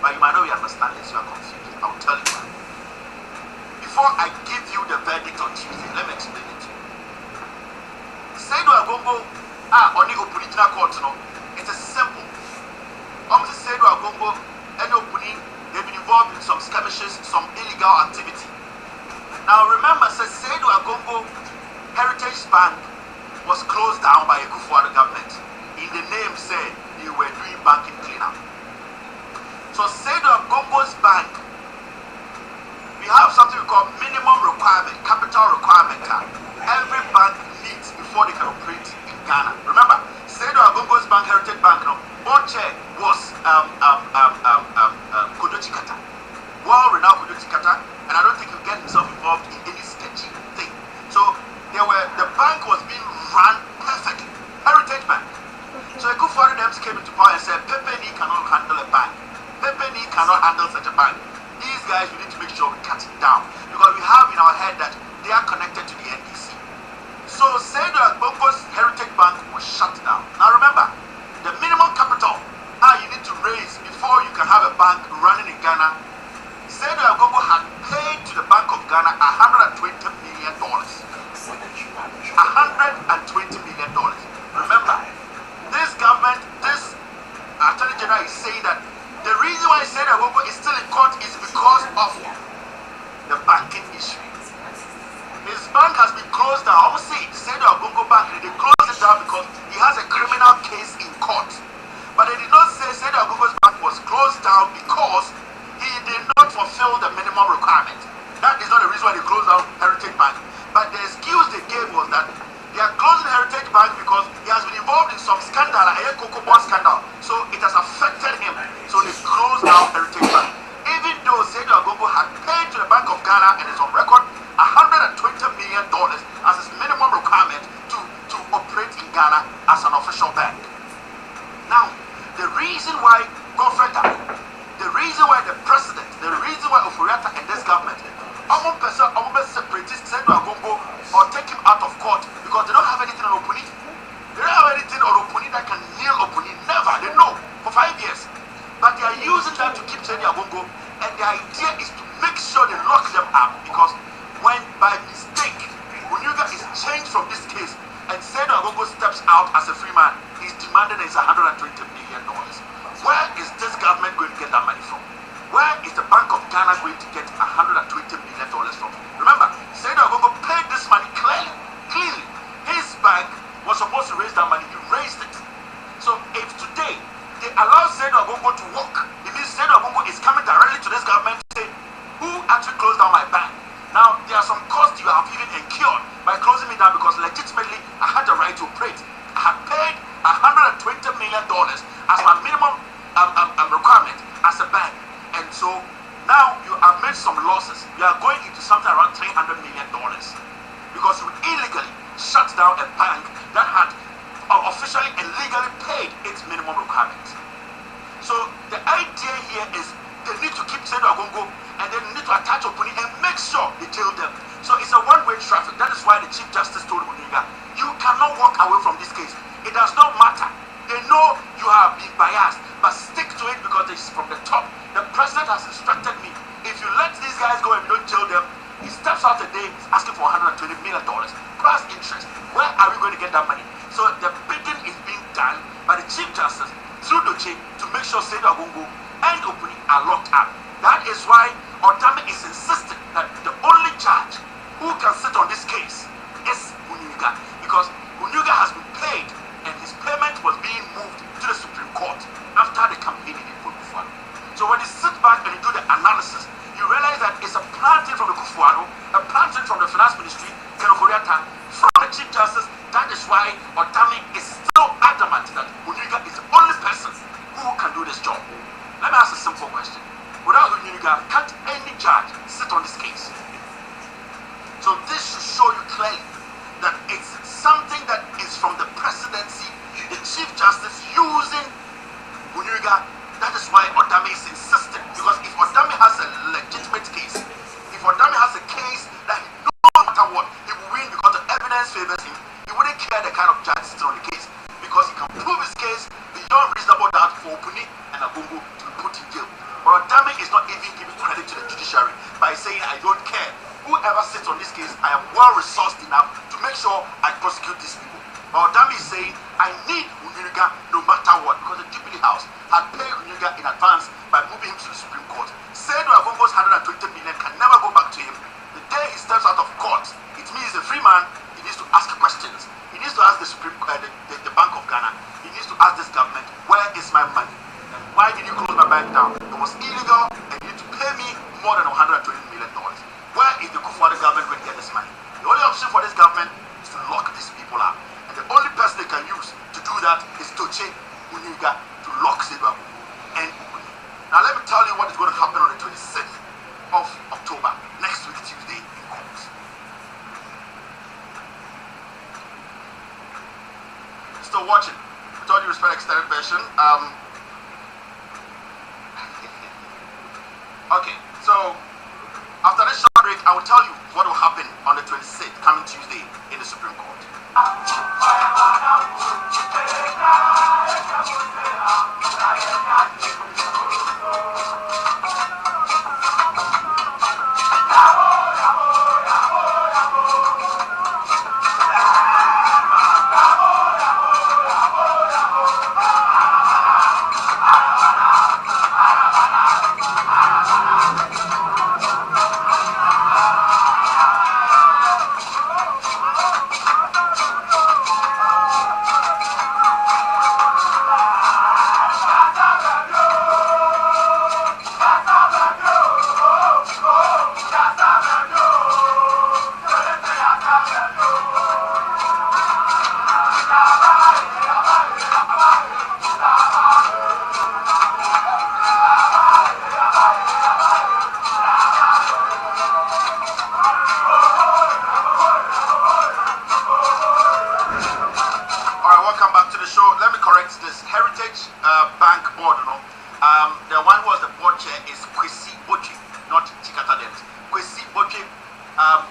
But you might not understand this, you are confused. I will tell you why. Before I give you the verdict on Tuesday, let me explain it to you. Saidu Agongo, Oni Opuni court, it is simple. Saidu Agongo and Opuni, they've been involved in some skirmishes, some illegal activity. Now remember, Saidu Agongo Heritage Bank was closed down by a Kufuor government. In the name said they were doing banking cleanup. So Saidu Agongo's bank, we have something we call minimum requirement, capital requirement card. Every bank needs before they can operate in Ghana. Remember, Saidu Agongo's bank, Heritage Bank, board chair was Kodochi Kata. Well-renowned Kodochi Kata, and I don't think he'll get himself involved in any sketchy thing. So the bank was being run perfectly. Heritage Bank. So a Kufuor came into power and said, Pepe cannot handle such a bank. These guys, we need to make sure we cut it down because we have in our head that they are connected to the NDC. So Seydou Agbongo's Heritage Bank was shut down. Now remember, the minimum capital you need to raise before you can have a bank running in Ghana, Seydou Agbongo had paid to the Bank of Ghana $120 million. $120 million. Remember, this government, this Attorney General is saying that the reason why Seydou Agbongo is still in court is because of the banking issue. His bank has been closed down. I will say Seydou Agbongo Bank, they closed it down because he has a criminal case in court. But they did not say Seydou Agbongo's bank was closed down because he did not fulfill the minimum requirement. That is not the reason why they closed down Heritage Bank. But the excuse they gave was that they are closing Heritage Bank because he has been involved in some scandal, a cocoa bond scandal. So it has affected him. So they closed down Heritage Bank. Even though Seydou Agbongo had paid to the Bank of Ghana and is on record $120 million as his minimum requirement to operate in Ghana as an official bank. Now, the reason why the reason why the president, the reason why Oforiatta and this government separate Seydou Agbongo or take him out of court because they don't have anything on Opuni. They don't have anything on Opuni that can kneel Opuni. Never. They know for 5 years. But they are using that to keep Seydou Agbongo, and the idea is to make sure they lock them up because when by mistake Unuga is changed from this case and Seydou Agbongo steps out as a free man, he's demanding is $120 million. Where is this government going to get that money from? Where is the Bank of Ghana going to get $120 million from? Remember, Seydou Agbongo paid this money clearly. His bank was supposed to raise that money. He raised it. So if today they allow Seydou Agbongo to walk, it means Seydou Agbongo is coming directly to this government to say, who actually closed down my bank? Now, there are some costs you have even incurred by closing me down because legitimately I had the right to operate. I had paid $120 million as my minimum requirement as a bank. And so now you have made some losses. You are going into something around $300 million because you illegally shut down a bank that had officially and legally paid its minimum requirements. So the idea here is they need to keep Seydou Agbongo and they need to attach Opuni and make sure they jail them. So it's a one-way traffic. That is why the Chief Justice told Uninga, you cannot walk away from this case. It does not matter. They know you have been biased, but stick to it because it's from the top. The president has instructed me, if you let these guys go and you don't jail them, he steps out a day, he's asking for $120 million plus interest. Where are we going to get that money? So the bidding is being done by the Chief Justice through Doche to make sure Seydou Agbongo and Opuni are locked up. That is why Otame is insisting that the only judge who can sit on this case is Unuga, because Unuga has been paid and his payment was being moved to the Supreme Court after the campaign in Kufuor. So when you sit back and you do the analysis, you realize that it's a planting from the Kufuor, a planting from the Finance Ministry, Ken Oforiatta, from the Chief Justice. That is why Otame is still adamant that Unuga is the only person who can do this job. Let me ask a simple question. Without Unuga, can't any judge sit on this case? So this should show you clearly that it's something that is from the presidency, the Chief Justice using Unuga. That is why Otame is insisting. Because if Otame has a legitimate case, if Otame has a case that no matter what, he will win because the evidence favors him, he wouldn't care the kind of judge sitting on the case. Because he can prove his case beyond reasonable doubt for Opuni and Agbongo to be put in jail. But Otame is not even giving credit to the judiciary by saying, I don't care. Whoever sits on this case, I am well resourced enough to make sure I prosecute these people. But Otame is saying, I need Unuga no matter what, because the Jubilee House had paid Unuga in advance by moving him to the Supreme Court. Seydou Agbongo's $120 million can never go back to him. The day he steps out of court, it means he's a free man. He needs to ask questions. He needs to ask the the Bank of Ghana. He needs to ask this government, where is my money? And why did you close my bank down? It was illegal, and you need to pay me more than $120 million. Where is the Kufuor government going to get this money? The only option for this government is to lock these people up. And the only person they can use to do that is Doche Unuga to lock Seydou Agbongo and Opuni. Now let me tell you what is going to happen on the 26th of October, next week Tuesday in court. Still watching. With all due respect, extended version. Okay, so after this short break, I will tell you what will happen on the 26th, coming Tuesday, in the Supreme Court.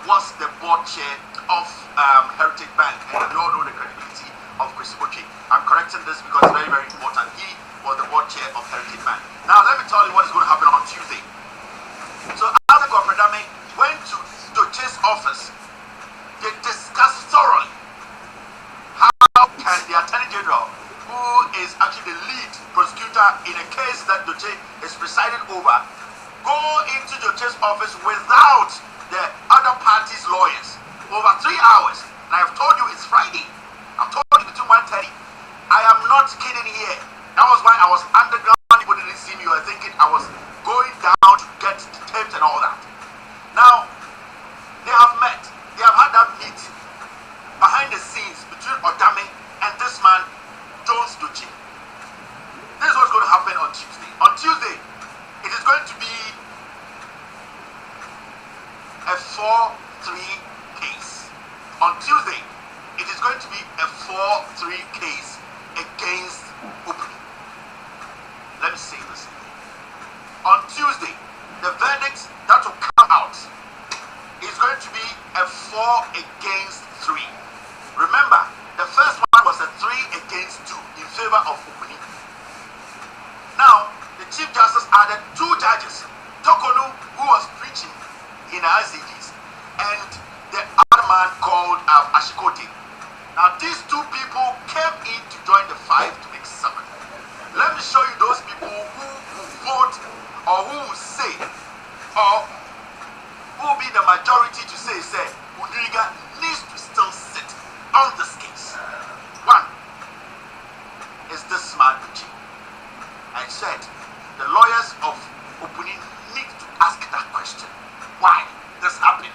Was the board chair of Heritage Bank, and you all know the credibility of Chris Boche. I'm correcting this because it's very, very important. He was the board chair of Heritage Bank. Now, let me tell you what is going to happen on Tuesday. So, after Godfredame went to Doche's office, they discussed thoroughly how can the Attorney General, who is actually the lead prosecutor in a case that Doche is presiding over, go into Doche's office without the other party's lawyers over 3 hours. And I have told you it's Friday. I've told you between 1:30. I am not kidding here. That was why I was underground. People didn't see me. You were thinking I was going down to get the tapes and all that. Now, they have met. They have had that meeting behind the scenes between Odame and this man, Jones Doche. This is what's going to happen on Tuesday. On Tuesday, it is going to be a 4-3 case. On Tuesday, it is going to be a 4-3 case against Opening. Let me say this. On Tuesday, the verdict that will come out is going to be a 4-3. Remember, the first one was a 3-2 in favor of Opening. Now, the Chief Justice added 2 judges, Tokonu, who was preaching in RCGs, and the other man called Ashikote. Now these 2 people came in to join the 5 to make 7. Let me show you those people who will vote, or who will say, or who will be the majority to say Udriga needs to still sit on this case. 1 is this man Uchi. I said the lawyers of Opening need to ask that question. Why this happened?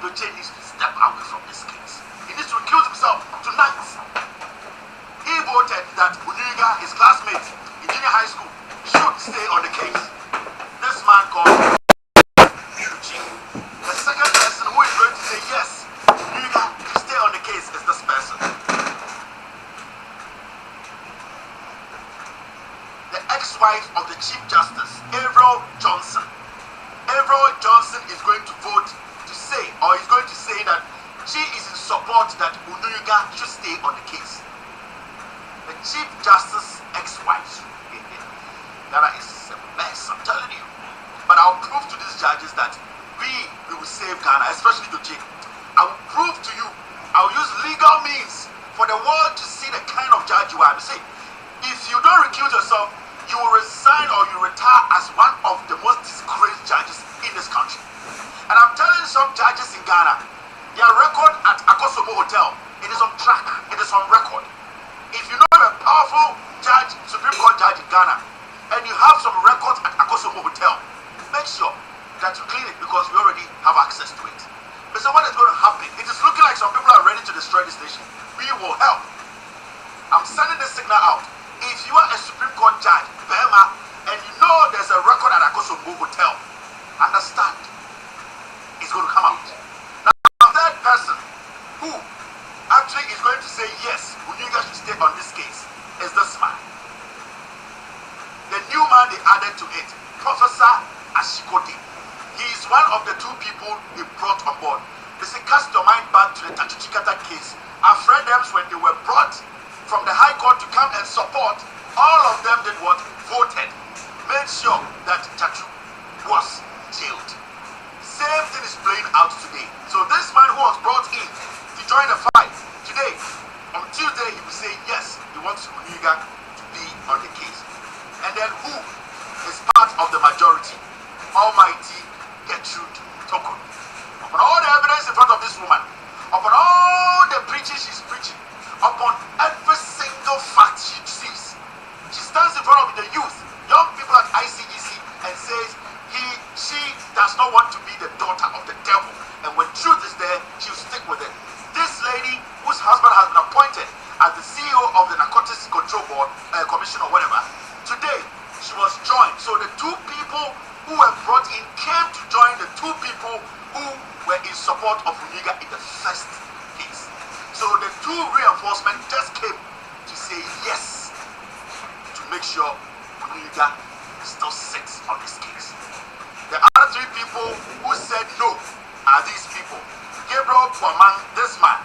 Doche needs to step away from this case. He needs to recuse himself tonight. He voted that Udriga, his classmate in junior high school, should stay on the case. This man called Doche. The second person who is going to say yes, Udriga should stay on the case is this person. The ex-wife of the Chief Justice, Avril Johnson. Avril Johnson is going to vote to say, or is going to say that she is in support that Udriga should stay on the case. The Chief Justice ex-wife. That is a mess, I'm telling you. But I'll prove to these judges that we will save Ghana, especially Doche. I will prove to you, I'll use legal means for the world to see the kind of judge you are. I say, if you don't recuse yourself, you will resign or you retire as one of the most disgraced judges in this country. And I'm telling some judges in Ghana, their record at Akosomo Hotel, it is on track, it is on record. If you know a powerful judge, Supreme Court judge in Ghana, and you have some records at Akosomo Hotel, make sure that you clean it because we already have access to it. But so what is going to happen? It is looking like some people are ready to destroy this nation. We will help. I'm sending this signal out. If you are a Supreme Court judge, Burma, and you know there's a record at Akosomo Hotel, understand, it's going to come out. Now, the third person who actually is going to say yes, Udriga should stay on this case, is this man. The new man they added to it, Professor Ashikodi. He is one of the two people he brought on board. They say, cast your mind back to the Tachuchikata case. Our friends, when they were brought from the High Court to come and support, all of them did what? Voted. Made sure that Tachu was jailed. Same thing is playing out today. So this man who was brought in to join the fight, today, on Tuesday, he will say, yes, he wants Uniga to be on the case. And then who is part of the majority? Almighty Gertrude Tokun. Upon all the evidence in front of this woman, upon all the preaching she's preaching, upon every single fact she sees, she stands in front of the youth, young people at ICGC, and says she does not want to be the daughter of the devil. And when truth is there, she'll stick with it. This lady, whose husband has been appointed as the CEO of the Narcotics Control Board, Commission or whatever, today she was joined. So the two people who were brought in came to join the two people who were in support of Uniga in the first case. So the two reinforcements just came to say yes, to make sure Uniga still sits on this case. The other three people who said no are these people. Gabriel Kwaman, this man,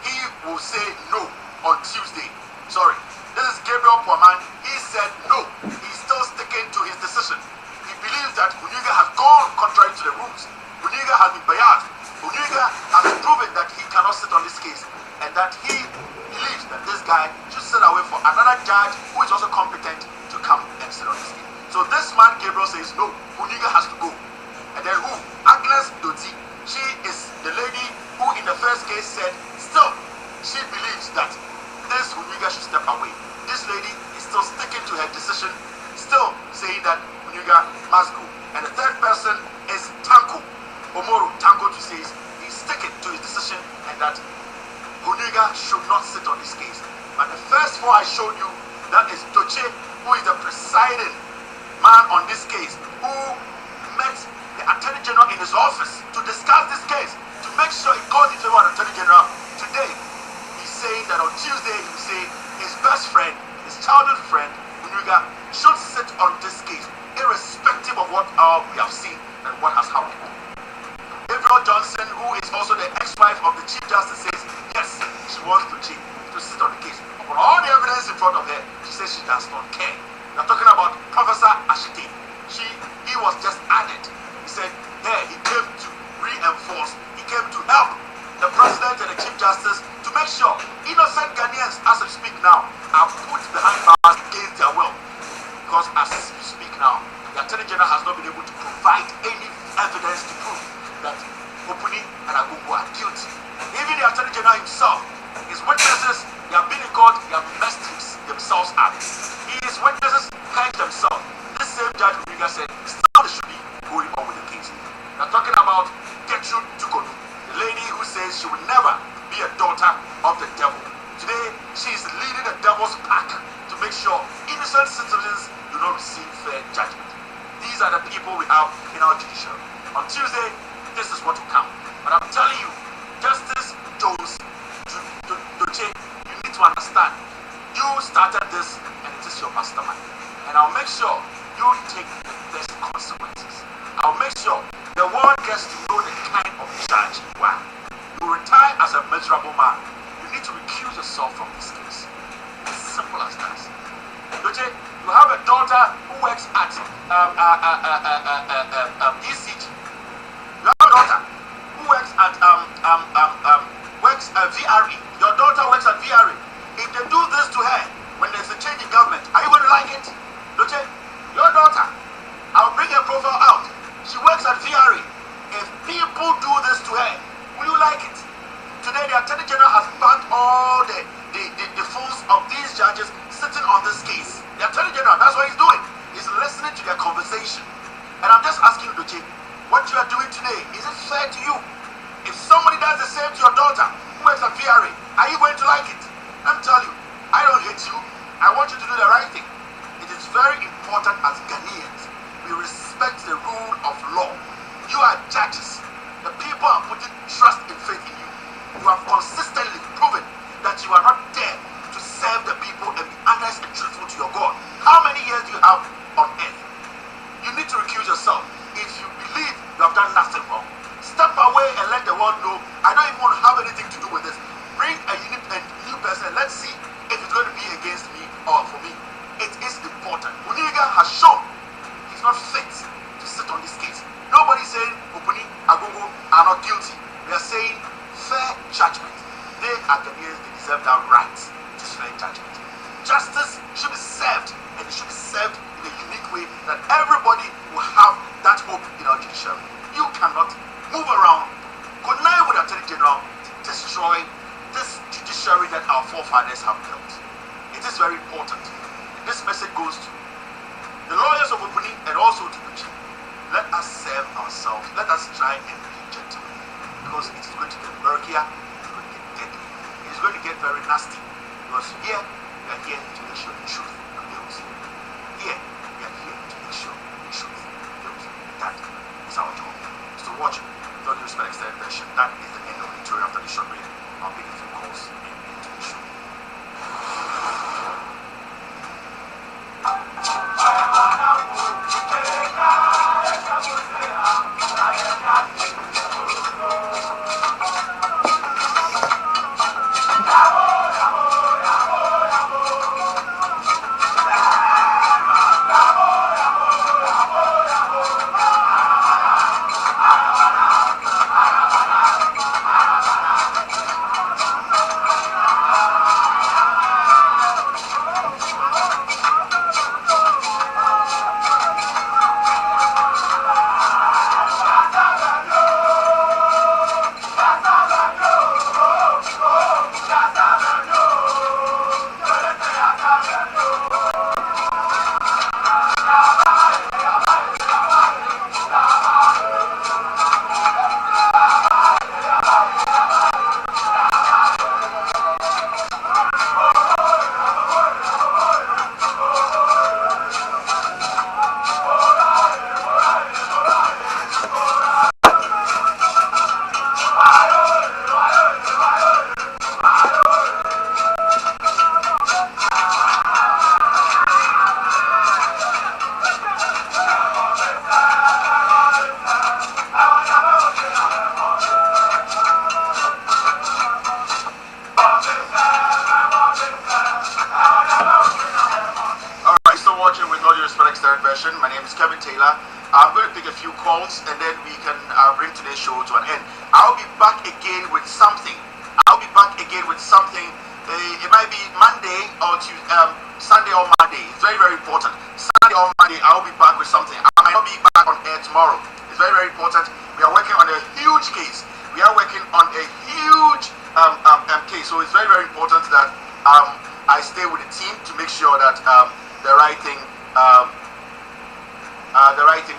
he will say no on Tuesday. Sorry, this is Gabriel Kwaman. He said no. He's still sticking to his decision. He believes that Uniga has gone contrary to the rules. Uniga has been biased. Uniga has proven that he cannot sit on this case, and that he believes that this guy should sit away for another judge who is also competent to come and sit on this case. So this man, Gabriel, says no, Uniga has to go. And then who? Agnes Doti. She is the lady who in the first case said still she believes that this Uniga should step away. This lady is still sticking to her decision, still saying that Uniga must go. And the third person is Tanko Omoro. Tanko says he's sticking to his decision and that Uniga should not sit on this case. But the first four I showed you, that is Doche, who is the presiding man on this case, who met the Attorney General in his office to discuss this case, to make sure he calls in favor of the Attorney General. Today, he's saying that on Tuesday, he will say his best friend, his childhood friend, Uniga, should sit on this case, irrespective of what we have seen and what has happened. Gabriel Johnson, who is also the ex-wife of the Chief Justice, says yes, she wants to sit on the case. Upon all the evidence in front of her, she says she does not care. We're talking about Professor Ashiti. He was just added. He said, yeah, he came to reinforce, he came to help the President and the Chief Justice to make sure innocent Ghanaians, as we speak now, are put behind bars against their will. Because as we speak now, the Attorney General has not been able to provide any evidence to prove that Opuni and Agungu are guilty. Even the Attorney General himself, his witnesses, they have been in court, they have messed themselves up. His witnesses hanged themselves. This same judge Uniga said, still they should be going on with the case. They're talking about Gertrude Tukonu, the lady who says she will never be a daughter of the devil. Today, she is leading the devil's pack to make sure innocent citizens do not receive fair judgment. These are the people we have in our judiciary. On Tuesday, this is what will come. But I'm telling you, Justice Jones, Doche, you need to understand, you started this and it is your mastermind. And I'll make sure you take the best consequences. I'll make sure the world gets to know the kind of judge you are. You retire as a miserable man. You need to recuse yourself from this case. As simple as that. Doche, you have a daughter who works at ECG. You have a daughter who works at VRE. Your daughter works at VRE. If they do this to her when there's a change in government, are you going to like it? Doche, your daughter, I'll bring her profile out. She works at VRE. If people do this to her, will you like it? Today, the Attorney General has banned all the fools of these judges sitting on this case. The Attorney General, that's what he's doing. He's listening to their conversation. And I'm just asking you, Doche, what you are doing today, is it fair to you? If somebody does the same to your daughter who works at VRA, are you going to like it? Let me tell you, I don't hate you. I want you to do the right thing. It is very important as Ghanaians, we respect the rule of law. You are judges. The people are putting trust and faith in you. You have consistently proven that you are not there to serve the people and be honest and truthful to your God. How many years do you have on earth? done nothing wrong. Step away and let the world know, I don't even want to have anything to do with this. Bring a new person and let's see if it's going to be against me or for me. It is important. Muniga has shown he's not fit to sit on this case. Nobody's saying Opuni, Agogo are not guilty. We are saying fair judgment. They are Ghanaians, they deserve that right to fair judgment. Justice should be served, and it should be served in a unique way that everybody will have that hope in our judiciary. You cannot move around, connive with Attorney General to destroy this judiciary that our forefathers have built. It is very important. This message goes to the lawyers of Opuni and also to the chief. Let us serve ourselves. Let us try and be gentlemen, because it is going to get murkier, it's going to get deadly, it is going to get very nasty. Because here, we are here to make sure the truth prevails. Here, we are here to make sure the truth prevails. That is our job. So watch it. With all due respect, extended version. That is the end of the tutorial. After the short break, I'll pick a few calls into the show. My name is Kevin Taylor. I'm going to take a few calls and then we can bring today's show to an end. I'll be back again with something. It might be Monday or Sunday or Monday. It's very, very important. Sunday or Monday, I'll be back with something. I might not be back on air tomorrow. It's very, very important. We are working on a huge case. We are working on a huge case. So it's very, very important that I stay with the team to make sure that the right thing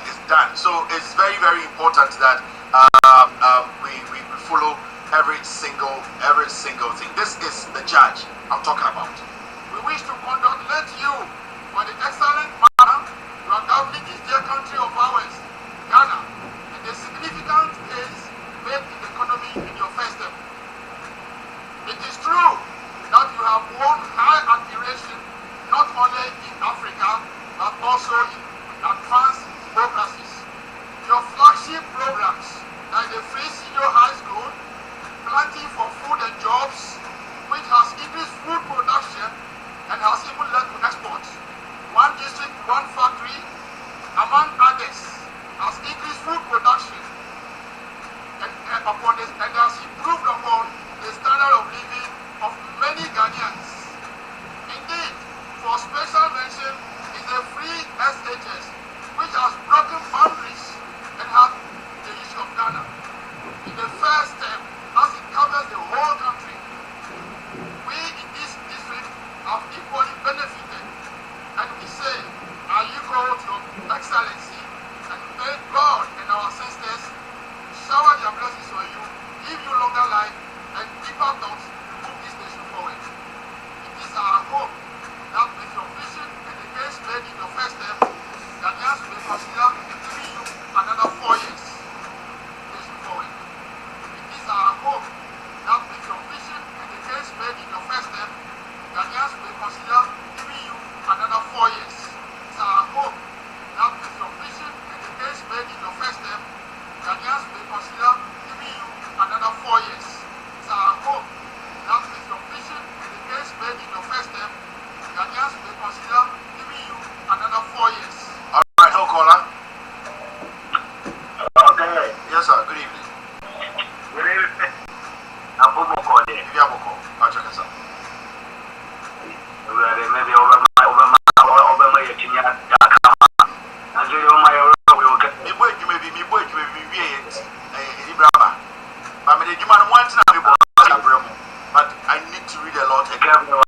is done. So it's very, very important that we follow every single thing. This is the judge I'm talking about. We wish to congratulate you for the excellent manner you are governing this dear country of ours, Ghana, and the significant gains made in the economy in your first term. It is true that you have won high admiration not only in Africa but also in advanced democracies. Your flagship programs like the Free Senior High School, Planting for Food and Jobs, which has increased food production and has even led to exports. One district, one factory, among others. caller. Okay. Yes, sir. Good evening. Good evening. I'm Boko. If you have a call, check us out. Maybe over my Kenya. And you know my Me boy, you may be Ibrahim. But me the man wants to be born, but I need to read a lot again.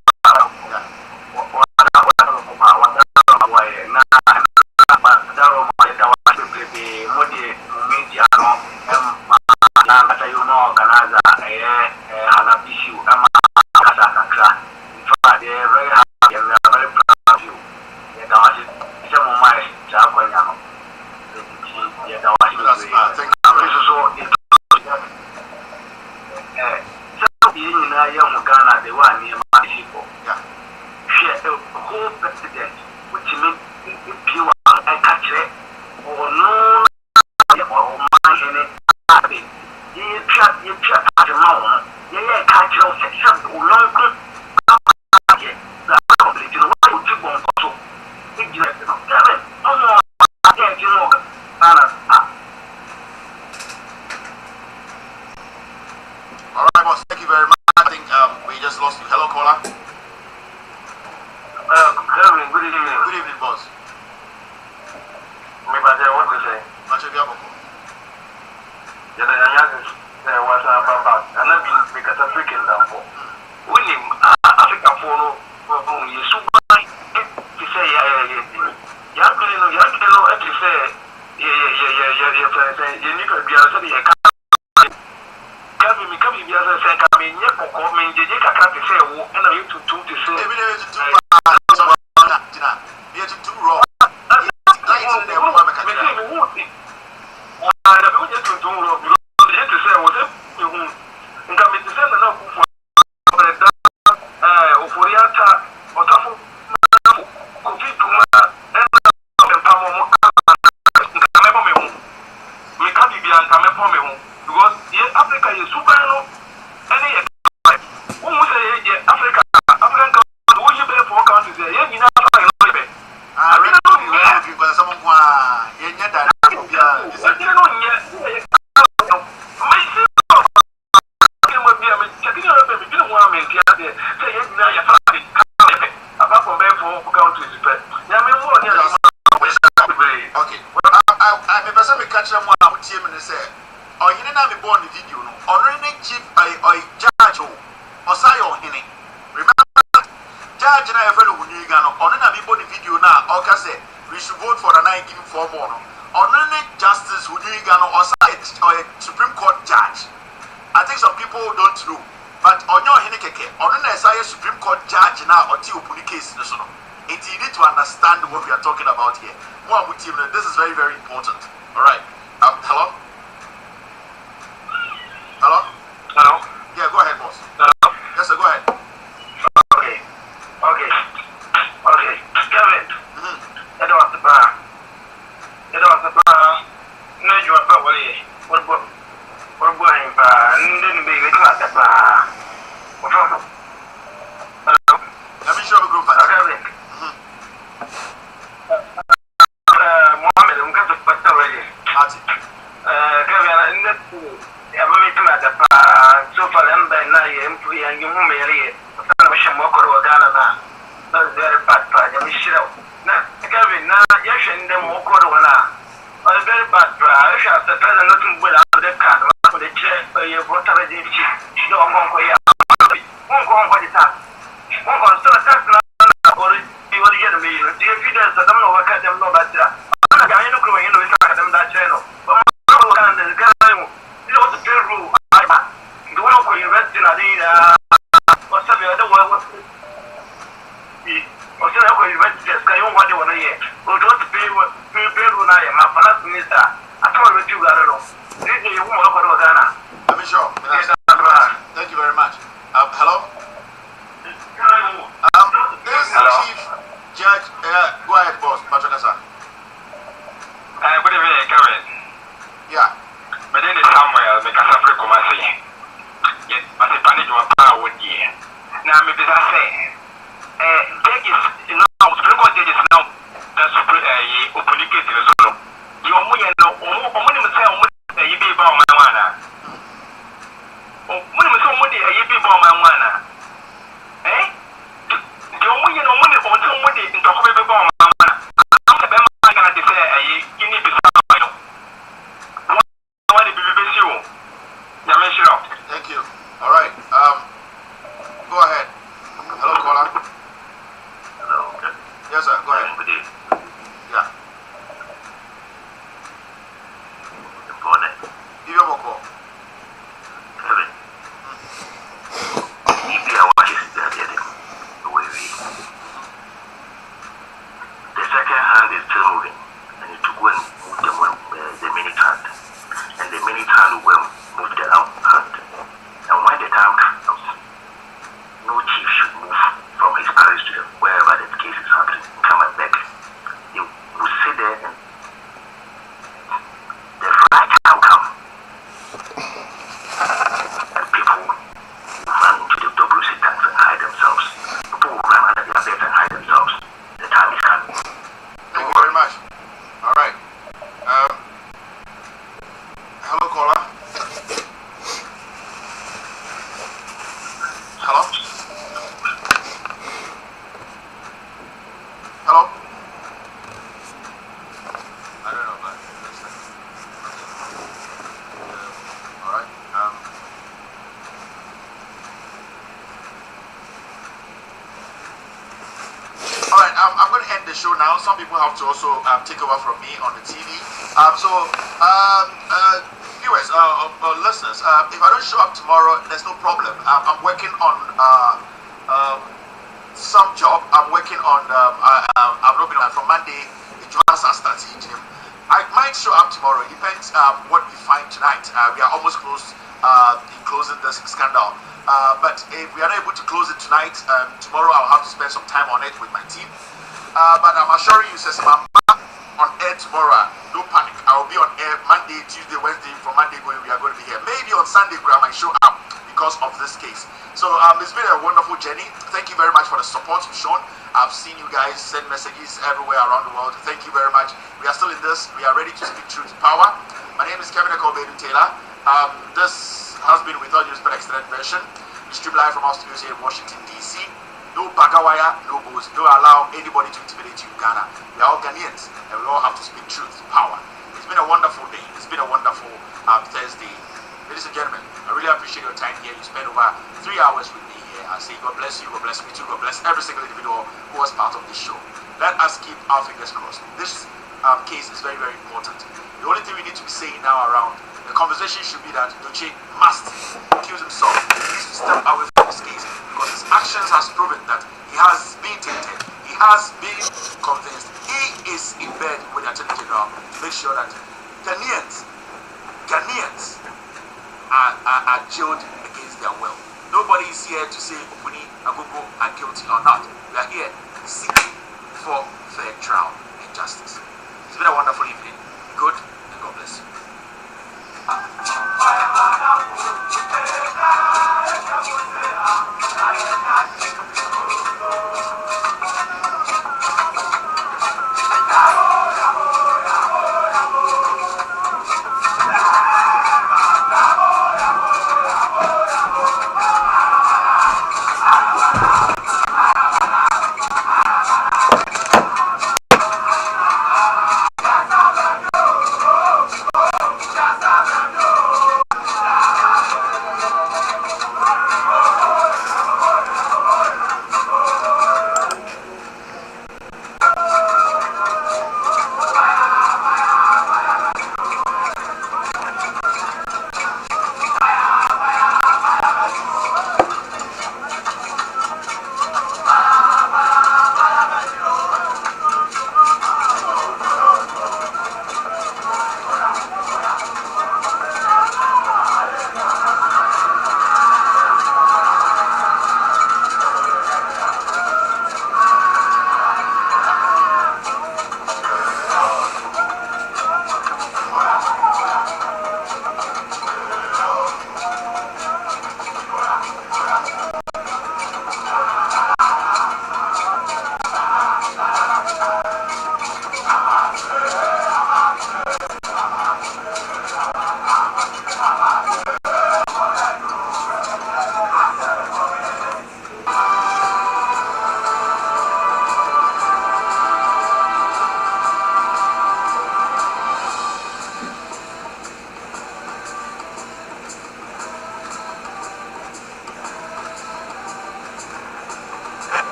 This is very, very important. All right. Hello? Hello? Hello? Yeah, go ahead, boss. Hello? Yes, sir, go ahead. Okay. Kevin. I don't want to buy. No, you are probably. What going by? And then be with the bar. Hello? Let me show you a group. Kevin. Mohammed, I'm going to put the way. Kevin, in the pool. I'm going to the bar. So for them, by night, and you may read. I'm that's very bad. I'm sure. Now, Kevin, now, yes, and them walk over now. Very bad. I shall have nothing without the car. The chair, you brought a deep chief. Don't go for you. Won't go for the task. Won't go to the task now. Or you will get me. The evidence that I'm not working them no better. I'm not going to go in with them that channel. But I'm not going to get them. You know the pay rule. The one who invested in a what's the other one? Or say, I'm going to invest this guy on what you want to hear. We'll go to pay rule. I am a finance minister. I told you, I don't know. This is your woman for Ghana. Let me show. Thank you very much. Hello? This is Chief Judge. Go ahead, boss. Patrick, sir. Good evening, Kevin. Yeah. My name is Samuel. Make us Africa come and say. Yes, but the panic was power with you. Now, maybe I say, there is now, Supreme Court judges now, that's open case. now. Some people have to also take over from me on the TV. Viewers, listeners, if I don't show up tomorrow, there's no problem. I'm working on some job. I'm working on. I've not been on from Monday. The Joanna starts gym. I might show up tomorrow. It depends what we find tonight. We are almost close in closing this scandal. But if we are not able to close it tonight, tomorrow I'll have to spend some time on it with my team. But I'm assuring you, Sesame, I'm back on air tomorrow. No panic. I will be on air Monday, Tuesday, Wednesday. From Monday going, we are going to be here. Maybe on Sunday, I might show up because of this case. So it's been a wonderful journey. Thank you very much for the support you've shown. I've seen you guys send messages everywhere around the world. Thank you very much. We are still in this. We are ready to speak truth to power. My name is Kevin Taylor. This has been With All Due Respect Extended Version. We stream live from our studios here in Washington, D.C. No bagawaya, no booze. Don't allow anybody to intimidate you in Ghana. We are all Ghanaians, and we all have to speak truth to power. It's been a wonderful day. It's been a wonderful Thursday. Ladies and gentlemen, I really appreciate your time here. You spent over 3 hours with me here. I say God bless you, God bless me too, God bless every single individual who was part of this show. Let us keep our fingers crossed. This case is very, very important. The only thing we need to be saying now around the conversation should be that Doche must accuse himself. He needs to step away from this case because his actions has proven that he has been tainted. He has been convinced. He is in bed with the Attorney General to make sure that Ghanaians are jailed against their will. Nobody is here to say Opuni Agogo are guilty or not. We are here seeking for fair trial and justice. It's been a wonderful evening. Good, and God bless you.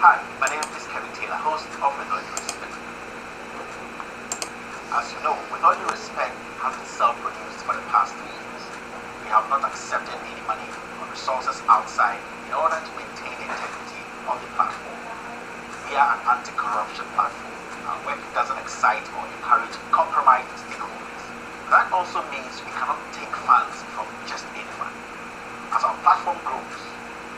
Hi, my name is Kevin Taylor, host of With All Due Respect. As you know, With All Due Respect has been self-produced for the past 3 years. We have not accepted any money or resources outside in order to maintain the integrity of the platform. We are an anti-corruption platform. Our work doesn't excite or encourage compromised stakeholders. That also means we cannot take funds from just anyone. As our platform grows,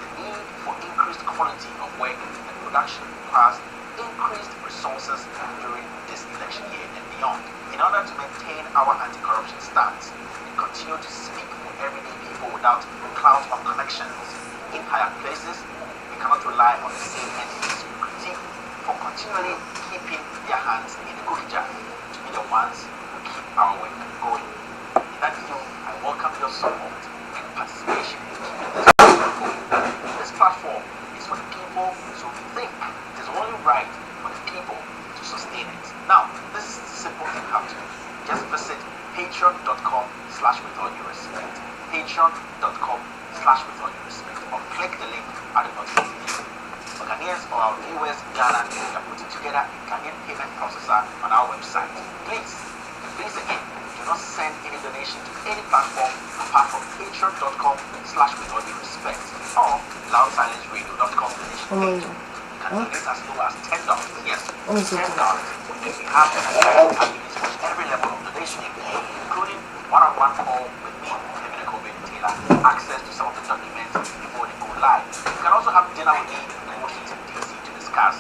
the need for increased quality of work and production requires increased resources during this election year and beyond. In order to maintain our anti-corruption stance and continue to speak for everyday people without clout or connections in higher places, we cannot rely on the same entities we critique for continually keeping their hands in the cookie jar to be the ones who keep our work going. In that view, I welcome your support and participation in keeping this platform going. This platform is for the people, so we think it is only right for the people to sustain it. Now, this is the simple thing you have to do. Just visit patreon.com/withall For our viewers in Ghana, we are putting together a Ghanaian payment processor on our website. Please again, do not send any donation to any platform apart from patreon.com/withalldyerespect or loudsilenceradio.com donation page. You can donate as low as $10. Yes, $10. If you have ability for every level of donation, including one-on-one call with me, Kevin Taylor, access to some of the documents before they go live. You can also have dinner with me in Washington, D.C. to discuss